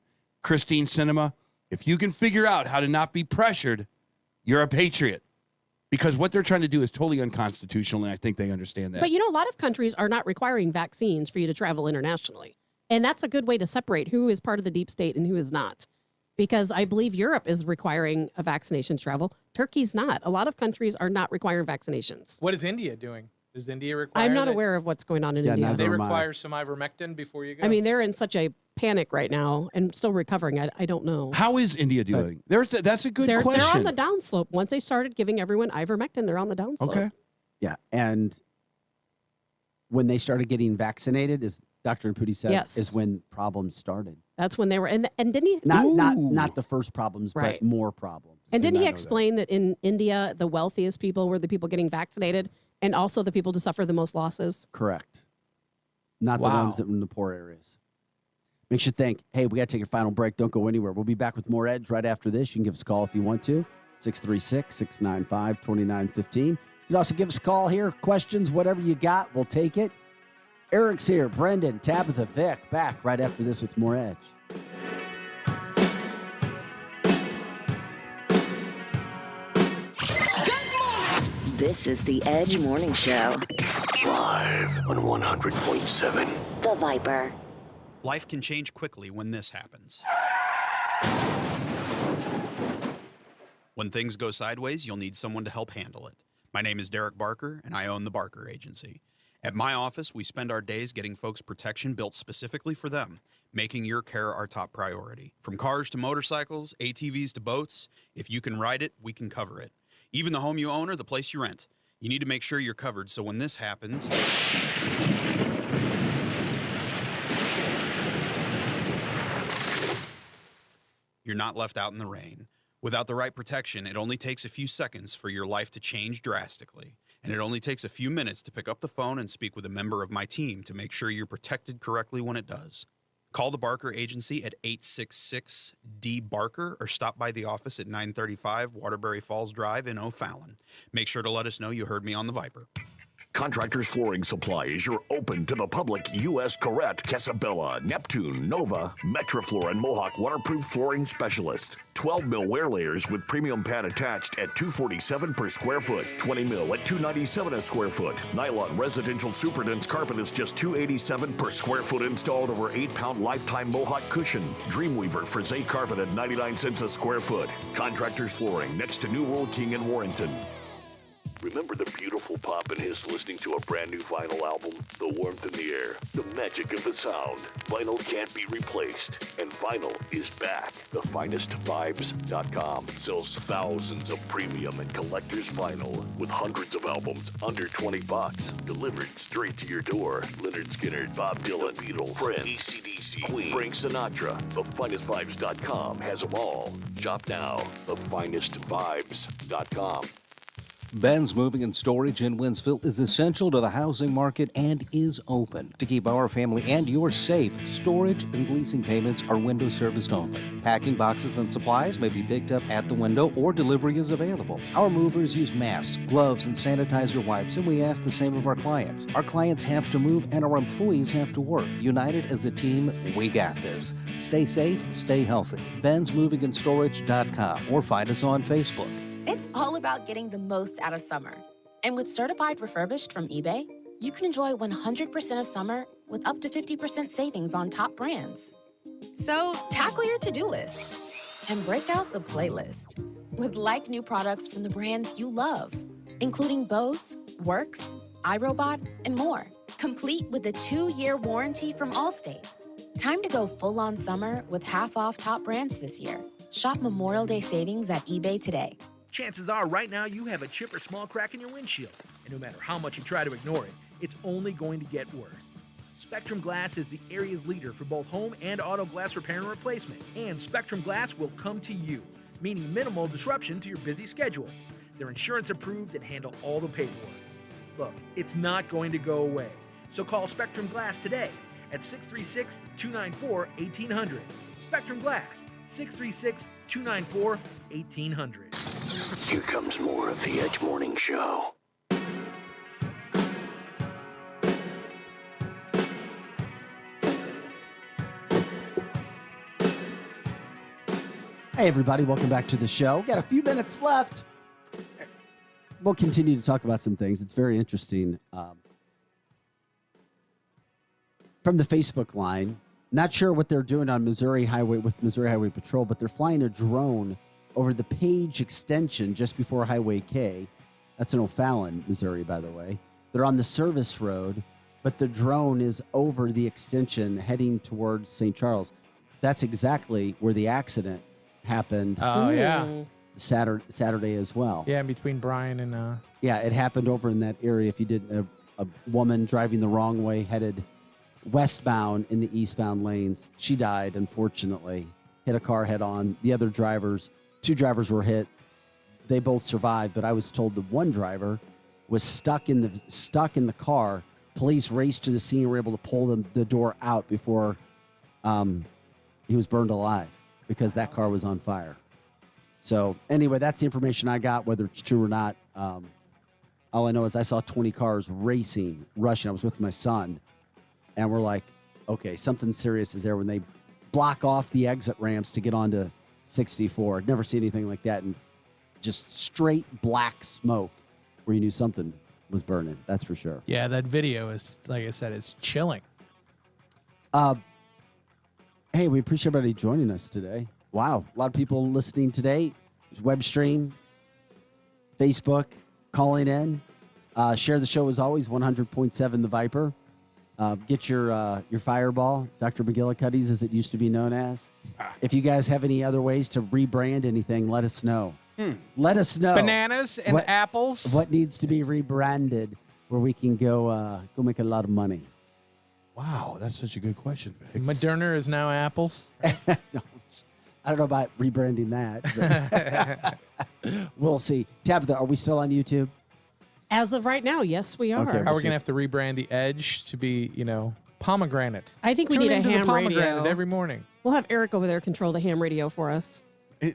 Christine Sinema, if you can figure out how to not be pressured, you're a patriot. Because what they're trying to do is totally unconstitutional, and I think they understand that. But a lot of countries are not requiring vaccines for you to travel internationally. And that's a good way to separate who is part of the deep state and who is not. Because I believe Europe is requiring a vaccination travel. Turkey's not. A lot of countries are not requiring vaccinations. What is India doing? Does India require? I'm not aware of what's going on in India. They require some ivermectin before you go. I mean, they're in such a panic right now and still recovering. I don't know. How is India doing? That's a good question. They're on the downslope. Once they started giving everyone ivermectin, they're on the downslope. Okay. Yeah, and when they started getting vaccinated, as Dr. Naputi said, Yes. is when problems started. That's when they were. And didn't he? Not the first problems, Right. but more problems. And didn't he I know explain that in India, the wealthiest people were the people getting vaccinated And also the people to suffer the most losses. Correct. Not the ones that are in the poor areas. Makes you think, hey, we got to take a final break. Don't go anywhere. We'll be back with more Edge right after this. You can give us a call if you want to. 636-695-2915. You can also give us a call here. Questions, whatever you got, we'll take it. Eric's here. Brendan, Tabitha, Vic, back right after this with more Edge. This is the Edge Morning Show. Live on 100.7. The Viper. Life can change quickly when this happens. When things go sideways, you'll need someone to help handle it. My name is Derek Barker, and I own the Barker Agency. At my office, we spend our days getting folks protection built specifically for them, making your care our top priority. From cars to motorcycles, ATVs to boats, if you can ride it, we can cover it. Even the home you own or the place you rent. You need to make sure you're covered so when this happens, you're not left out in the rain. Without the right protection, it only takes a few seconds for your life to change drastically. And it only takes a few minutes to pick up the phone and speak with a member of my team to make sure you're protected correctly when it does. Call the Barker Agency at 866-D-BARKER or stop by the office at 935 Waterbury Falls Drive in O'Fallon. Make sure to let us know you heard me on the Viper. Contractors Flooring Supply is your open to the public U.S. Corette, Casabella, Neptune, Nova, Metroflor, and Mohawk waterproof flooring specialist. 12 mil wear layers with premium pad attached at $247 per square foot. 20 mil at $297 a square foot. Nylon residential super dense carpet is just $287 per square foot installed over 8-pound lifetime Mohawk cushion. Dreamweaver Frisee carpet at 99 cents a square foot. Contractors Flooring next to New World King in Warrington. Remember the beautiful pop and hiss listening to a brand new vinyl album? The warmth in the air, the magic of the sound. Vinyl can't be replaced, and vinyl is back. TheFinestVibes.com sells thousands of premium and collector's vinyl with hundreds of albums under $20, delivered straight to your door. Leonard Skinner, Bob Dylan, The Beatles, Prince, AC/DC, Queen, Frank Sinatra. TheFinestVibes.com has them all. Shop now. TheFinestVibes.com. Ben's Moving and Storage in Winsville is essential to the housing market and is open. To keep our family and yours safe, storage and leasing payments are window serviced only. Packing boxes and supplies may be picked up at the window or delivery is available. Our movers use masks, gloves, and sanitizer wipes, and we ask the same of our clients. Our clients have to move and our employees have to work. United as a team, we got this. Stay safe, stay healthy. Ben'sMovingAndStorage.com or find us on Facebook. It's all about getting the most out of summer. And with Certified Refurbished from eBay, you can enjoy 100% of summer with up to 50% savings on top brands. So tackle your to-do list and break out the playlist with like new products from the brands you love, including Bose, Works, iRobot, and more. Complete with a 2-year warranty from Allstate. Time to go full-on summer with half-off top brands this year. Shop Memorial Day savings at eBay today. Chances are right now you have a chip or small crack in your windshield, and no matter how much you try to ignore it, it's only going to get worse. Spectrum Glass is the area's leader for both home and auto glass repair and replacement, and Spectrum Glass will come to you, meaning minimal disruption to your busy schedule. They're insurance approved and handle all the paperwork. Look, it's not going to go away, so call Spectrum Glass today at 636-294-1800. Spectrum Glass, 636-294-1800. Here comes more of the Edge Morning Show. Hey, everybody. Welcome back to the show. Got a few minutes left. We'll continue to talk about some things. It's very interesting. From the Facebook line, not sure what they're doing on Missouri Highway with Missouri Highway Patrol, but they're flying a drone over the Page extension just before Highway K. That's in O'Fallon, Missouri, by the way. They're on the service road, but the drone is over the extension heading towards St. Charles. That's exactly where the accident happened. Oh, yeah. Saturday as well. Yeah, in between Bryan and... Yeah, it happened over in that area. If you did a woman driving the wrong way, headed westbound in the eastbound lanes. She died, unfortunately. Hit a car head on. The other drivers, 2 drivers were hit. They both survived, but I was told the one driver was stuck in the car. Police raced to the scene and were able to pull the door out before he was burned alive because that car was on fire. So anyway, that's the information I got, whether it's true or not. All I know is I saw 20 cars rushing. I was with my son, and we're like, okay, something serious is there when they block off the exit ramps to get onto 64. I'd never seen anything like that, and just straight black smoke where you knew something was burning. That's for sure. Yeah, that video is, like I said, it's chilling. Hey, we appreciate everybody joining us today. Wow, a lot of people listening today. Web stream, Facebook, calling in. Share the show as always, 100.7 The Viper. Get your Fireball, Dr. McGillicuddy's, as it used to be known as. If you guys have any other ways to rebrand anything, let us know. Let us know. Bananas and apples. What needs to be rebranded where we can go make a lot of money. Wow, that's such a good question, Vic. Moderna is now apples. No, I don't know about rebranding that. But we'll see. Tabitha, are we still on YouTube? As of right now, yes, we are. Okay, Are we going to have to rebrand the Edge to be, pomegranate? I think we Turn need a into the ham pomegranate radio. every morning. We'll have Eric over there control the ham radio for us.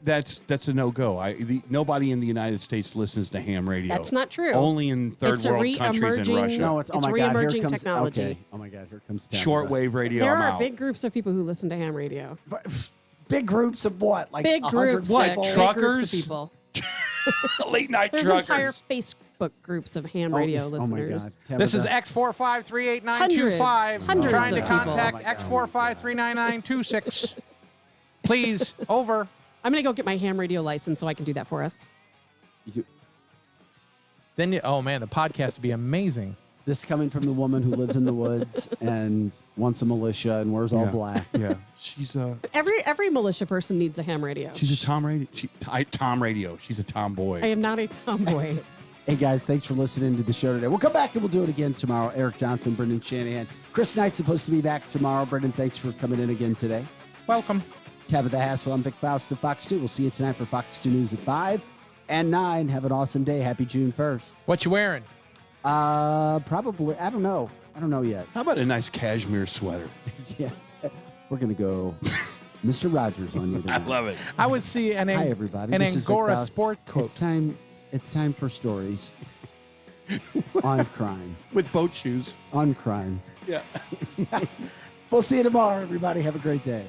That's a no-go. Nobody in the United States listens to ham radio. That's not true. Only in third world countries in Russia. No, it's, oh It's my God, here re-emerging comes technology. Okay. Oh my God, here comes Tabitha. Shortwave radio. There I'm are out. big groups of people who listen to ham radio. Big groups of what? Like Big 100 groups. people? Big groups of Truckers? people. Late night There's truckers. entire Facebook groups of ham radio Oh my listeners. God. This is Tabitha. X4538925. Hundreds Trying to of people. contact Oh my God. X4539926. Please, over. I'm going to go get my ham radio license so I can do that for us. Then, oh man, the podcast would be amazing. This coming from the woman who lives in the woods and wants a militia and wears all black. Yeah, she's Every militia person needs a ham radio. a Tom radio. Tom radio. She's a tomboy. I am not a tomboy. Hey guys, thanks for listening to the show today. We'll come back and we'll do it again tomorrow. Eric Johnson, Brendan Shanahan. Chris Knight's supposed to be back tomorrow. Brendan, thanks for coming in again today. Welcome. Tabitha Hassell, I'm Vic Faust of Fox 2. We'll see you tonight for Fox 2 News at 5 and 9. Have an awesome day. Happy June 1st. What you wearing? Probably. I don't know. I don't know yet. How about a nice cashmere sweater? Yeah. We're going to go Mr. Rogers on you tonight. I love it. I would see an Hi, everybody. an This is Vic Angora Faust. sport coat. It's time for stories on crime. With boat shoes. On crime. Yeah. We'll see you tomorrow, everybody. Have a great day.